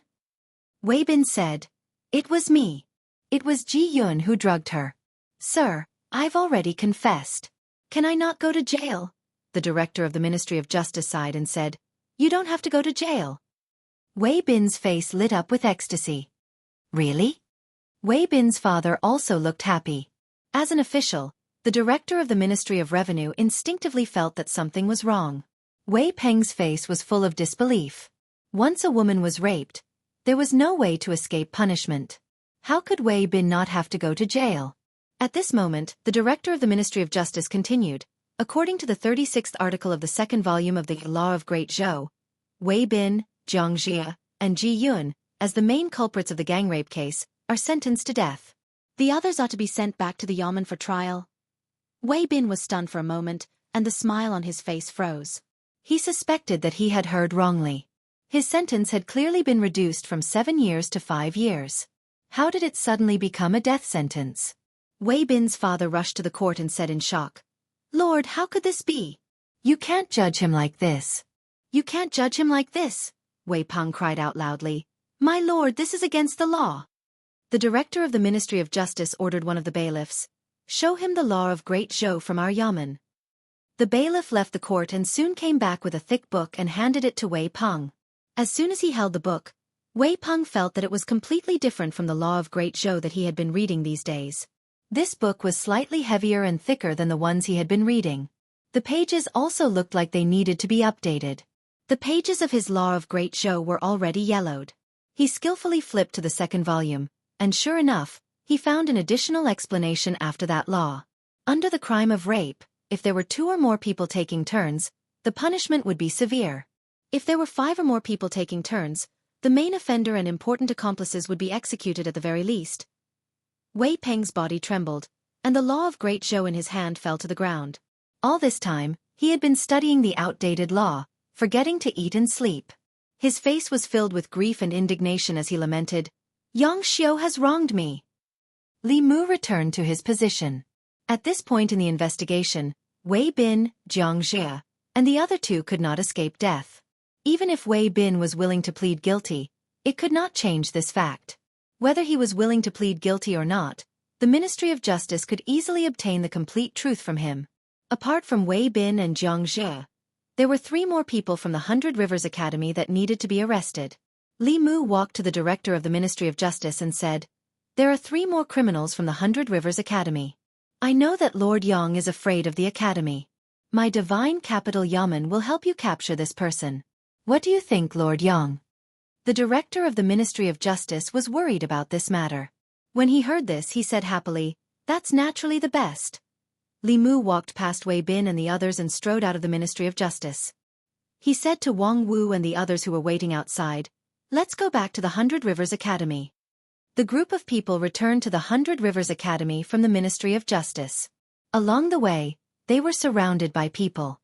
Wei Bin said, "It was me. It was Ji Yun who drugged her." "Sir, I've already confessed. Can I not go to jail?" The director of the Ministry of Justice sighed and said, "You don't have to go to jail." Wei Bin's face lit up with ecstasy. "Really?" Wei Bin's father also looked happy. As an official, the director of the Ministry of Revenue instinctively felt that something was wrong. Wei Peng's face was full of disbelief. Once a woman was raped, there was no way to escape punishment. How could Wei Bin not have to go to jail? At this moment, the director of the Ministry of Justice continued, "According to the 36th article of the 2nd volume of the Law of Great Zhou, Wei Bin, Zhang Jie, and Ji Yun, as the main culprits of the gang rape case, are sentenced to death. The others ought to be sent back to the yamen for trial." Wei Bin was stunned for a moment, and the smile on his face froze. He suspected that he had heard wrongly. His sentence had clearly been reduced from 7 years to 5 years. How did it suddenly become a death sentence? Wei Bin's father rushed to the court and said in shock, "Lord, how could this be? You can't judge him like this." "You can't judge him like this," Wei Peng cried out loudly. "My lord, this is against the law." The director of the Ministry of Justice ordered one of the bailiffs, "Show him the law of Great Zhou from our yamen." The bailiff left the court and soon came back with a thick book and handed it to Wei Peng. As soon as he held the book, Wei Peng felt that it was completely different from the law of Great Zhou that he had been reading these days. This book was slightly heavier and thicker than the ones he had been reading. The pages also looked like they needed to be updated. The pages of his law of Great Zhou were already yellowed. He skillfully flipped to the 2nd volume, and sure enough, he found an additional explanation after that law. Under the crime of rape, if there were 2 or more people taking turns, the punishment would be severe. If there were 5 or more people taking turns, the main offender and important accomplices would be executed at the very least. Wei Peng's body trembled, and the law of Great Zhou in his hand fell to the ground. All this time, he had been studying the outdated law, forgetting to eat and sleep. His face was filled with grief and indignation as he lamented, "Yang Xiao has wronged me." Li Mu returned to his position. At this point in the investigation, Wei Bin, Zhang Jie, and the other 2 could not escape death. Even if Wei Bin was willing to plead guilty, it could not change this fact. Whether he was willing to plead guilty or not, the the Ministry of Justice could easily obtain the complete truth from him. Apart from Wei Bin and Jiang Zhe, there were 3 more people from the Hundred Rivers Academy that needed to be arrested. Li Mu walked to the director of the Ministry of Justice and said, "There are 3 more criminals from the Hundred Rivers Academy. I know that Lord Yang is afraid of the Academy. My divine capital Yamen will help you capture this person. What do you think, Lord Yang?" The director of the Ministry of Justice was worried about this matter. When he heard this, he said happily, "That's naturally the best." Li Mu walked past Wei Bin and the others and strode out of the Ministry of Justice. He said to Wang Wu and the others who were waiting outside, "Let's go back to the Hundred Rivers Academy." The group of people returned to the Hundred Rivers Academy from the Ministry of Justice. Along the way, they were surrounded by people.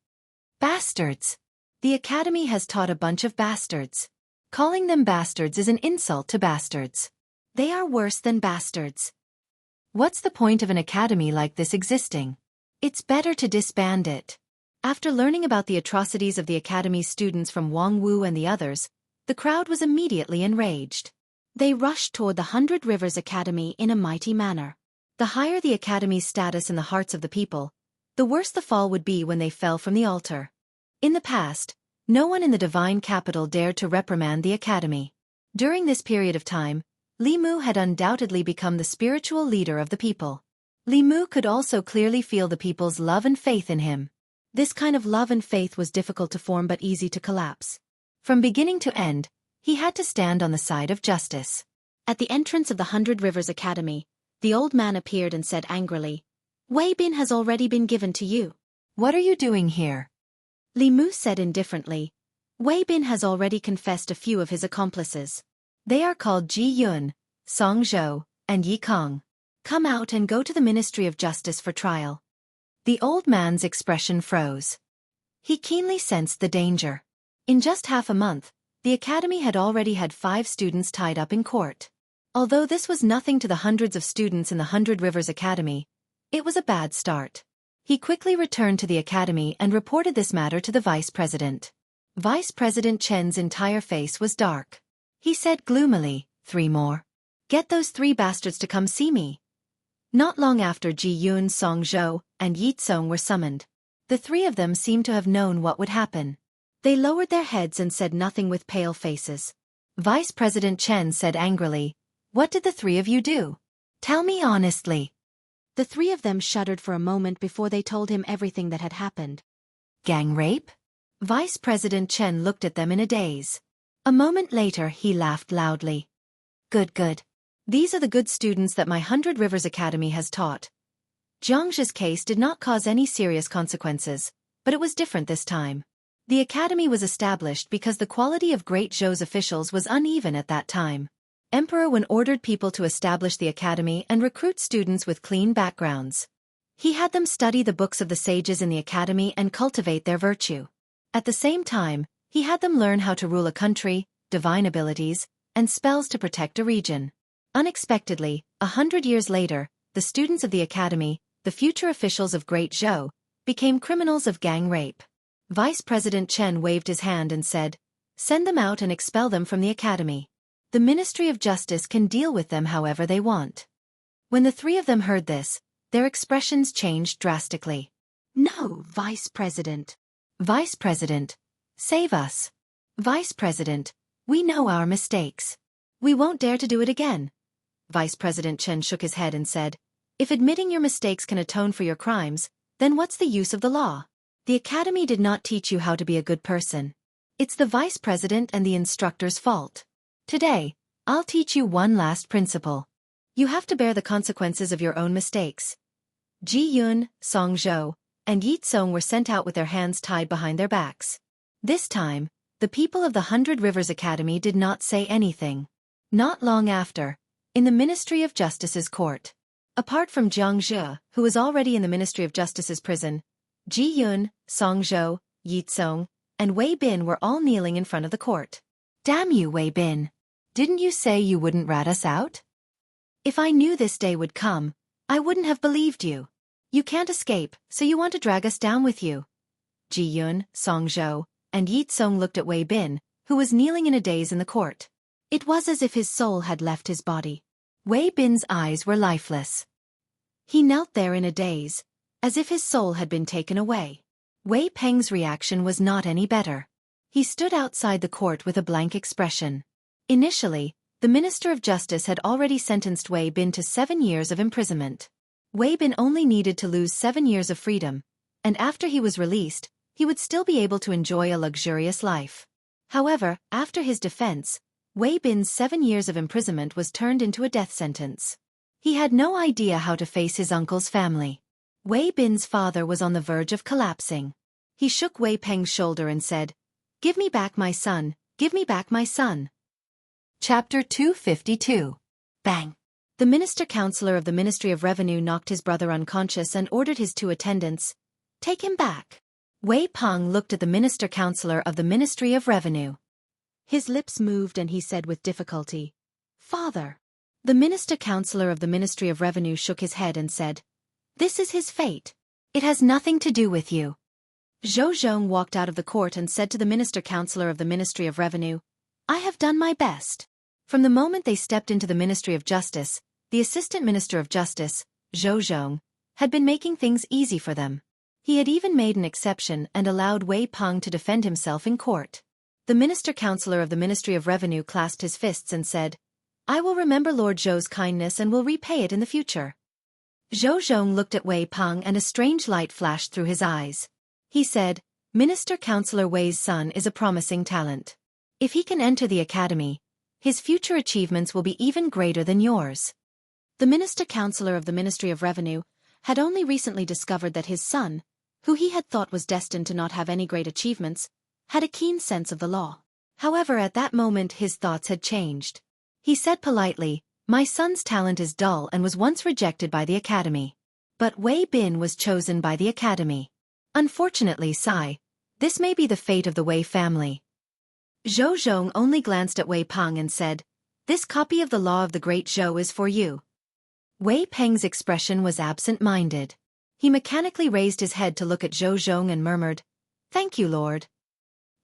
Bastards! The Academy has taught a bunch of bastards. Calling them bastards is an insult to bastards. They are worse than bastards. What's the point of an academy like this existing? It's better to disband it. After learning about the atrocities of the Academy's students from Wang Wu and the others, the crowd was immediately enraged. They rushed toward the Hundred Rivers Academy in a mighty manner. The higher the Academy's status in the hearts of the people, the worse the fall would be when they fell from the altar. In the past, no one in the divine capital dared to reprimand the Academy. During this period of time, Li Mu had undoubtedly become the spiritual leader of the people. Li Mu could also clearly feel the people's love and faith in him. This kind of love and faith was difficult to form but easy to collapse. From beginning to end, he had to stand on the side of justice. At the entrance of the Hundred Rivers Academy, the old man appeared and said angrily, "Wei Bin has already been given to you. What are you doing here?" Li Mu said indifferently, "Wei Bin has already confessed a few of his accomplices. They are called Ji Yun, Song Zhou, and Yi Kong. Come out and go to the Ministry of Justice for trial." The old man's expression froze. He keenly sensed the danger. In just half a month, the Academy had already had 5 students tied up in court. Although this was nothing to the hundreds of students in the Hundred Rivers Academy, it was a bad start. He quickly returned to the Academy and reported this matter to the Vice President. Vice President Chen's entire face was dark. He said gloomily, "3 more. Get those 3 bastards to come see me." Not long after, Ji Yun, Song Zhou, and Yi Tsong were summoned. The 3 of them seemed to have known what would happen. They lowered their heads and said nothing with pale faces. Vice President Chen said angrily, "What did the 3 of you do? Tell me honestly." The 3 of them shuddered for a moment before they told him everything that had happened. "Gang rape?" Vice President Chen looked at them in a daze. A moment later, he laughed loudly. Good. These are the good students that my Hundred Rivers Academy has taught." Jiangzhe's case did not cause any serious consequences, but it was different this time. The Academy was established because the quality of Great Zhou's officials was uneven at that time. Emperor Wen ordered people to establish the Academy and recruit students with clean backgrounds. He had them study the books of the sages in the Academy and cultivate their virtue. At the same time, he had them learn how to rule a country, divine abilities, and spells to protect a region. Unexpectedly, 100 years later, the students of the Academy, the future officials of Great Zhou, became criminals of gang rape. Vice President Chen waved his hand and said, "Send them out and expel them from the Academy. The Ministry of Justice can deal with them however they want." When the 3 of them heard this, their expressions changed drastically. "No, Vice President. Vice President, save us. Vice President, we know our mistakes. We won't dare to do it again." Vice President Chen shook his head and said, "If admitting your mistakes can atone for your crimes, then what's the use of the law? The Academy did not teach you how to be a good person. It's the Vice President and the instructor's fault. Today, I'll teach you one last principle. You have to bear the consequences of your own mistakes." Ji Yun, Song Zhou, and Yi Tsong were sent out with their hands tied behind their backs. This time, the people of the Hundred Rivers Academy did not say anything. Not long after, in the Ministry of Justice's court, apart from Jiang Zhe, who was already in the Ministry of Justice's prison, Ji Yun, Song Zhou, Yi Tsong, and Wei Bin were all kneeling in front of the court. "Damn you, Wei Bin. Didn't you say you wouldn't rat us out? If I knew this day would come, I wouldn't have believed you. You can't escape, so you want to drag us down with you." Ji Yun, Song Zhou, and Yi Tsong looked at Wei Bin, who was kneeling in a daze in the court. It was as if his soul had left his body. Wei Bin's eyes were lifeless. He knelt there in a daze, as if his soul had been taken away. Wei Peng's reaction was not any better. He stood outside the court with a blank expression. Initially, the Minister of Justice had already sentenced Wei Bin to 7 years of imprisonment. Wei Bin only needed to lose 7 years of freedom, and after he was released, he would still be able to enjoy a luxurious life. However, after his defense, Wei Bin's 7 years of imprisonment was turned into a death sentence. He had no idea how to face his uncle's family. Wei Bin's father was on the verge of collapsing. He shook Wei Peng's shoulder and said, "Give me back my son, give me back my son." Chapter 252. Bang! The Minister-Counselor of the Ministry of Revenue knocked his brother unconscious and ordered his 2 attendants, "Take him back." Wei Peng looked at the Minister-Counselor of the Ministry of Revenue. His lips moved and he said with difficulty, "Father." The Minister-Counselor of the Ministry of Revenue shook his head and said, "This is his fate. It has nothing to do with you." Zhou Zhong walked out of the court and said to the Minister-Counselor of the Ministry of Revenue, "I have done my best." From the moment they stepped into the Ministry of Justice, the Assistant Minister of Justice, Zhou Zhong, had been making things easy for them. He had even made an exception and allowed Wei Peng to defend himself in court. The Minister-Counselor of the Ministry of Revenue clasped his fists and said, "I will remember Lord Zhou's kindness and will repay it in the future." Zhou Zhong looked at Wei Peng and a strange light flashed through his eyes. He said, "Minister-Counselor Wei's son is a promising talent. If he can enter the academy, his future achievements will be even greater than yours." The Minister-Counselor of the Ministry of Revenue had only recently discovered that his son, who he had thought was destined to not have any great achievements, had a keen sense of the law. However, at that moment his thoughts had changed. He said politely, "My son's talent is dull and was once rejected by the academy. But Wei Bin was chosen by the academy. Unfortunately, Sai, this may be the fate of the Wei family." Zhou Zhong only glanced at Wei Peng and said, "This copy of the law of the great Zhou is for you." Wei Peng's expression was absent-minded. He mechanically raised his head to look at Zhou Zhong and murmured, "Thank you, Lord."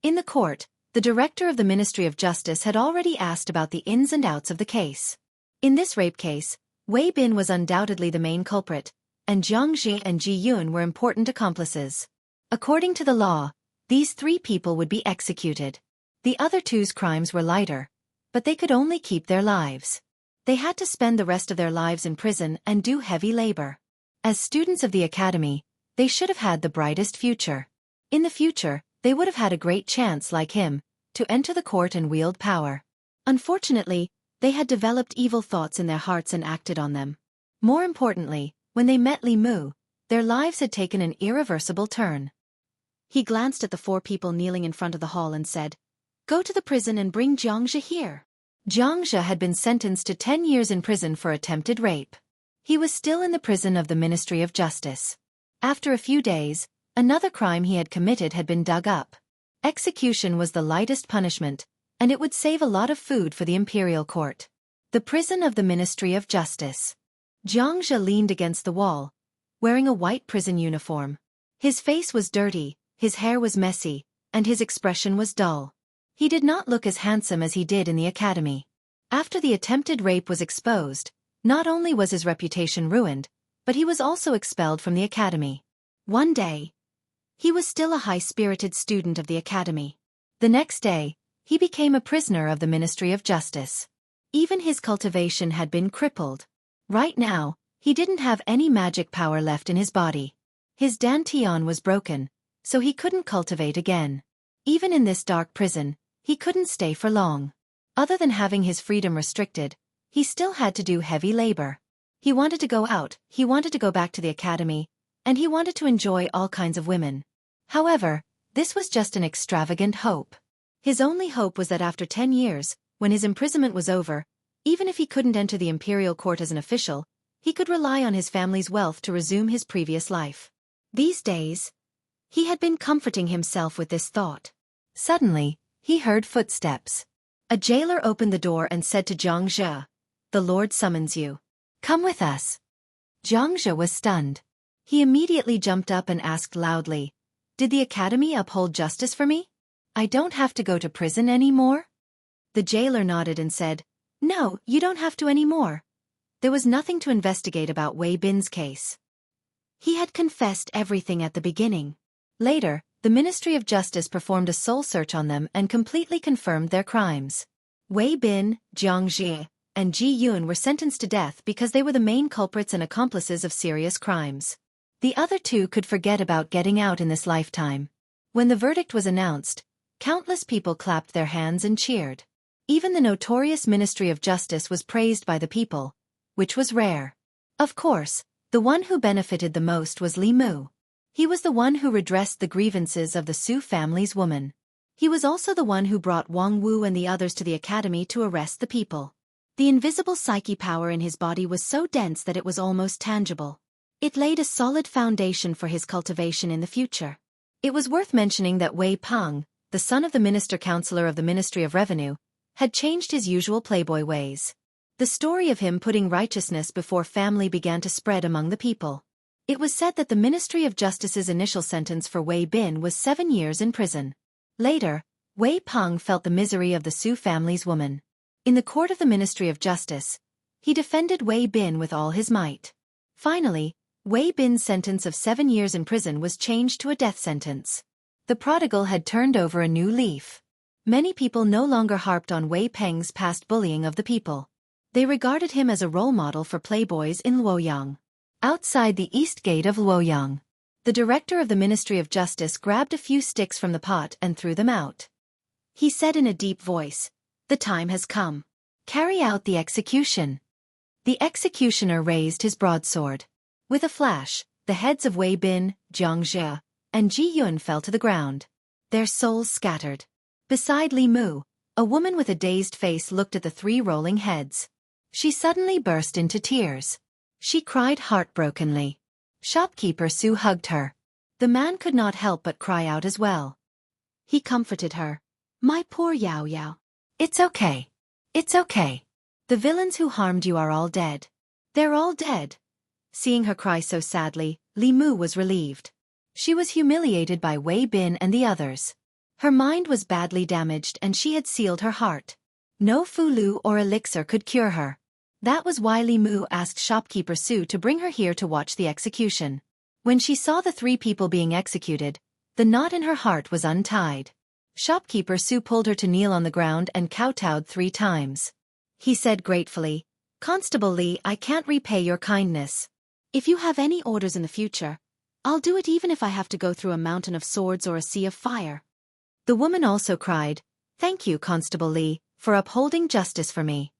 In the court, the director of the Ministry of Justice had already asked about the ins and outs of the case. In this rape case, Wei Bin was undoubtedly the main culprit, and Jiang Zhi and Ji Yun were important accomplices. According to the law, these 3 people would be executed. The other 2's crimes were lighter, but they could only keep their lives. They had to spend the rest of their lives in prison and do heavy labor. As students of the academy, they should have had the brightest future. In the future, they would have had a great chance like him, to enter the court and wield power. Unfortunately, they had developed evil thoughts in their hearts and acted on them. More importantly, when they met Li Mu, their lives had taken an irreversible turn. He glanced at the 4 people kneeling in front of the hall and said, "Go to the prison and bring Jiang Zhi here." Jiang Zhi had been sentenced to 10 years in prison for attempted rape. He was still in the prison of the Ministry of Justice. After a few days, another crime he had committed had been dug up. Execution was the lightest punishment, and it would save a lot of food for the imperial court. The prison of the Ministry of Justice. Jiang Zhi leaned against the wall, wearing a white prison uniform. His face was dirty, his hair was messy, and his expression was dull. He did not look as handsome as he did in the academy. After the attempted rape was exposed, not only was his reputation ruined, but he was also expelled from the academy. One day, he was still a high-spirited student of the academy. The next day, he became a prisoner of the Ministry of Justice. Even his cultivation had been crippled. Right now, he didn't have any magic power left in his body. His dantian was broken, so he couldn't cultivate again. Even in this dark prison, he couldn't stay for long. Other than having his freedom restricted, he still had to do heavy labor. He wanted to go out, he wanted to go back to the academy, and he wanted to enjoy all kinds of women. However, this was just an extravagant hope. His only hope was that after 10 years, when his imprisonment was over, even if he couldn't enter the imperial court as an official, he could rely on his family's wealth to resume his previous life. These days, he had been comforting himself with this thought. Suddenly, he heard footsteps. A jailer opened the door and said to Jiang Zhi, "The Lord summons you. Come with us." Jiang Zhi was stunned. He immediately jumped up and asked loudly, "Did the academy uphold justice for me? I don't have to go to prison anymore?" The jailer nodded and said, "No, you don't have to anymore. There was nothing to investigate about Wei Bin's case. He had confessed everything at the beginning. Later, the Ministry of Justice performed a soul search on them and completely confirmed their crimes. Wei Bin, Jiang Jie, and Ji Yun were sentenced to death because they were the main culprits and accomplices of serious crimes. The other two could forget about getting out in this lifetime. When the verdict was announced, countless people clapped their hands and cheered. Even the notorious Ministry of Justice was praised by the people, which was rare. Of course, the one who benefited the most was Li Mu. He was the one who redressed the grievances of the Su family's woman. He was also the one who brought Wang Wu and the others to the academy to arrest the people. The invisible psyche power in his body was so dense that it was almost tangible. It laid a solid foundation for his cultivation in the future. It was worth mentioning that Wei Peng, the son of the minister-counselor of the Ministry of Revenue, had changed his usual playboy ways. The story of him putting righteousness before family began to spread among the people. It was said that the Ministry of Justice's initial sentence for Wei Bin was 7 years in prison. Later, Wei Peng felt the misery of the Su family's woman. In the court of the Ministry of Justice, he defended Wei Bin with all his might. Finally, Wei Bin's sentence of 7 years in prison was changed to a death sentence. The prodigal had turned over a new leaf. Many people no longer harped on Wei Peng's past bullying of the people. They regarded him as a role model for playboys in Luoyang. Outside the east gate of Luoyang, the director of the Ministry of Justice grabbed a few sticks from the pot and threw them out. He said in a deep voice, "The time has come. Carry out the execution." The executioner raised his broadsword. With a flash, the heads of Wei Bin, Jiang Jie, and Ji Yun fell to the ground. Their souls scattered. Beside Li Mu, a woman with a dazed face looked at the 3 rolling heads. She suddenly burst into tears. She cried heartbrokenly. Shopkeeper Su hugged her. The man could not help but cry out as well. He comforted her. "My poor Yao Yao. It's okay. It's okay. The villains who harmed you are all dead. They're all dead." Seeing her cry so sadly, Li Mu was relieved. She was humiliated by Wei Bin and the others. Her mind was badly damaged and she had sealed her heart. No fulu or elixir could cure her. That was why Li Mu asked shopkeeper Su to bring her here to watch the execution. When she saw the 3 people being executed, the knot in her heart was untied. Shopkeeper Su pulled her to kneel on the ground and kowtowed 3 times. He said gratefully, "Constable Li, I can't repay your kindness. If you have any orders in the future, I'll do it even if I have to go through a mountain of swords or a sea of fire." The woman also cried, "Thank you, Constable Li, for upholding justice for me."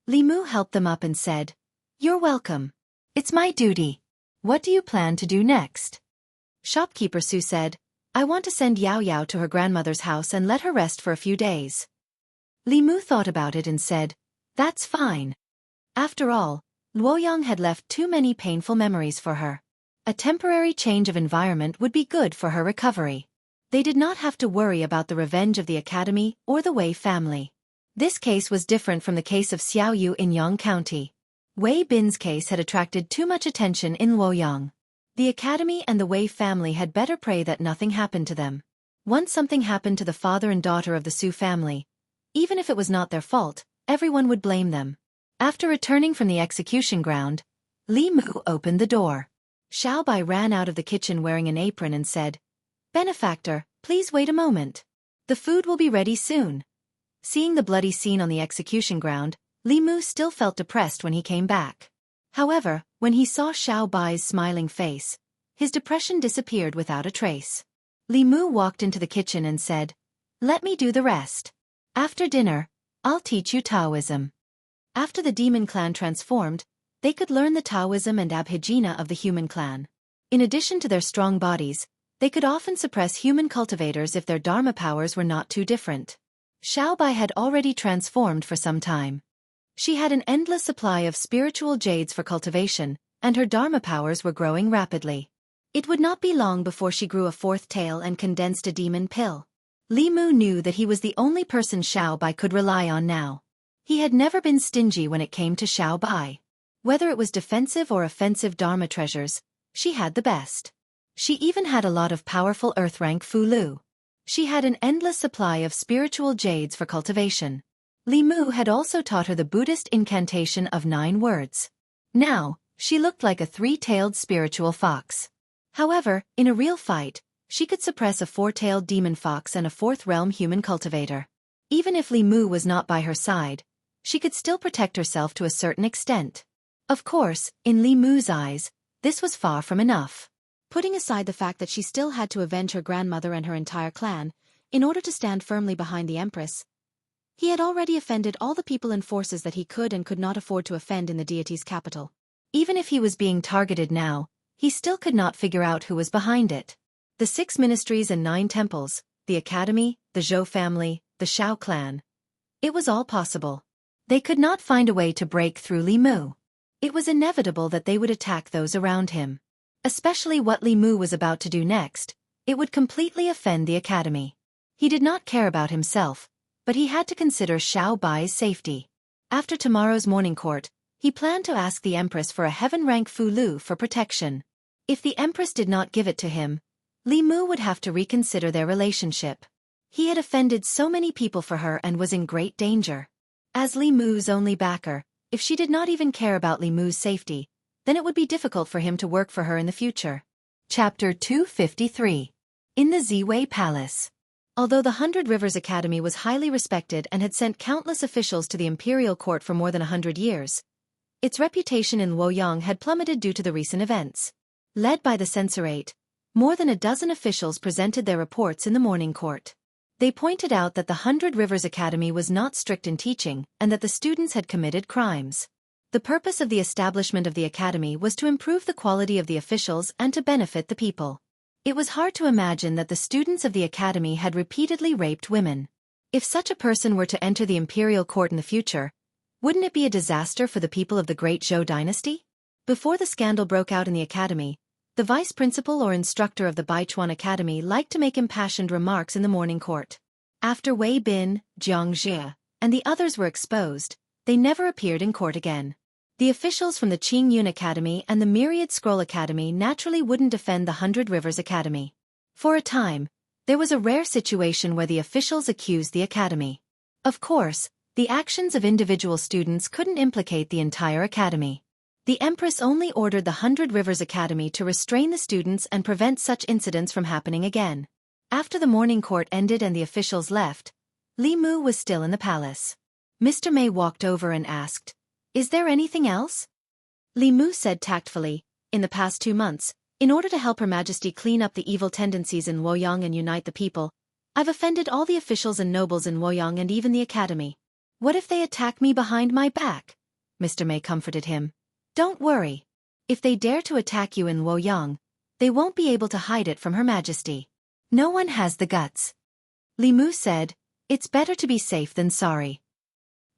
Li Mu helped them up and said, "You're welcome. It's my duty. What do you plan to do next?" Shopkeeper Su said, "I want to send Yao Yao to her grandmother's house and let her rest for a few days." Li Mu thought about it and said, "That's fine." After all, Luoyang had left too many painful memories for her. A temporary change of environment would be good for her recovery. They did not have to worry about the revenge of the academy or the Wei family. This case was different from the case of Xiaoyu in Yang County. Wei Bin's case had attracted too much attention in Luoyang. The academy and the Wei family had better pray that nothing happened to them. Once something happened to the father and daughter of the Su family, even if it was not their fault, everyone would blame them. After returning from the execution ground, Li Mu opened the door. Xiao Bai ran out of the kitchen wearing an apron and said, "Benefactor, please wait a moment. The food will be ready soon." Seeing the bloody scene on the execution ground, Li Mu still felt depressed when he came back. However, when he saw Xiao Bai's smiling face, his depression disappeared without a trace. Li Mu walked into the kitchen and said, "Let me do the rest. After dinner, I'll teach you Taoism." After the demon clan transformed, they could learn the Taoism and Abhijna of the human clan. In addition to their strong bodies, they could often suppress human cultivators if their Dharma powers were not too different. Xiao Bai had already transformed for some time. She had an endless supply of spiritual jades for cultivation, and her Dharma powers were growing rapidly. It would not be long before she grew a 4th tail and condensed a demon pill. Li Mu knew that he was the only person Xiao Bai could rely on now. He had never been stingy when it came to Xiao Bai. Whether it was defensive or offensive Dharma treasures, she had the best. She even had a lot of powerful earth-rank Fulu. She had an endless supply of spiritual jades for cultivation. Li Mu had also taught her the Buddhist incantation of 9 words. Now, she looked like a 3-tailed spiritual fox. However, in a real fight, she could suppress a 4-tailed demon fox and a 4th-realm human cultivator. Even if Li Mu was not by her side, she could still protect herself to a certain extent. Of course, in Li Mu's eyes, this was far from enough. Putting aside the fact that she still had to avenge her grandmother and her entire clan, in order to stand firmly behind the Empress, he had already offended all the people and forces that he could and could not afford to offend in the deity's capital. Even if he was being targeted now, he still could not figure out who was behind it. The 6 ministries and 9 temples, the academy, the Zhou family, the Xiao clan. It was all possible. They could not find a way to break through Li Mu. It was inevitable that they would attack those around him. Especially what Li Mu was about to do next, it would completely offend the academy. He did not care about himself, but he had to consider Xiao Bai's safety. After tomorrow's morning court, he planned to ask the Empress for a heaven-rank Fu Lu for protection. If the Empress did not give it to him, Li Mu would have to reconsider their relationship. He had offended so many people for her and was in great danger. As Li Mu's only backer, if she did not even care about Li Mu's safety, then it would be difficult for him to work for her in the future. Chapter 253. In the Ziwei Palace. Although the 100 Rivers Academy was highly respected and had sent countless officials to the imperial court for more than 100 years, its reputation in Luoyang had plummeted due to the recent events. Led by the censorate, more than a dozen officials presented their reports in the morning court. They pointed out that the 100 Rivers Academy was not strict in teaching and that the students had committed crimes. The purpose of the establishment of the academy was to improve the quality of the officials and to benefit the people. It was hard to imagine that the students of the academy had repeatedly raped women. If such a person were to enter the imperial court in the future, wouldn't it be a disaster for the people of the great Zhou dynasty? Before the scandal broke out in the academy, the vice principal or instructor of the Baichuan Academy liked to make impassioned remarks in the morning court. After Wei Bin, Jiang Jie, and the others were exposed, they never appeared in court again. The officials from the Qingyun Academy and the Myriad Scroll Academy naturally wouldn't defend the 100 Rivers Academy. For a time, there was a rare situation where the officials accused the academy. Of course, the actions of individual students couldn't implicate the entire academy. The Empress only ordered the 100 Rivers Academy to restrain the students and prevent such incidents from happening again. After the morning court ended and the officials left, Li Mu was still in the palace. Mr. Mei walked over and asked, "Is there anything else?" Li Mu said tactfully, "In the past 2 months, in order to help Her Majesty clean up the evil tendencies in Luoyang and unite the people, I've offended all the officials and nobles in Luoyang and even the academy. What if they attack me behind my back?" Mr. Mei comforted him. "Don't worry. If they dare to attack you in Luoyang, they won't be able to hide it from Her Majesty. No one has the guts." Li Mu said, "It's better to be safe than sorry."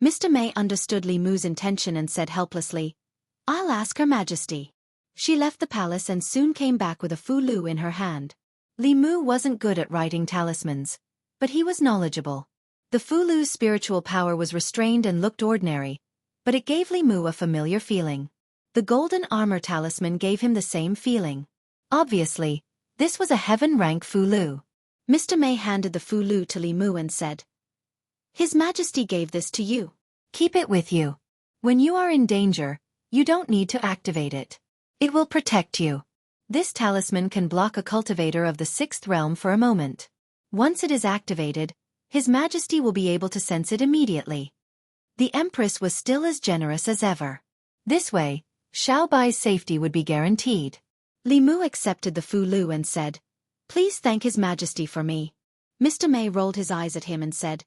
Mr. Mei understood Li Mu's intention and said helplessly, "I'll ask Her Majesty." She left the palace and soon came back with a Fu Lu in her hand. Li Mu wasn't good at writing talismans, but he was knowledgeable. The Fu Lu's spiritual power was restrained and looked ordinary, but it gave Li Mu a familiar feeling. The golden armor talisman gave him the same feeling. Obviously, this was a heaven-rank Fu Lu. Mr. Mei handed the Fu Lu to Li Mu and said, "His Majesty gave this to you. Keep it with you. When you are in danger, you don't need to activate it. It will protect you. This talisman can block a cultivator of the 6th realm for a moment. Once it is activated, His Majesty will be able to sense it immediately." The Empress was still as generous as ever. This way, Xiao Bai's safety would be guaranteed. Li Mu accepted the Fu Lu and said, "Please thank His Majesty for me." Mr. Mei rolled his eyes at him and said,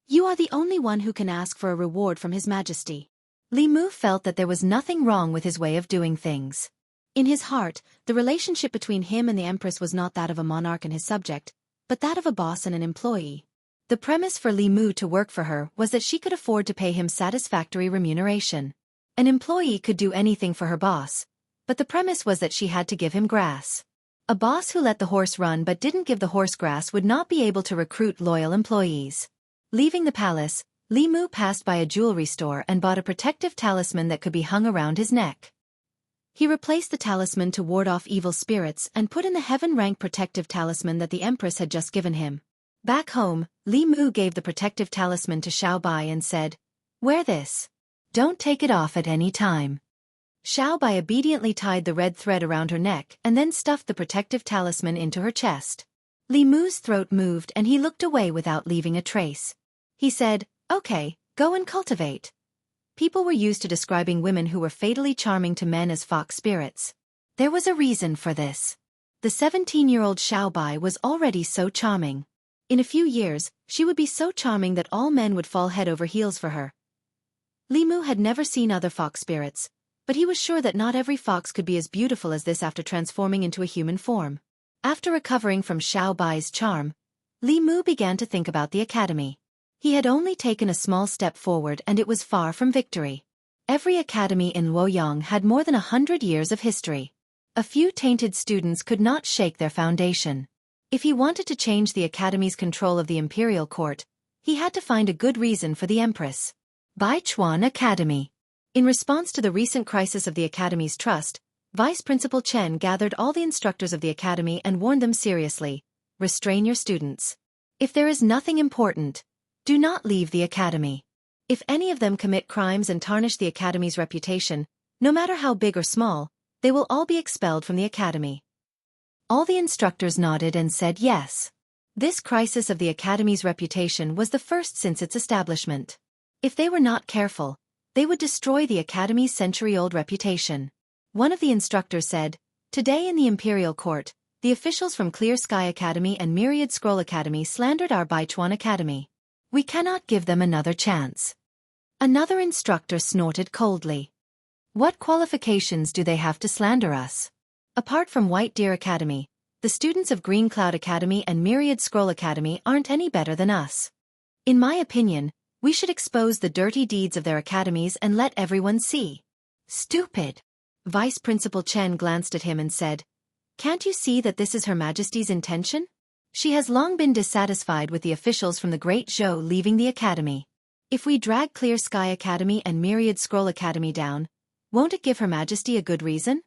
"You are the only one who can ask for a reward from His Majesty." Li Mu felt that there was nothing wrong with his way of doing things. In his heart, the relationship between him and the Empress was not that of a monarch and his subject, but that of a boss and an employee. The premise for Li Mu to work for her was that she could afford to pay him satisfactory remuneration. An employee could do anything for her boss, but the premise was that she had to give him grass. A boss who let the horse run but didn't give the horse grass would not be able to recruit loyal employees. Leaving the palace, Li Mu passed by a jewelry store and bought a protective talisman that could be hung around his neck. He replaced the talisman to ward off evil spirits and put in the heaven-rank protective talisman that the Empress had just given him. Back home, Li Mu gave the protective talisman to Xiao Bai and said, "Wear this. Don't take it off at any time." Xiao Bai obediently tied the red thread around her neck and then stuffed the protective talisman into her chest. Li Mu's throat moved and he looked away without leaving a trace. He said, "Okay, go and cultivate." People were used to describing women who were fatally charming to men as fox spirits. There was a reason for this. The 17-year-old Xiao Bai was already so charming. In a few years, she would be so charming that all men would fall head over heels for her. Li Mu had never seen other fox spirits, but he was sure that not every fox could be as beautiful as this after transforming into a human form. After recovering from Xiao Bai's charm, Li Mu began to think about the academy. He had only taken a small step forward and it was far from victory. Every academy in Luoyang had more than 100 years of history. A few tainted students could not shake their foundation. If he wanted to change the academy's control of the imperial court, he had to find a good reason for the empress. Baichuan Academy. In response to the recent crisis of the academy's trust, Vice Principal Chen gathered all the instructors of the academy and warned them seriously, "Restrain your students. If there is nothing important, do not leave the academy. If any of them commit crimes and tarnish the academy's reputation, no matter how big or small, they will all be expelled from the academy." All the instructors nodded and said yes. This crisis of the academy's reputation was the first since its establishment. If they were not careful, they would destroy the academy's century-old reputation. One of the instructors said, "Today in the imperial court, the officials from Clear Sky Academy and Myriad Scroll Academy slandered our Baichuan Academy. We cannot give them another chance." Another instructor snorted coldly. "What qualifications do they have to slander us? Apart from White Deer Academy, the students of Green Cloud Academy and Myriad Scroll Academy aren't any better than us. In my opinion, we should expose the dirty deeds of their academies and let everyone see." "Stupid." Vice Principal Chen glanced at him and said, "Can't you see that this is Her Majesty's intention? She has long been dissatisfied with the officials from the Great Zhou leaving the academy. If we drag Clear Sky Academy and Myriad Scroll Academy down, won't it give Her Majesty a good reason?"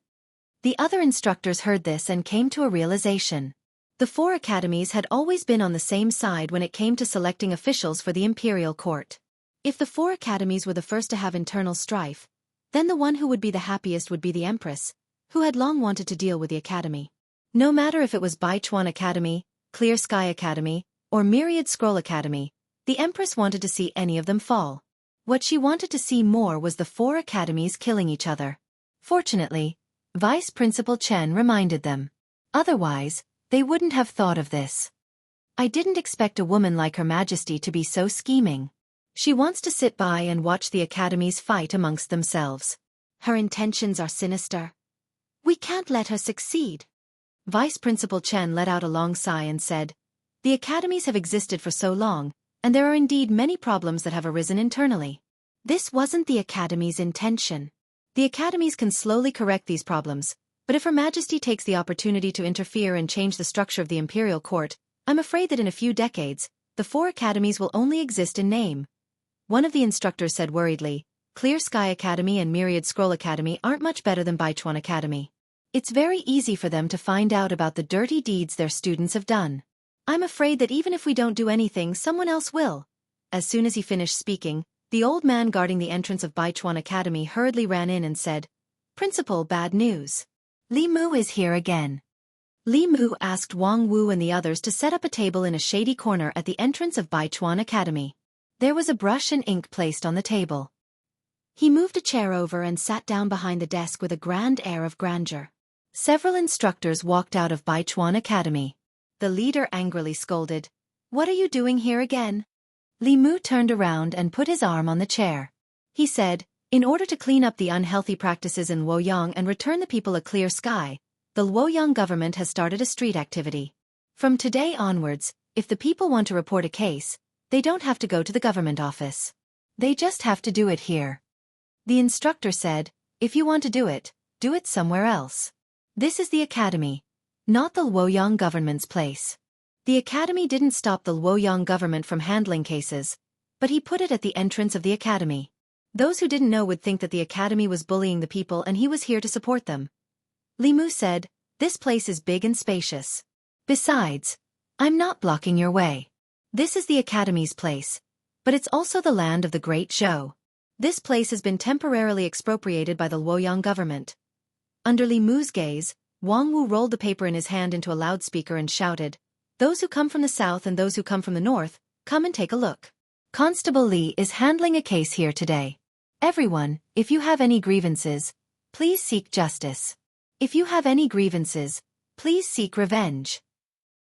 The other instructors heard this and came to a realization. The four academies had always been on the same side when it came to selecting officials for the imperial court. If the four academies were the first to have internal strife, then the one who would be the happiest would be the empress, who had long wanted to deal with the academy. No matter if it was Baichuan Academy, Clear Sky Academy, or Myriad Scroll Academy, the empress wanted to see any of them fall. What she wanted to see more was the four academies killing each other. Fortunately, Vice Principal Chen reminded them. Otherwise, they wouldn't have thought of this. "I didn't expect a woman like Her Majesty to be so scheming. She wants to sit by and watch the academies fight amongst themselves. Her intentions are sinister. We can't let her succeed." Vice Principal Chen let out a long sigh and said, "The academies have existed for so long, and there are indeed many problems that have arisen internally. This wasn't the academy's intention. The academies can slowly correct these problems, but if Her Majesty takes the opportunity to interfere and change the structure of the imperial court, I'm afraid that in a few decades, the four academies will only exist in name." One of the instructors said worriedly, "Clear Sky Academy and Myriad Scroll Academy aren't much better than Baichuan Academy. It's very easy for them to find out about the dirty deeds their students have done. I'm afraid that even if we don't do anything, someone else will." As soon as he finished speaking, the old man guarding the entrance of Baichuan Academy hurriedly ran in and said, "Principal, bad news. Li Mu is here again." Li Mu asked Wang Wu and the others to set up a table in a shady corner at the entrance of Baichuan Academy. There was a brush and ink placed on the table. He moved a chair over and sat down behind the desk with a grand air of grandeur. Several instructors walked out of Baichuan Academy. The leader angrily scolded, "What are you doing here again?" Li Mu turned around and put his arm on the chair. He said, "In order to clean up the unhealthy practices in Luoyang and return the people a clear sky, the Luoyang government has started a street activity. From today onwards, if the people want to report a case, they don't have to go to the government office. They just have to do it here." The instructor said, "If you want to do it somewhere else. This is the academy, not the Luoyang government's place." The academy didn't stop the Luoyang government from handling cases, but he put it at the entrance of the academy. Those who didn't know would think that the academy was bullying the people and he was here to support them. Li Mu said, "This place is big and spacious. Besides, I'm not blocking your way. This is the Academy's place, but it's also the land of the Great Zhou. This place has been temporarily expropriated by the Luoyang government. Under Li Mu's gaze, Wang Wu rolled the paper in his hand into a loudspeaker and shouted, "Those who come from the south and those who come from the north, come and take a look. Constable Li is handling a case here today. Everyone, if you have any grievances, please seek justice. If you have any grievances, please seek revenge."